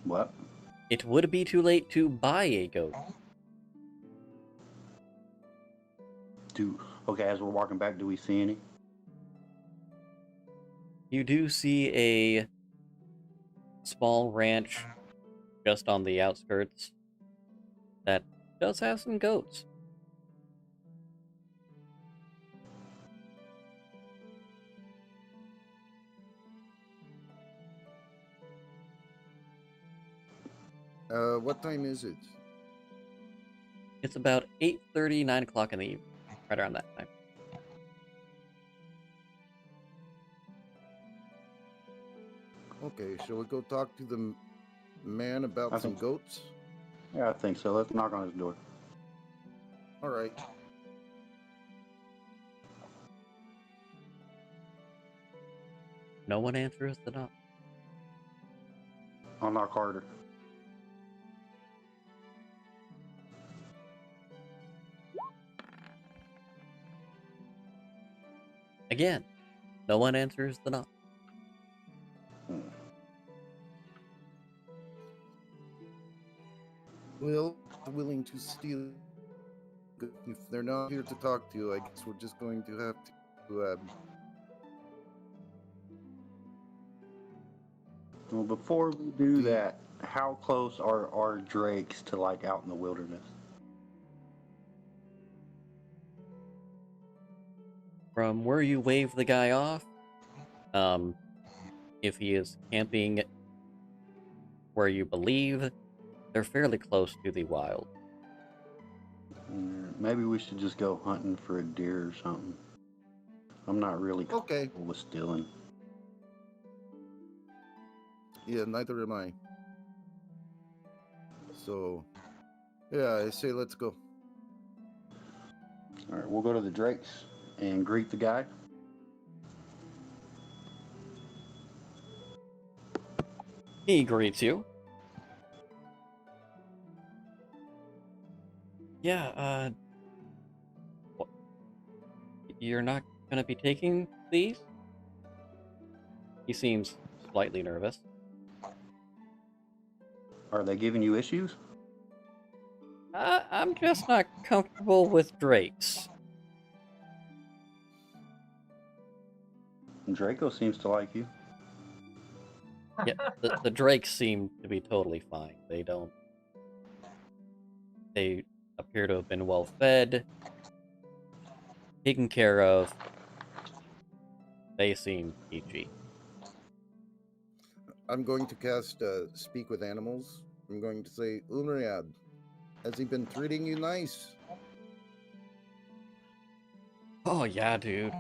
What? It would be too late to buy a goat. Okay, as we're walking back, do we see any? You do see a small ranch just on the outskirts that does have some goats. What time is it? It's about 8:30, 9 o'clock in the evening, right around that time. Okay, shall we go talk to the man about I some think- goats? Yeah, I think so. Let's knock on his door. All right. No one answers the knock. I'll knock harder. Again, no one answers the knock. Well, willing to steal. If they're not here to talk to you, I guess we're just going to have to. Well, before we do that, how close are our drakes to like out in the wilderness? From where you wave the guy off, if he is camping where you believe, they're fairly close to the wild. Maybe we should just go hunting for a deer or something. I'm not really Okay. comfortable with stealing. Yeah, neither am I. So, yeah, I say let's go. All right, we'll go to the drakes and greet the guy. He greets you. Yeah, what? You're not gonna be taking these? He seems slightly nervous. Are they giving you issues? I'm just not comfortable with drakes. Draco seems to like you. Yeah, the drakes seem to be totally fine. They appear to have been well fed, taken care of. They seem peachy. I'm going to cast Speak with Animals. I'm going to say, Unriad, has he been treating you nice? Oh yeah, dude.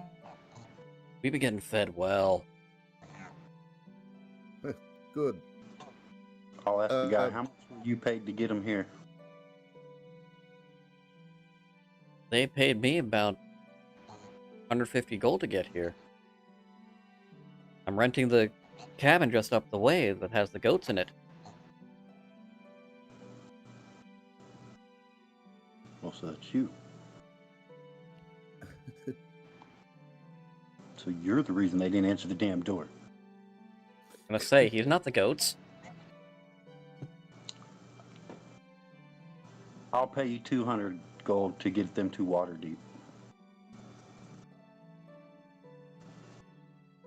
We've been getting fed well. Good. I'll ask the guy, how much were you paid to get him here? They paid me about 150 gold to get here. I'm renting the cabin just up the way that has the goats in it. Well, so that's you. So you're the reason they didn't answer the damn door. I'm gonna say, he's not the goats. I'll pay you 200 gold to get them to Waterdeep.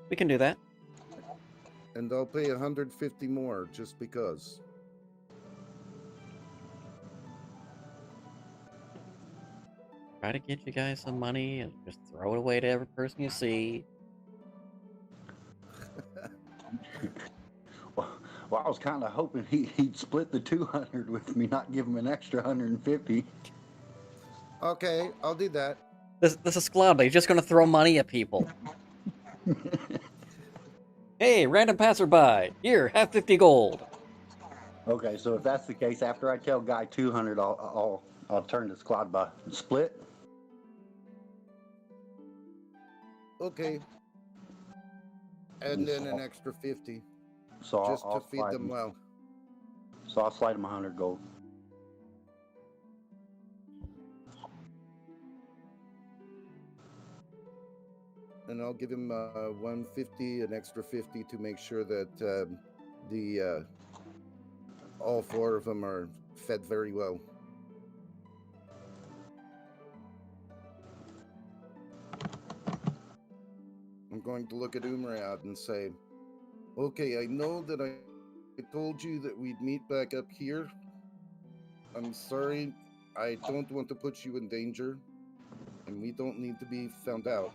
We can do that. And I'll pay 150 more just because. Try to get you guys some money and just throw it away to every person you see. Well, I was kind of hoping he'd split the 200 with me, not give him an extra 150. Okay, I'll do that. This is Skladba. He's just gonna throw money at people. Hey, random passerby. Here, have 50 gold. Okay, so if that's the case, after I tell Guy 200, I'll turn to Skladba. Split? Okay. And then an extra 50. So Just I'll to feed slide them him. well. So I'll slide him 100 gold. And I'll give him 150, an extra 50 to make sure that all four of them are fed very well. I'm going to look at Umriad and say, okay, I know that I told you that we'd meet back up here. I'm sorry, I don't want to put you in danger, and we don't need to be found out.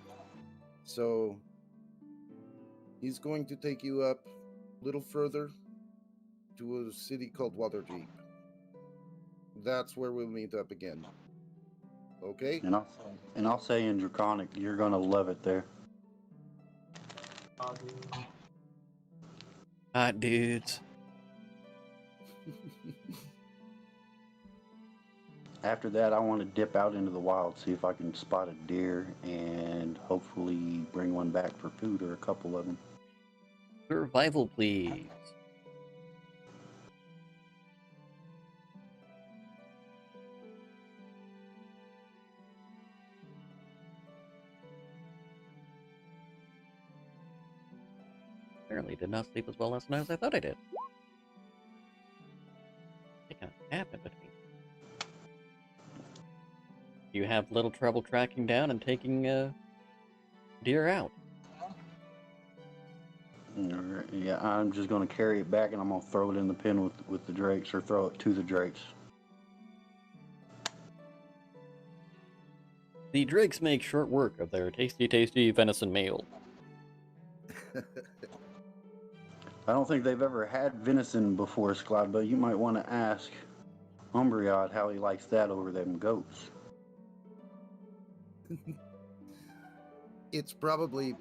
So, he's going to take you up a little further to a city called Waterdeep. That's where we'll meet up again. Okay? And I'll say in Draconic, you're gonna love it there. Hot dudes. After that, I want to dip out into the wild, see if I can spot a deer, and hopefully bring one back for food or a couple of them. Survival, please. Apparently did not sleep as well last night as I thought I did. Taking a nap in between. You have little trouble tracking down and taking deer out. Alright, yeah, I'm just gonna carry it back, and I'm gonna throw it in the pen with the drakes, or throw it to the drakes. The drakes make short work of their tasty venison meal. I don't think they've ever had venison before, Skladba. You might want to ask Umbriad how he likes that over them goats. It's probably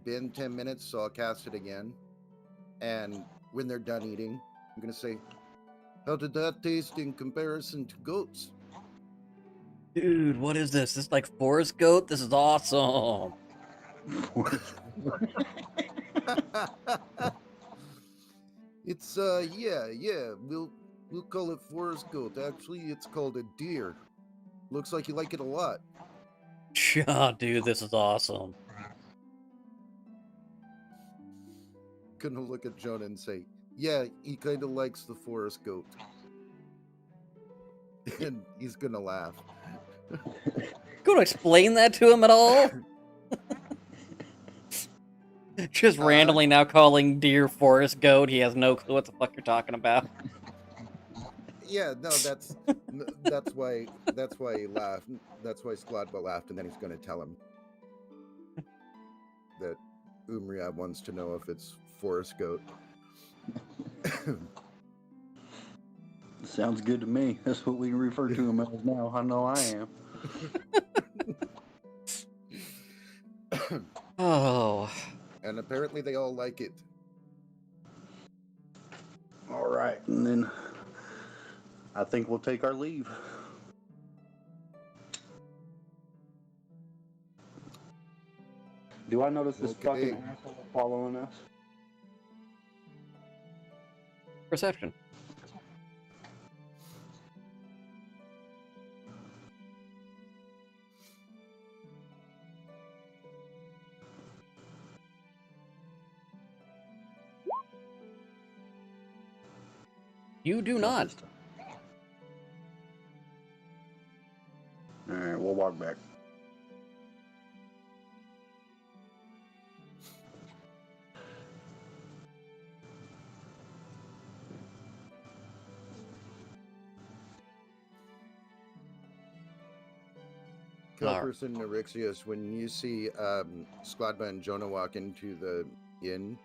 been 10 minutes, so I'll cast it again. And when they're done eating, I'm going to say, how did that taste in comparison to goats? Dude, what is this? This is like forest goat? This is awesome. It's yeah, we'll call it forest goat. Actually, it's called a deer. Looks like you like it a lot. Yeah, dude, this is awesome. Gonna look at Jona and say, yeah, he kind of likes the forest goat. And he's gonna laugh. Gonna explain that to him at all? Just randomly now calling deer forest goat. He has no clue what the fuck you're talking about. Yeah, no, that's why he laughed. That's why Skladba laughed, and then he's gonna tell him that Umriad wants to know if it's forest goat. Sounds good to me. That's what we refer to him as now. I know I am. Oh. And apparently they all like it. All right, and then I think we'll take our leave. Do I notice this fucking asshole following us? Perception. You do not. Alright, we'll walk back. Qelkris and Norixius, when you see Skladba and Jona walk into the inn,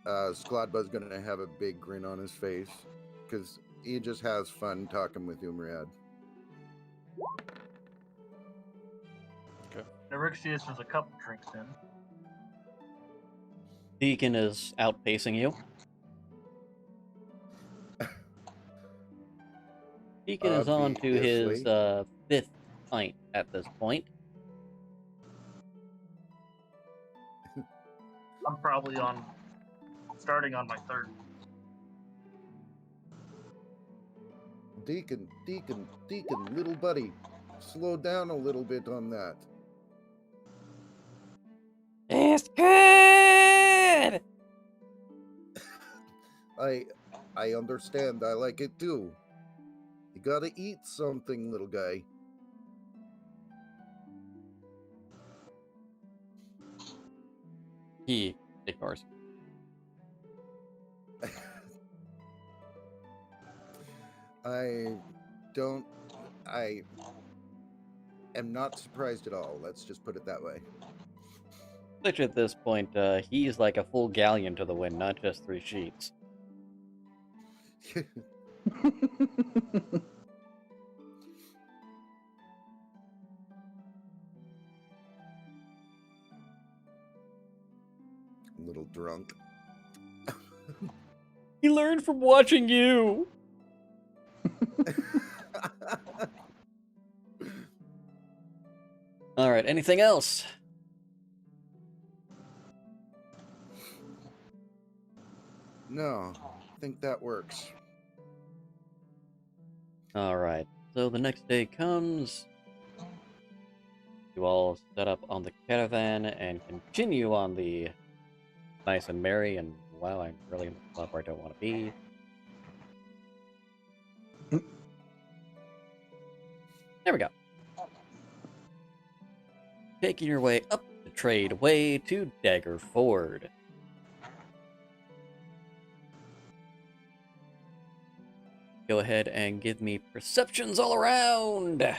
Skladba's going to have a big grin on his face because he just has fun talking with Umriad. Norixius is a couple drinks in. Deekin is outpacing you. Deacon is on to his Obviously. fifth pint at this point. I'm probably starting on my third. Deekin, little buddy, slow down a little bit on that. It's good! I understand. I like it too. You gotta eat something, little guy. He ignores. I am not surprised at all. Let's just put it that way. Which at this point, he's like a full galleon to the wind, not just 3 sheets. Little drunk. He learned from watching you! Alright, anything else? No, I think that works. Alright, so the next day comes. You all set up on the caravan and continue on the nice and merry, and wow, I'm really in the spot where I don't want to be. There we go. Taking your way up the trade way to Dagger Ford. Go ahead and give me perceptions all around. Let's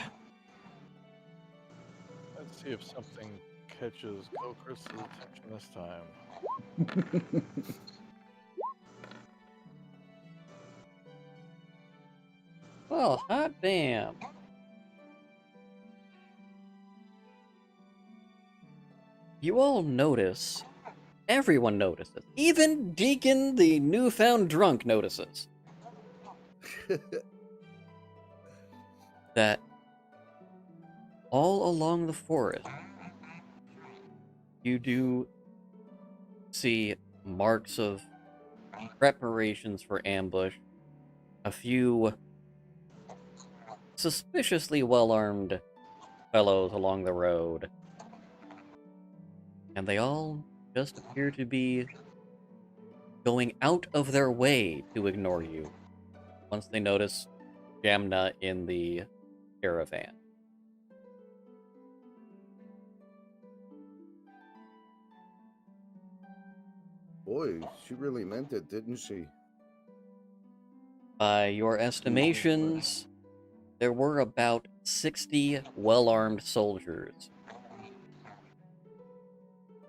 see if something catches Qelkris' attention this time. Well, hot damn. You all notice, everyone notices, even Deacon, the newfound drunk, notices that all along the forest, you do see marks of preparations for ambush, a few suspiciously well-armed fellows along the road, and they all just appear to be going out of their way to ignore you once they notice Jamna in the caravan. Boy, she really meant it, didn't she? By your estimations, there were about 60 well-armed soldiers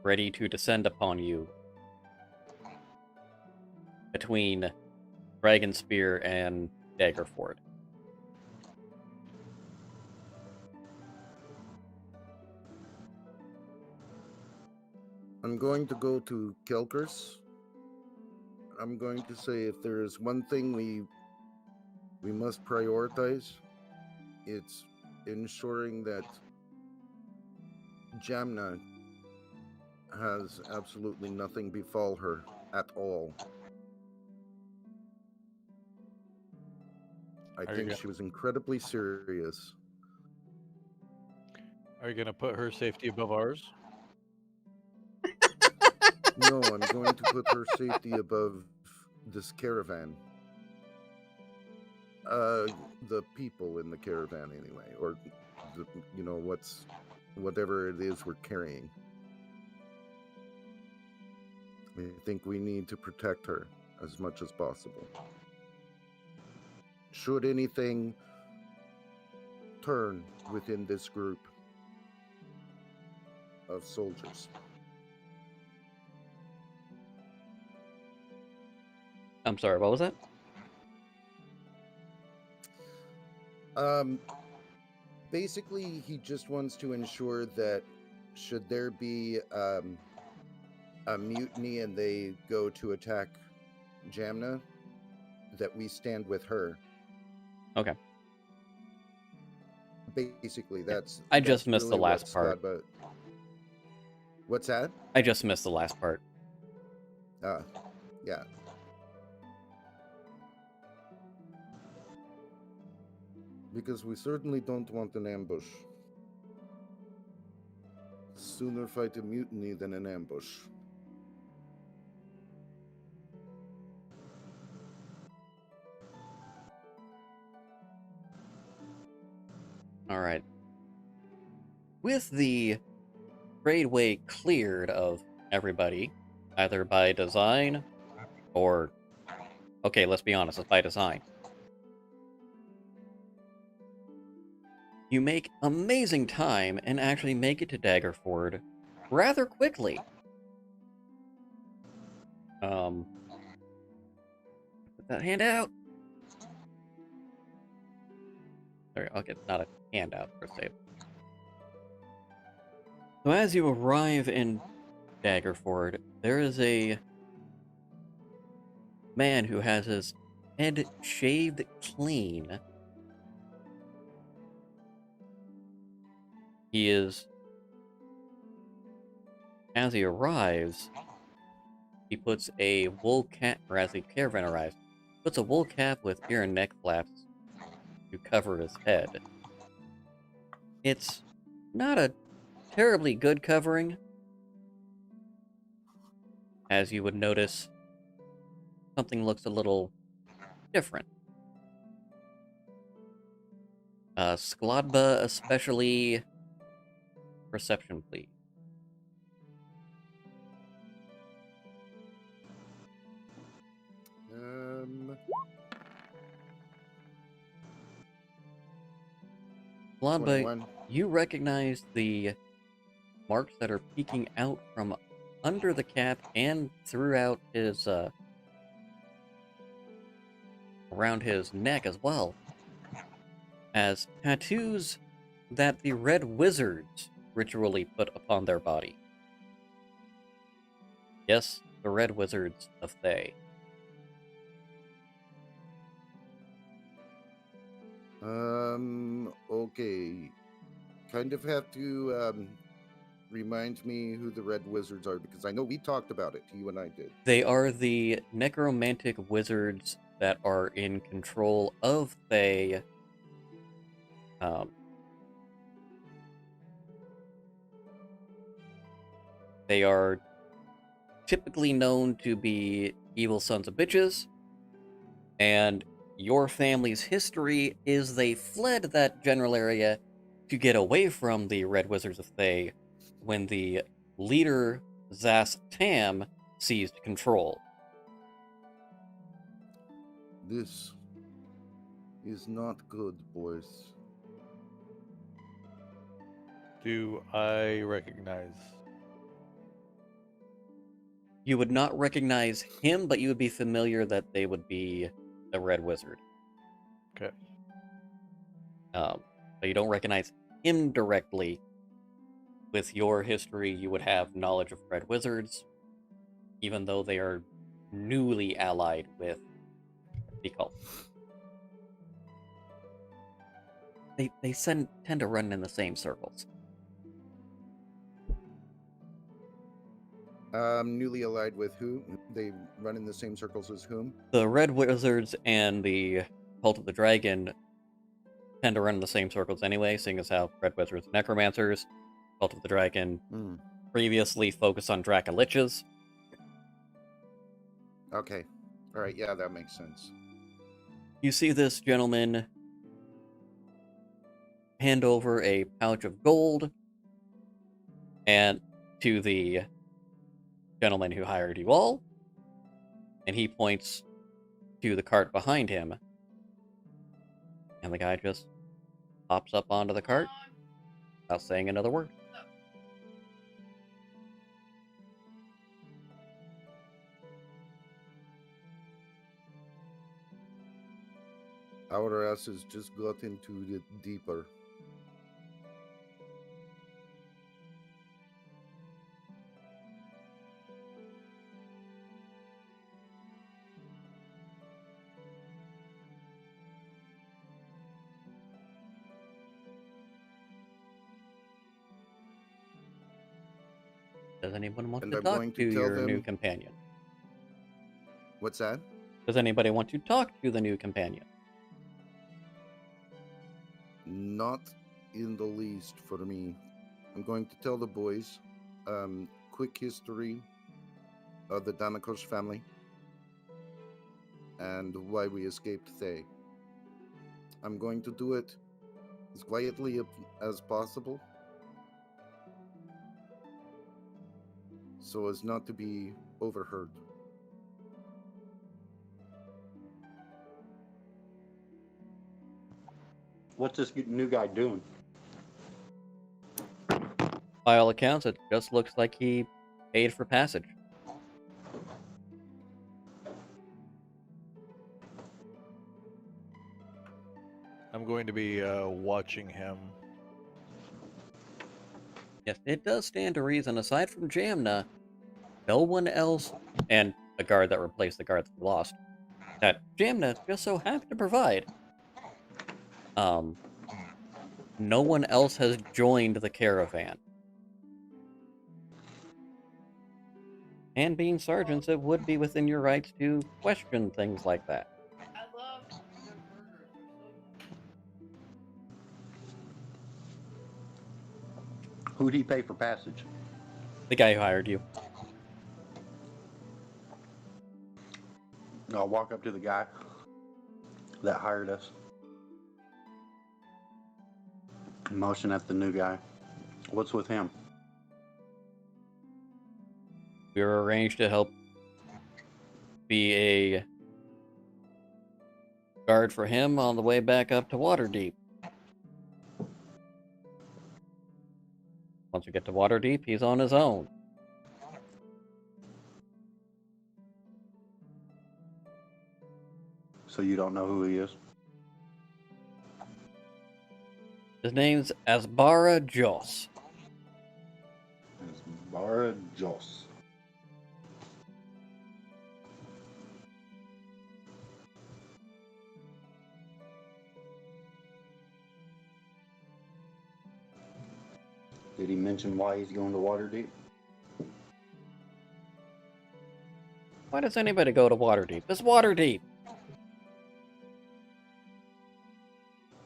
ready to descend upon you between Dragon Spear and Daggerford. I'm going to go to Qelkris. I'm going to say if there is one thing we must prioritize, it's ensuring that Jamna has absolutely nothing befall her at all. I think she was incredibly serious. Are you going to put her safety above ours? No, I'm going to put her safety above this caravan. The people in the caravan anyway, or whatever it is we're carrying. I think we need to protect her as much as possible. Should anything turn within this group of soldiers. I'm sorry, what was that? Basically, he just wants to ensure that should there be a mutiny and they go to attack Jamna, that we stand with her. Okay. Basically, that's. I just that's missed the really last part. Skladba... What's that? I just missed the last part. Yeah. Because we certainly don't want an ambush. Sooner fight a mutiny than an ambush. Alright. With the tradeway cleared of everybody, either by design or... Okay, let's be honest, it's by design. You make amazing time and actually make it to Daggerford rather quickly. Put that hand out. Sorry, I'll get not a handout per se. So as you arrive in Daggerford, there is a man who has his head shaved clean. He is... As he arrives, he puts a wool cap, or as the caravan arrives, puts a wool cap with ear and neck flaps to cover his head. It's not a terribly good covering. As you would notice, something looks a little different. Skladba especially... Perception, please. Skladba, 21. you recognize the marks that are peeking out from under the cap and throughout his, around his neck as well, as tattoos that the Red Wizards ritually put upon their body. Yes, the Red Wizards of Thay. Okay. Kind of have to, remind me who the Red Wizards are, because I know we talked about it, you and I did. They are the necromantic wizards that are in control of Thay. They are typically known to be evil sons of bitches, and your family's history is they fled that general area to get away from the Red Wizards of Thay when the leader, Zas Tam, seized control. This is not good, boys. Do I recognize? You would not recognize him, but you would be familiar that they would be the Red Wizard. Okay. But you don't recognize him directly. With your history, you would have knowledge of Red Wizards, even though they are newly allied with the cult. They tend to run in the same circles. Newly allied with who? They run in the same circles as whom? The Red Wizards and the Cult of the Dragon tend to run in the same circles anyway, seeing as how Red Wizards are necromancers, Cult of the Dragon previously focused on Dracoliches. Okay. Alright, yeah, that makes sense. You see this gentleman hand over a pouch of gold and to the gentleman who hired you all, and he points to the cart behind him, and the guy just hops up onto the cart without saying another word. Our asses just got into it deeper. Does anyone want And to I'm talk going to to tell your new them- companion? What's that? Does anybody want to talk to the new companion? Not in the least for me. I'm going to tell the boys quick history of the Danakos family and why we escaped Thay. I'm going to do it as quietly as possible so as not to be overheard. What's this new guy doing? By all accounts, it just looks like he paid for passage. I'm going to be watching him. Yes, it does stand to reason, aside from Jamna, no one else, and a guard that replaced the guard that we lost, that Jamna just so happened to provide. No one else has joined the caravan. And being sergeants, it would be within your rights to question things like that. I love your burgers. They're so Who'd he pay for passage? The guy who hired you. I'll walk up to the guy that hired us. Motion at the new guy. What's with him? We were arranged to help be a guard for him on the way back up to Waterdeep. Once we get to Waterdeep, he's on his own. So you don't know who he is? His name's Asbara Jos. It's Bara Jos. Did he mention why he's going to Waterdeep? Why does anybody go to Waterdeep? It's Waterdeep!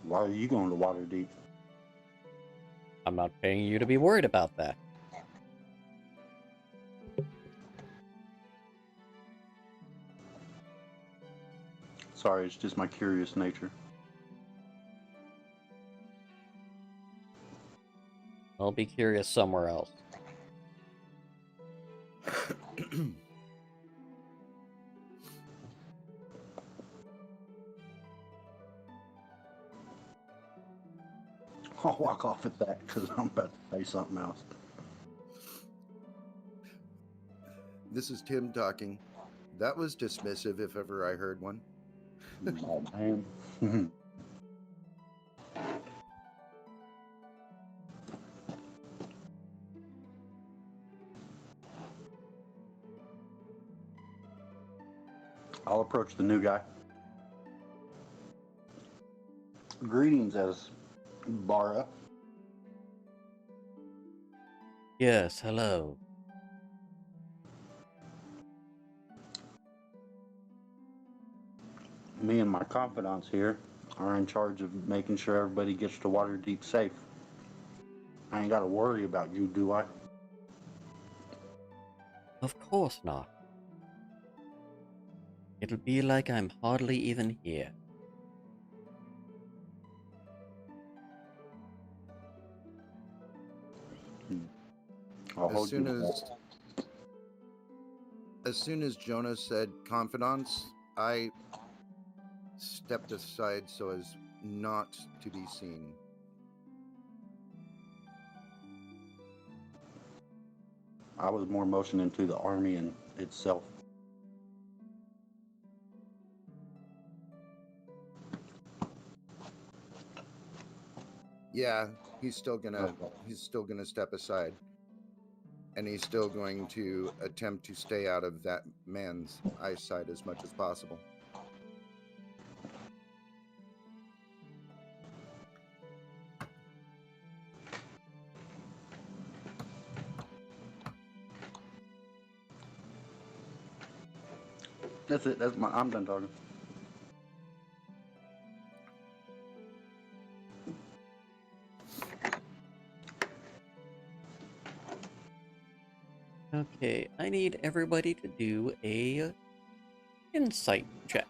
Why are you going to Waterdeep? I'm not paying you to be worried about that. Sorry, it's just my curious nature. I'll be curious somewhere else. I'll walk off at that because I'm about to say something else. This is Tim talking. That was dismissive if ever I heard one. Oh, man. I'll approach the new guy. Greetings, as Bara. Yes, hello. Me and my confidants here are in charge of making sure everybody gets to Waterdeep safe. I ain't got to worry about you, do I? Of course not. It'll be like I'm hardly even here. I'll As hold soon you to as that. as soon as Jona said confidants, I stepped aside so as not to be seen. I was more motioning to the army and itself. Yeah, he's still gonna step aside. And he's still going to attempt to stay out of that man's eyesight as much as possible. That's it. I'm done talking. Okay, I need everybody to do a insight check.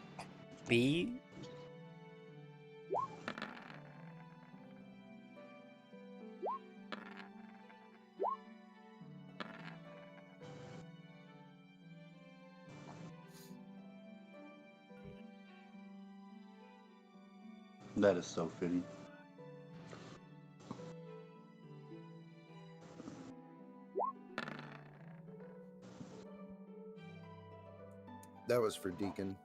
Please. That is so fitting. That was for Deekin.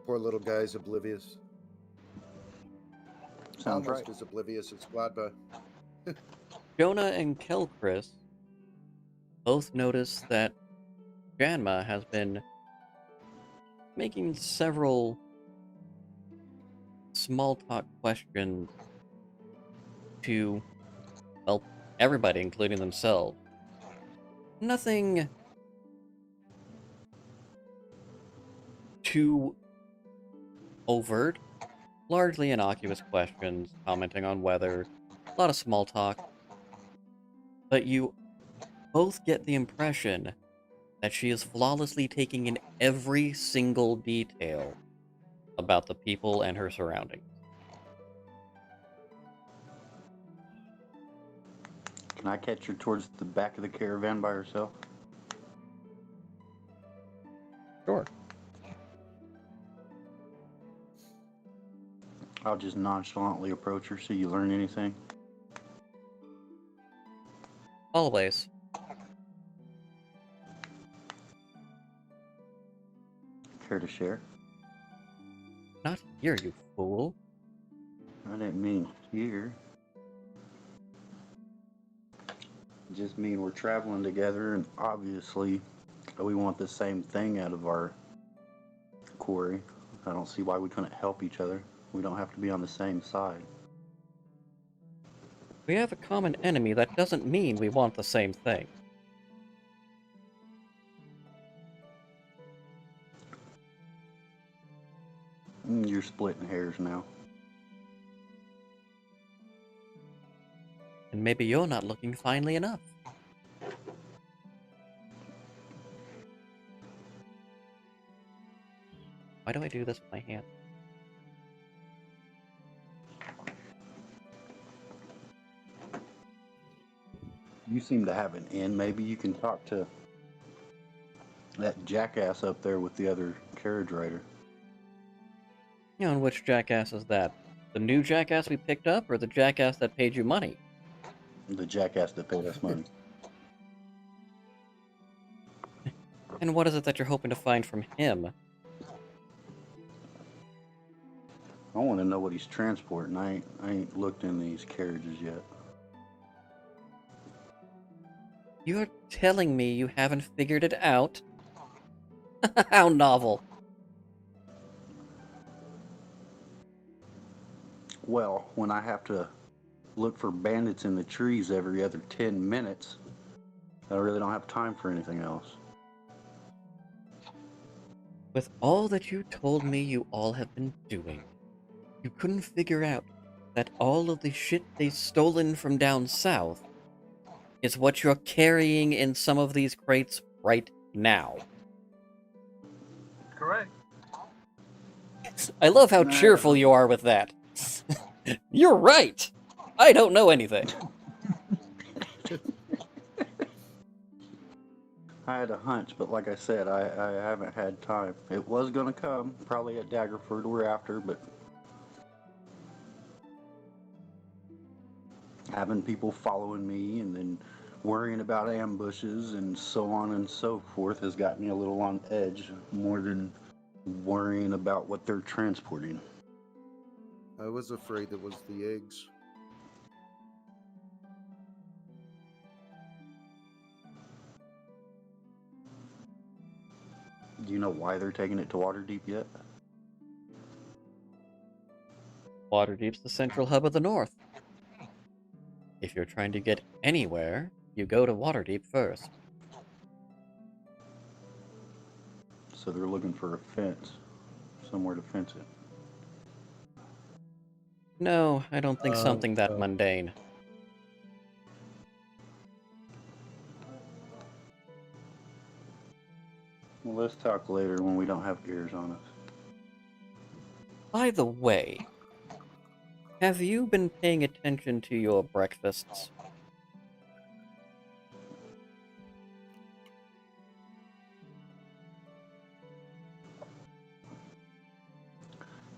Poor little guy's oblivious. Sounds Almost right. as oblivious as Skladba. Jona and Qelkris both notice that Janma has been making several small talk questions to, well, everybody, including themselves. Nothing too overt, largely innocuous questions, commenting on weather, a lot of small talk. But you both get the impression that she is flawlessly taking in every single detail about the people and her surroundings. Can I catch her towards the back of the caravan by herself? Sure. I'll just nonchalantly approach her. See, you learn anything? Always. Care to share? Not here, you fool. I didn't mean here. I just mean we're traveling together, and obviously we want the same thing out of our quarry. I don't see why we couldn't help each other. We don't have to be on the same side. We have a common enemy, that doesn't mean we want the same thing. You're splitting hairs now. And maybe you're not looking finely enough. Why do I do this with my hand? You seem to have an in. Maybe you can talk to that jackass up there with the other carriage rider. You know, and which jackass is that? The new jackass we picked up, or the jackass that paid you money? The jackass that paid us money. And what is it that you're hoping to find from him? I want to know what he's transporting. I ain't looked in these carriages yet. You're telling me you haven't figured it out? How novel. Well, when I have to look for bandits in the trees every other 10 minutes, I really don't have time for anything else. With all that you told me you all have been doing, you couldn't figure out that all of the shit they've stolen from down south is what you're carrying in some of these crates right now. Correct. I love how Nah, cheerful you are with that. You're right! I don't know anything. I had a hunch, but like I said, I haven't had time. It was gonna come, probably at Daggerford or after, but having people following me and then worrying about ambushes and so on and so forth has got me a little on edge more than worrying about what they're transporting. I was afraid it was the eggs. Do you know why they're taking it to Waterdeep yet? Waterdeep's the central hub of the North. If you're trying to get anywhere, you go to Waterdeep first. So they're looking for a fence, somewhere to fence it. No, I don't think something that Oh. mundane. Well, let's talk later when we don't have ears on us. By the way, have you been paying attention to your breakfasts?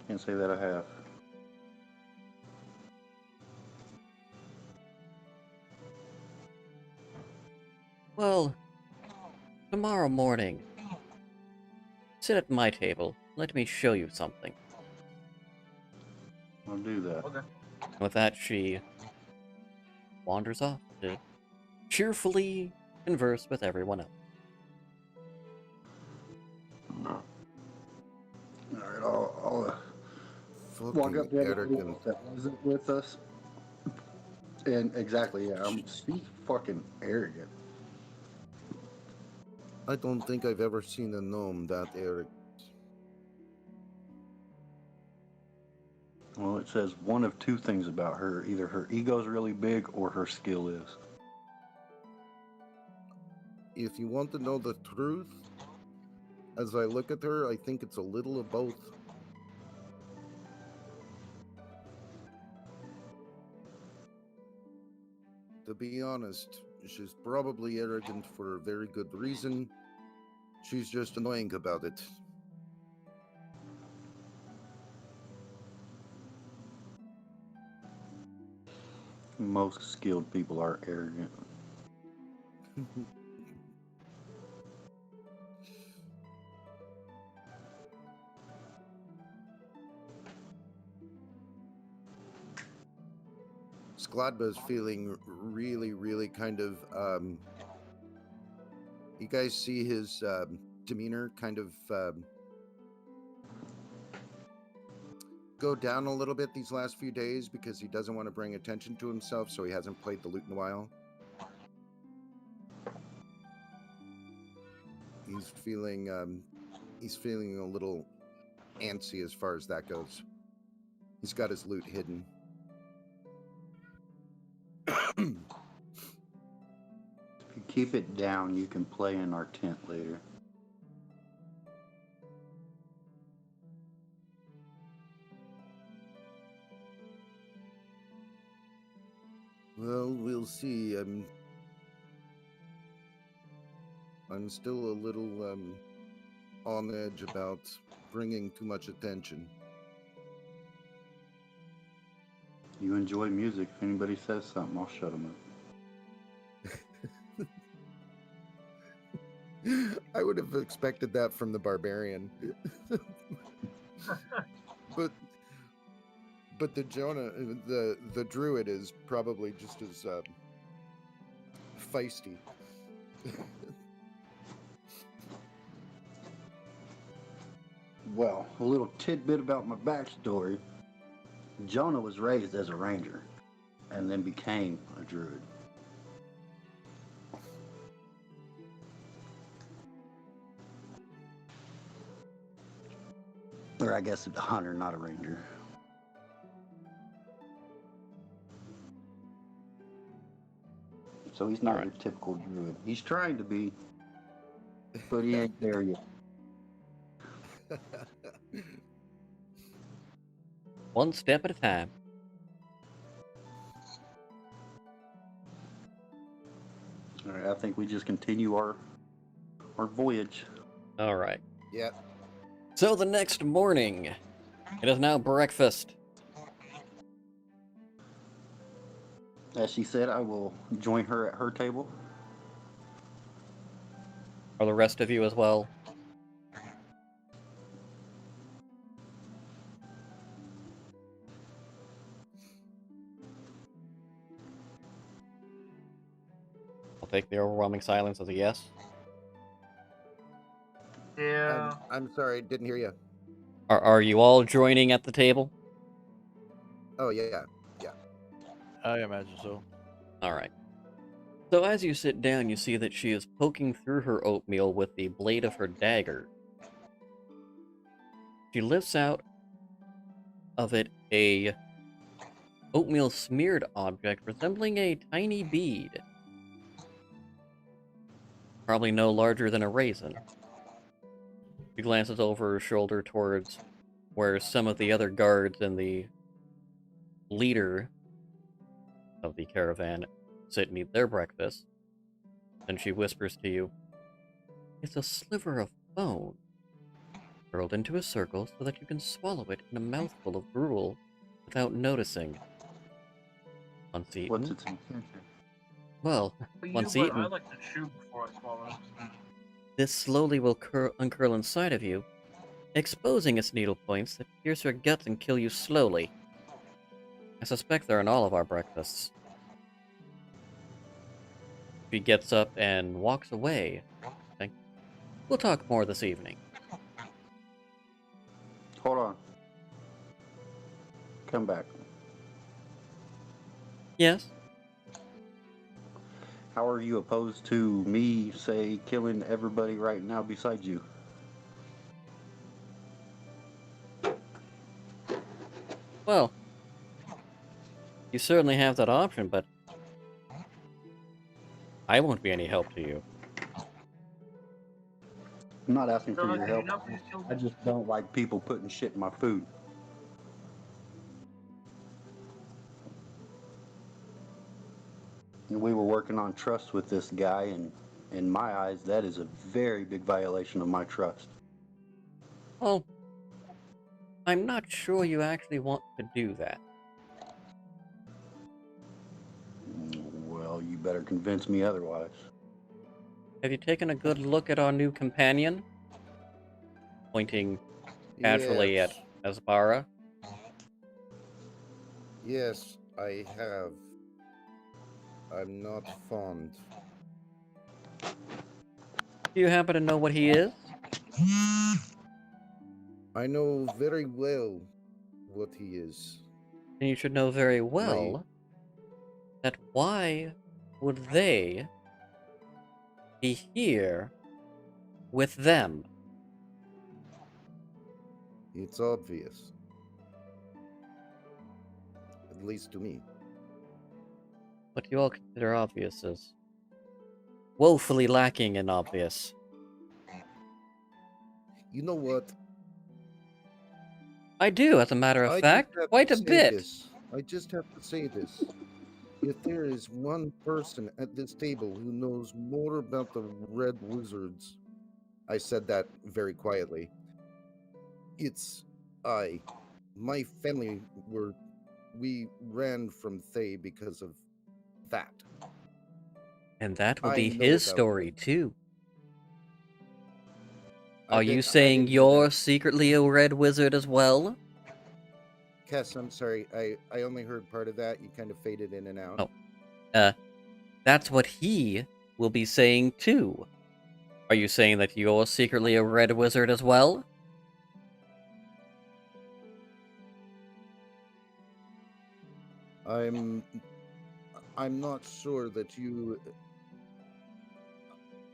Can't say that I have. Well, tomorrow morning, sit at my table. Let me show you something. I'll do that. Okay. With that, she wanders off to cheerfully converse with everyone else. Alright, I'll walk Fucking up to everybody arrogant. else that wasn't with us. And exactly, yeah, she's fucking arrogant. I don't think I've ever seen a gnome that arrogant. Well, it says one of two things about her. Either her ego's really big or her skill is. If you want to know the truth, as I look at her, I think it's a little of both. To be honest, she's probably arrogant for a very good reason. She's just annoying about it. Most skilled people are arrogant. Skladba is feeling really kind of. You guys see his demeanor kind of go down a little bit these last few days because he doesn't want to bring attention to himself, so he hasn't played the lute in a while. He's feeling a little antsy as far as that goes. He's got his lute hidden. If you keep it down, you can play in our tent later. Well, we'll see. I'm still a little on edge about bringing too much attention. You enjoy music. If anybody says something, I'll shut them up. I would have expected that from the barbarian. but the Jona, the druid is probably just as feisty. Well, a little tidbit about my backstory. Jona was raised as a ranger and then became a druid. Or I guess a hunter, not a ranger. So he's not your typical druid. He's trying to be, but he ain't there yet. One step at a time. I think we just continue our voyage. All right. Yeah. So the next morning, it is now breakfast. As she said, I will join her at her table. Are the rest of you as well? I'll take the overwhelming silence as a yes. Yeah. I'm sorry, didn't hear you. Are you all joining at the table? Oh yeah. I imagine so. All right. So as you sit down, you see that she is poking through her oatmeal with the blade of her dagger. She lifts out of it a oatmeal smeared object resembling a tiny bead. Probably no larger than a raisin. She glances over her shoulder towards where some of the other guards and the leader of the caravan sit and eat their breakfast. Then she whispers to you, "It's a sliver of bone, curled into a circle so that you can swallow it in a mouthful of gruel without noticing. Once eaten, What's its intention? well, But once I eaten, like to chew before I swallow. this slowly will uncurl inside of you, exposing its needle points that pierce your guts and kill you slowly. I suspect they're in all of our breakfasts." She gets up and walks away. Saying, "We'll talk more this evening." Hold on. Come back. Yes? How are you opposed to me, say, killing everybody right now besides you? Well, you certainly have that option, but I won't be any help to you. I'm not asking for Jonah, your could you help. not please kill I just don't like people putting shit in my food. And we were working on trust with this guy, and in my eyes, that is a very big violation of my trust. Well, I'm not sure you actually want to do that. Well, you better convince me otherwise. Have you taken a good look at our new companion? Pointing casually Yes. at Asbara. Yes, I have. I'm not fond. Do you happen to know what he is? I know very well what he is. And you should know very well that why would they be here with them? It's obvious. At least to me. What you all consider obvious is woefully lacking in obvious. You know what? I do, as a matter of I fact, just have quite to a say bit. this. I just have to say this. If there is one person at this table who knows more about the Red Wizards, I said that very quietly, it's I. My family we ran from Thay because of that. And that will I be know his about story, them. too. I Are you I saying didn't hear you're that. secretly a red wizard as well? Cass, I'm sorry. I only heard part of that. You kind of faded in and out. Oh. That's what he will be saying, too. Are you saying that you're secretly a red wizard as well? I'm not sure that you.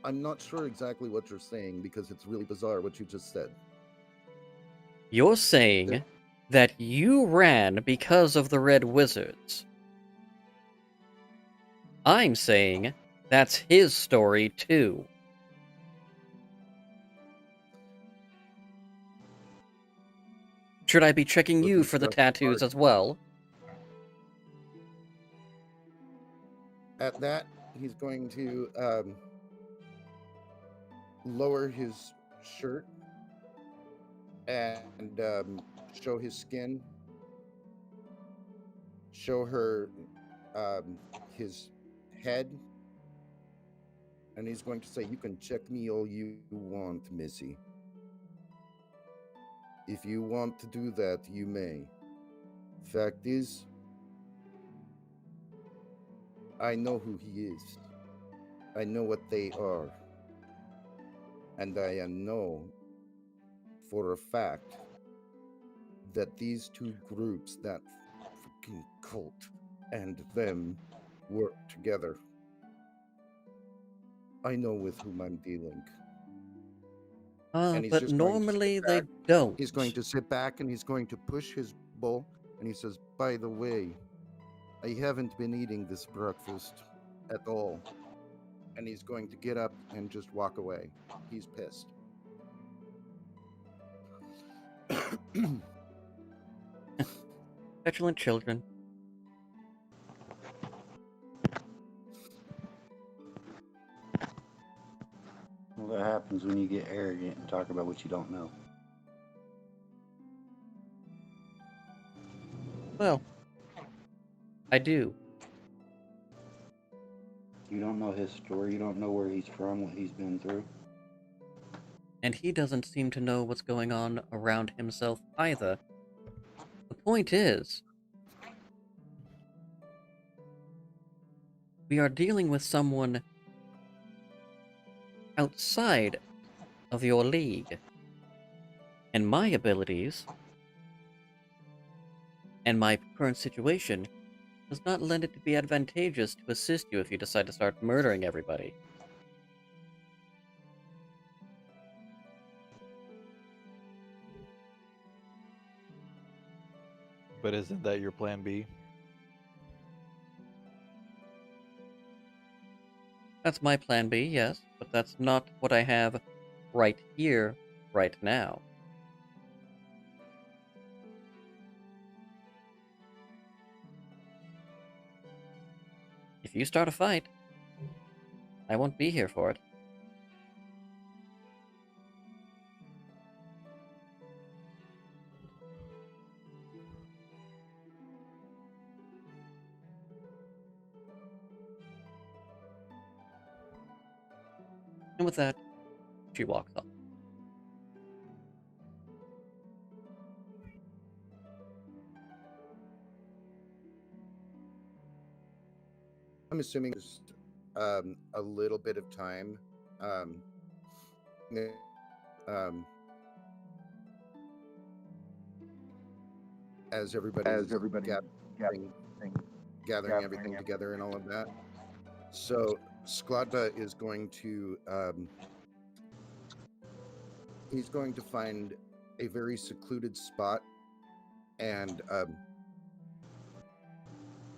I'm not sure exactly what you're saying because it's really bizarre what you just said. You're saying that you ran because of the red wizards. I'm saying that's his story, too. Should I be checking you Looking for the stuff tattoos apart. as well? At that, he's going to lower his shirt and show his skin, show her his head, and he's going to say, "You can check me all you want, Missy. If you want to do that, you may. Fact is, I know who he is. I know what they are. And I know for a fact that these two groups, that freaking cult and them, work together. I know with whom I'm dealing." And he's But just going to sit normally they back. don't. He's going to sit back and he's going to push his bowl, and he says, "By the way, I haven't been eating this breakfast at all." And he's going to get up and just walk away. He's pissed. Petulant children. Well, that happens when you get arrogant and talk about what you don't know. Well, I do. You don't know his story. You don't know where he's from, what he's been through. And he doesn't seem to know what's going on around himself either. The point is, we are dealing with someone outside of your league. And my abilities and my current situation does not lend it to be advantageous to assist you if you decide to start murdering everybody. But isn't that your plan B? That's my plan B, yes, but that's not what I have right here, right now. If you start a fight, I won't be here for it. And with that, she walks off. I'm assuming just a little bit of time. Yeah, as everybody's gathering everything together and all of that. So Skladba is going to he's going to find a very secluded spot and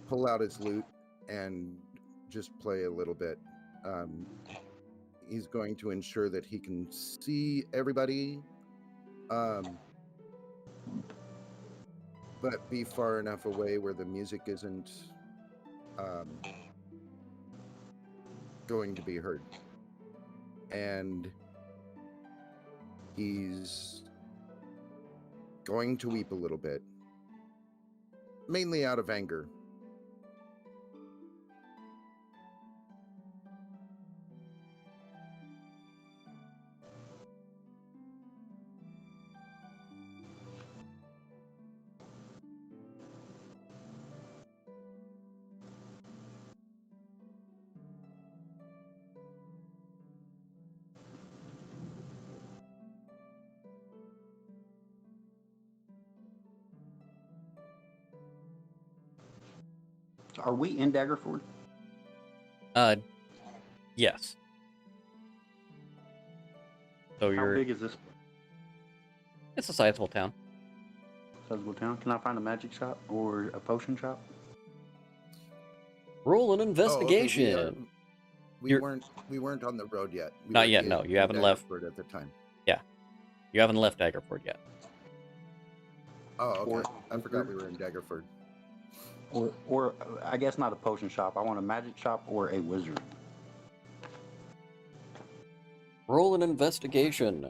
pull out his lute and just play a little bit. He's going to ensure that he can see everybody, but be far enough away where the music isn't going to be heard. And he's going to weep a little bit, mainly out of anger. Are we in Daggerford? Yes. So How you're... big is this It's a sizable town. sizable town? Can I find a magic shop or a potion shop? Roll an Oh, okay, investigation! we You're- weren't on the road yet. We Not were yet, in no, you haven't left. Daggerford at the time. You haven't left Daggerford yet. Oh, okay. Or- I forgot we were in Daggerford. Or I guess not a potion shop. I want a magic shop or a wizard. Roll an investigation.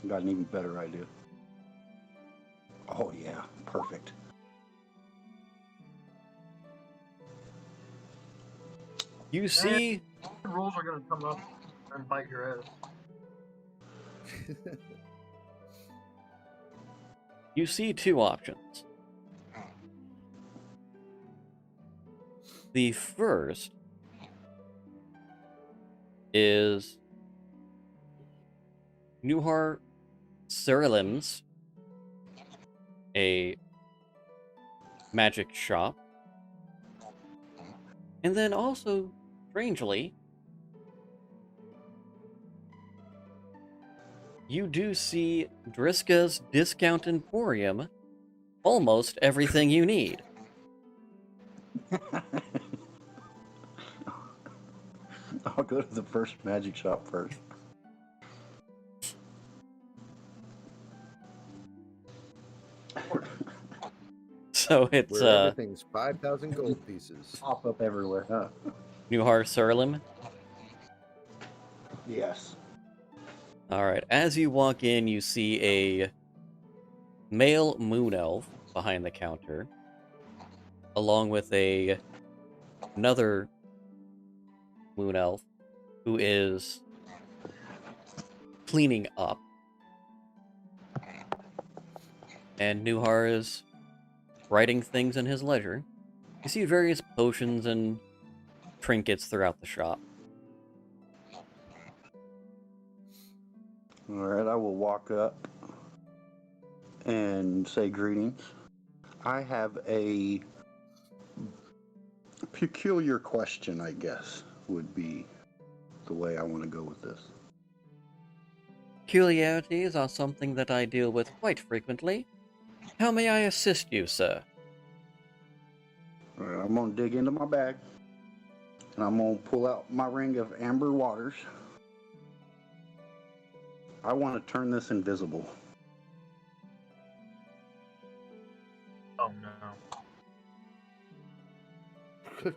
Got an even better idea. Oh yeah, perfect. You see, Rules are gonna come up and bite your ass. you see two options. The first is Nuhar Cerilim's, a magic shop. And then also, strangely, you do see Driska's Discount Emporium, almost everything you need. I'll go to the first magic shop first. So it's Where everything's 5,000 gold pieces. Pop up everywhere, huh? Nuhar Cerilim. Yes. Alright, as you walk in, you see a male moon elf behind the counter, along with another moon elf who is cleaning up. And Nuhar is writing things in his ledger. You see various potions and trinkets throughout the shop. All right, I will walk up and say greetings. I have a peculiar question, I guess, would be the way I want to go with this. Peculiarities are something that I deal with quite frequently. How may I assist you, sir? All right, I'm going to dig into my bag, and I'm going to pull out my ring of amber waters. I want to turn this invisible. Oh no.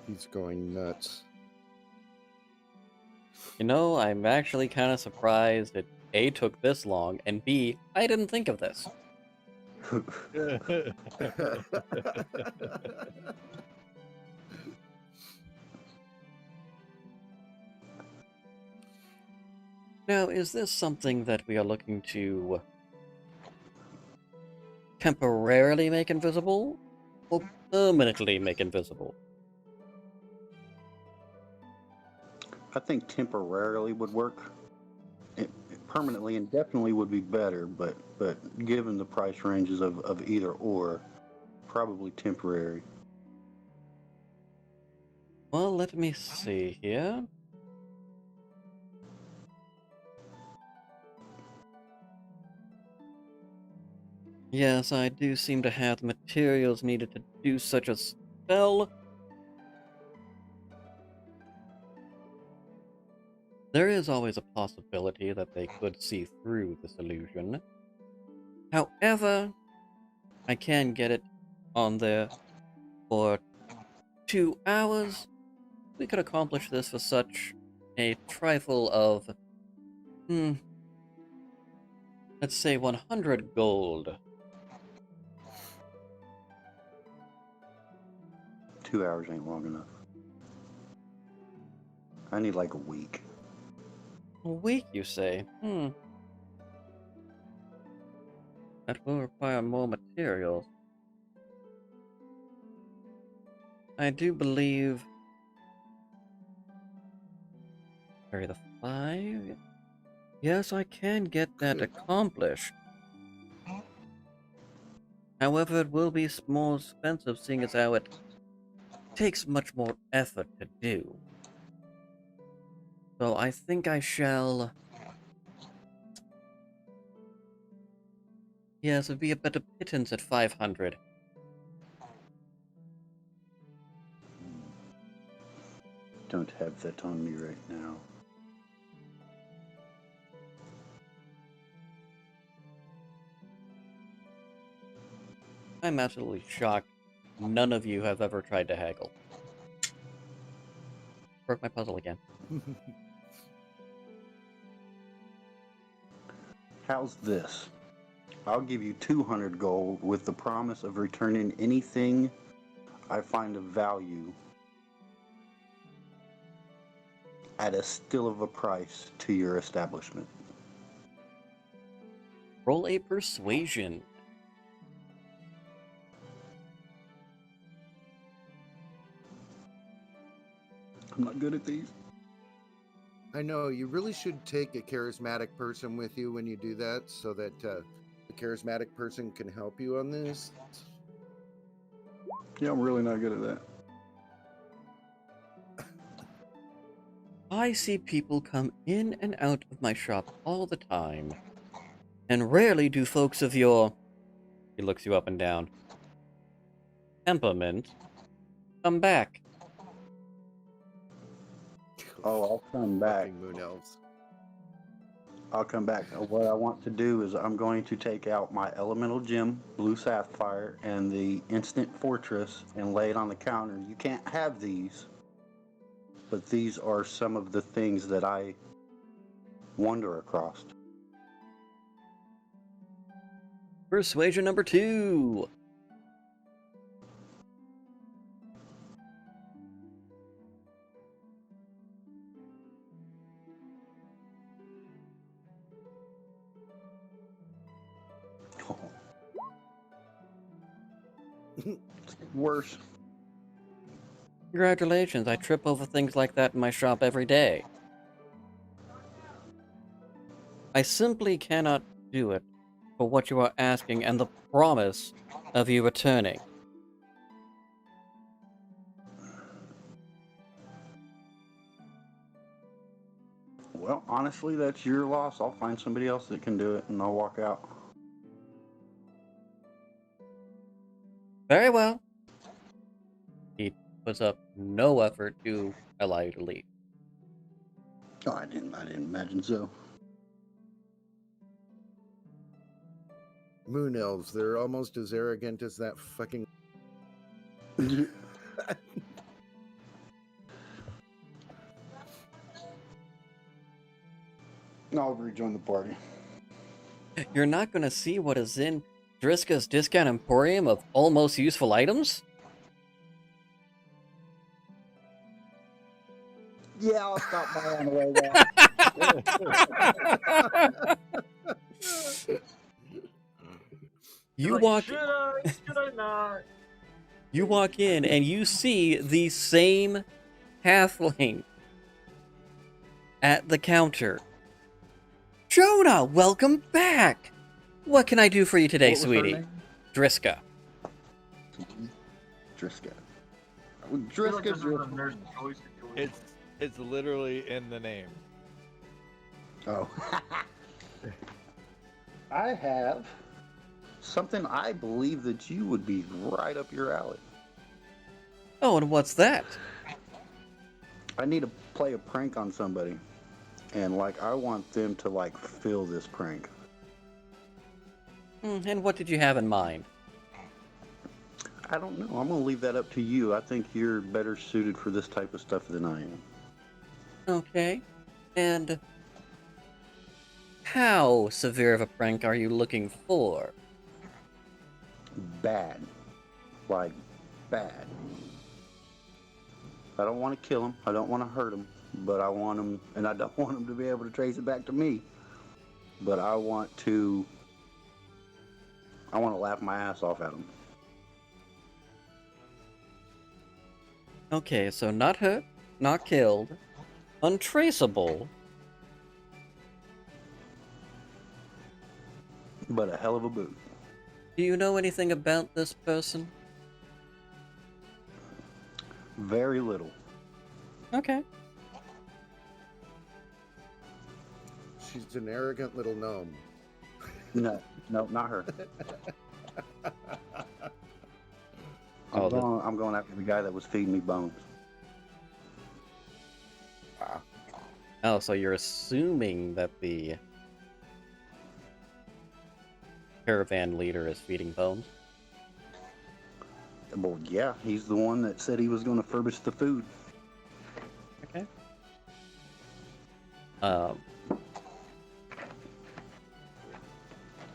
He's going nuts. You know, I'm actually kind of surprised it A, took this long, and B, I didn't think of this. Now, is this something that we are looking to temporarily make invisible, or permanently make invisible? I think temporarily would work. It permanently and definitely would be better, but given the price ranges of either or, probably temporary. Well, let me see here. Yes, I do seem to have the materials needed to do such a spell. There is always a possibility that they could see through this illusion. However, I can get it on there for 2 hours. We could accomplish this for such a trifle of, let's say 100 gold. 2 hours ain't long enough. I need like a week. A week, you say? That will require more materials. I do believe... Carry the 5? Yes, I can get that accomplished. However, it will be more expensive, seeing as how it takes much more effort to do. So I think I shall... Yes, it'd be a better pittance at 500. don't have that on me right now. I'm absolutely shocked none of you have ever tried to haggle. Broke my puzzle again. How's this? I'll give you 200 gold with the promise of returning anything I find of value at a still of a price to your establishment. Roll a persuasion. I'm not good at these. I know, you really should take a charismatic person with you when you do that, so that the charismatic person can help you on this. Yeah, I'm really not good at that. I see people come in and out of my shop all the time, and rarely do folks of your... He looks you up and down. Temperament come back. Oh, I'll come back. Fucking moon elves. I'll come back. What I want to do is I'm going to take out my elemental gem, blue sapphire, and the instant fortress and lay it on the counter. You can't have these, but these are some of the things that I wander across. Persuasion number 2. It's worse. Congratulations, I trip over things like that in my shop every day. I simply cannot do it for what you are asking and the promise of you returning. Well, honestly, that's your loss. I'll find somebody else that can do it, and I'll walk out. Very well. He puts up no effort to allow you to leave. Oh, I didn't imagine so. Moon elves, they're almost as arrogant as that fucking... I'll rejoin the party. You're not going to see what is in Driska's Discount Emporium of almost useful items? Yeah, I'll stop by on the way back. You Like, walk... Should I not? You walk in and you see the same halfling at the counter. Jona, welcome back! What can I do for you today, What was her sweetie? name? Driska. Driska. I feel like Driska, this is a Driska. nurse choice situation. It's literally in the name. Oh. I have something I believe that you would be right up your alley. Oh, and what's that? I need to play a prank on somebody. And, like, I want them to, like, feel this prank. And what did you have in mind? I don't know. I'm going to leave that up to you. I think you're better suited for this type of stuff than I am. Okay. And how severe of a prank are you looking for? Bad. Like, bad. I don't want to kill him. I don't want to hurt him. But I want him, and I don't want him to be able to trace it back to me. But I want to laugh my ass off at him. Okay, so not hurt, not killed, untraceable. But a hell of a boot. Do you know anything about this person? Very little. Okay. She's an arrogant little gnome. No, not her. Oh, I'm going after the guy that was feeding me bones. Oh, so you're assuming that the caravan leader is feeding bones? Well, yeah, he's the one that said he was going to furbish the food. Okay.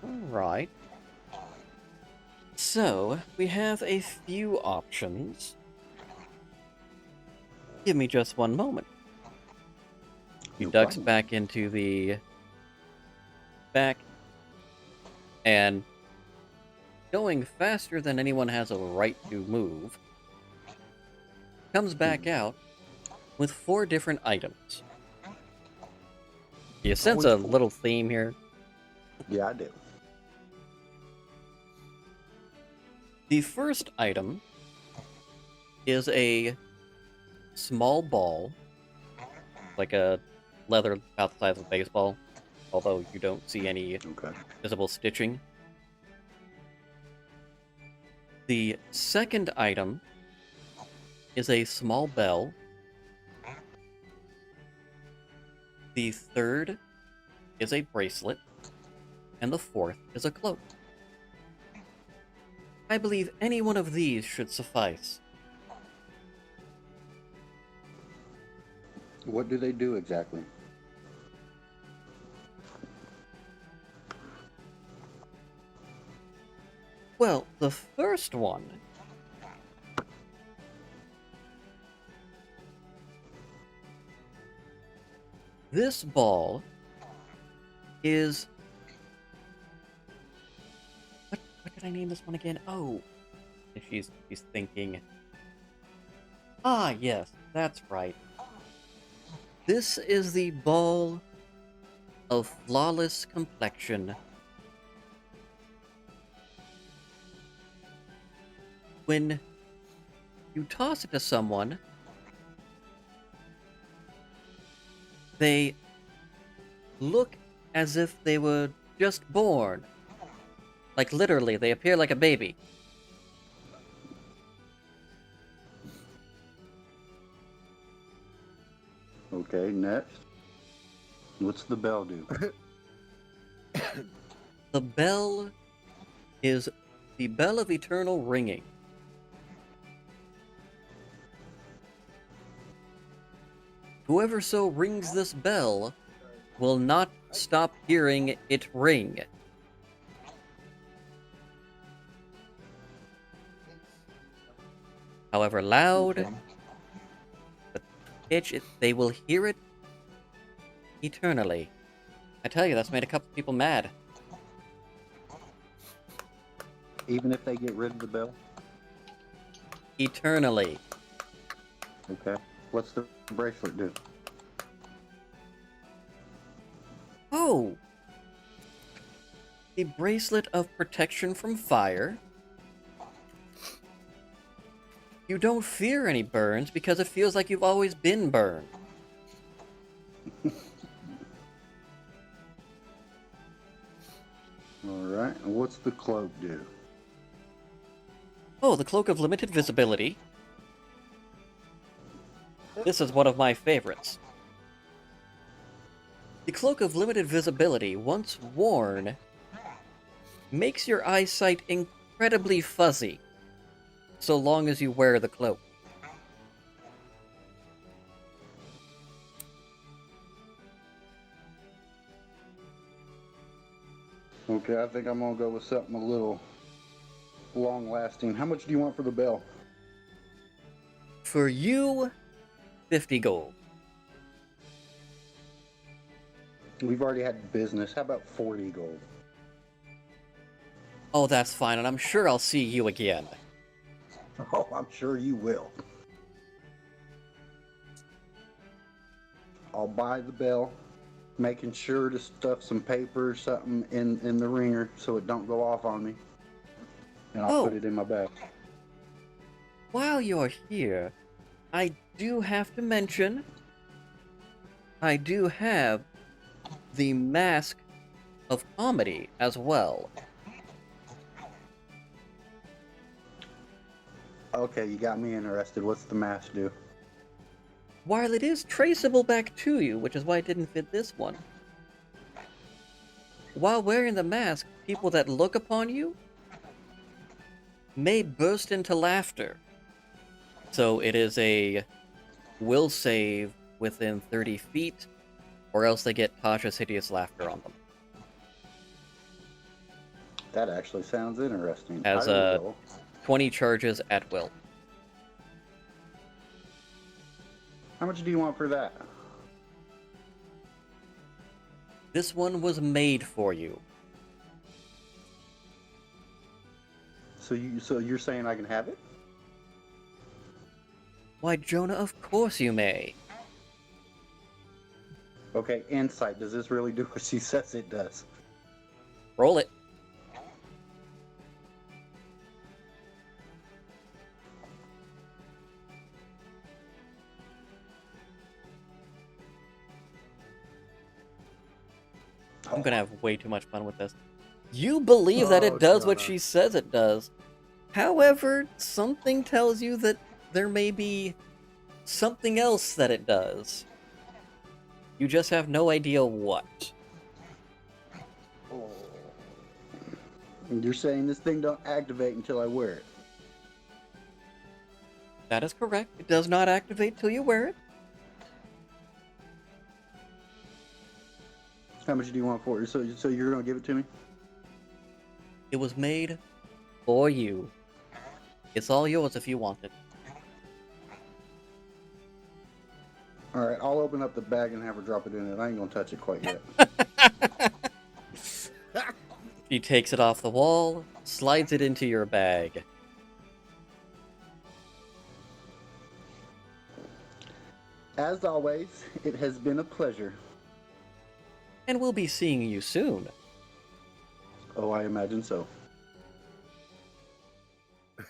Alright. So, we have a few options. Give me just one moment. He No ducks problem. back into the back, and going faster than anyone has a right to move, comes back out with 4 different items. You sense Always a four. little theme here? Yeah, I do. The first item is a small ball, like a leather about the size of a baseball, although you don't see any Okay. visible stitching. The second item is a small bell. The third is a bracelet. And the fourth is a cloak. I believe any one of these should suffice. What do they do exactly? Well, the first one this ball is... What did I name this one again? Oh, she's thinking. Ah, yes, that's right. This is the ball of flawless complexion. When you toss it to someone, they look as if they were just born. Like literally, they appear like a baby. Okay, next. What's the bell do? The bell is the bell of eternal ringing. Whoever so rings this bell will not stop hearing it ring. However loud, Okay. the pitch, they will hear it eternally. I tell you, that's made a couple people mad. Even if they get rid of the bell? Eternally. Okay. What's the bracelet do? Oh! The bracelet of protection from fire. You don't fear any burns because it feels like you've always been burned. Alright, and what's the cloak do? Oh, the Cloak of Limited Visibility. This is one of my favorites. The Cloak of Limited Visibility, once worn, makes your eyesight incredibly fuzzy, so long as you wear the cloak. Okay, I think I'm gonna go with something a little long-lasting. How much do you want for the bell? For you, 50 gold. We've already had business. How about 40 gold? Oh, that's fine, and I'm sure I'll see you again. Oh, I'm sure you will. I'll buy the bell, making sure to stuff some paper or something in the ringer so it don't go off on me. And I'll put Oh. it in my bag. While you're here, I do have to mention, I do have the Mask of Comedy as well. Okay, you got me interested. What's the mask do? while it is traceable back to you, which is why it didn't fit this one, while wearing the mask, people that look upon you may burst into laughter. So it is a will save within 30 feet, or else they get Tasha's hideous laughter on them. That actually sounds interesting. As I will. 20 charges at will. How much do you want for that? This one was made for you. So you're saying I can have it? Why, Jona, of course you may. Okay, insight. Does this really do what she says it does? Roll it. I'm gonna have way too much fun with this. You believe that it does what Jona. she says it does. However, something tells you that there may be something else that it does. You just have no idea what. And you're saying this thing don't activate until I wear it? That is correct. It does not activate till you wear it. How much do you want for it? So you're gonna give it to me? It was made for you. It's all yours if you want it. All right, I'll open up the bag and have her drop it in it. I ain't gonna touch it quite yet. She takes it off the wall, slides it into your bag. As always, it has been a pleasure. And we'll be seeing you soon. Oh, I imagine so.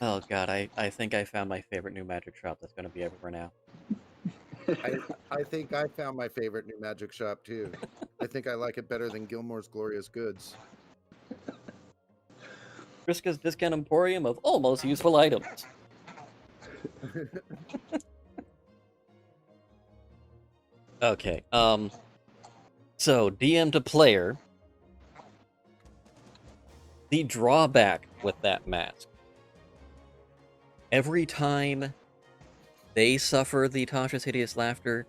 Oh god, I think I found my favorite new magic shop that's gonna be everywhere now. I think I found my favorite new magic shop too. I think I like it better than Gilmore's Glorious Goods. Vriska's Discount Emporium of almost useful items. Okay, so DM to player. The drawback with that mask. Every time they suffer the Tasha's Hideous Laughter,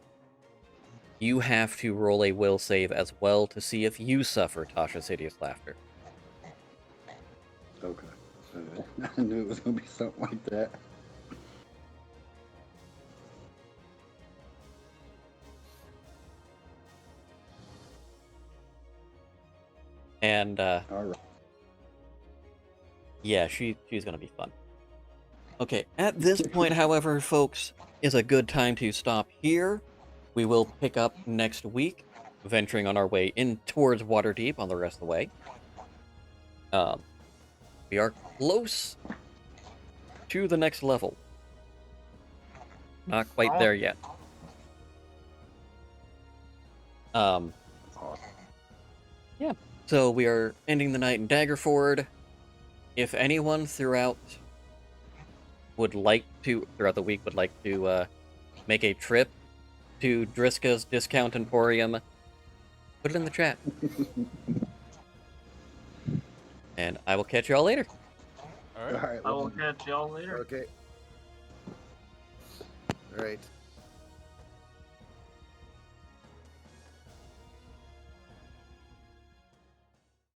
you have to roll a will save as well to see if you suffer Tasha's Hideous Laughter. Okay. I knew it was gonna be something like that. And, All right. yeah, she's gonna be fun. Okay, at this point, however, folks, is a good time to stop here. We will pick up next week, venturing on our way in towards Waterdeep on the rest of the way. We are close to the next level. Not quite there yet. Yeah, so we are ending the night in Daggerford. If anyone throughout the week would like to make a trip to Driska's Discount Emporium, put it in the chat. And I will catch y'all later. All right. I will catch y'all later. Okay. All right.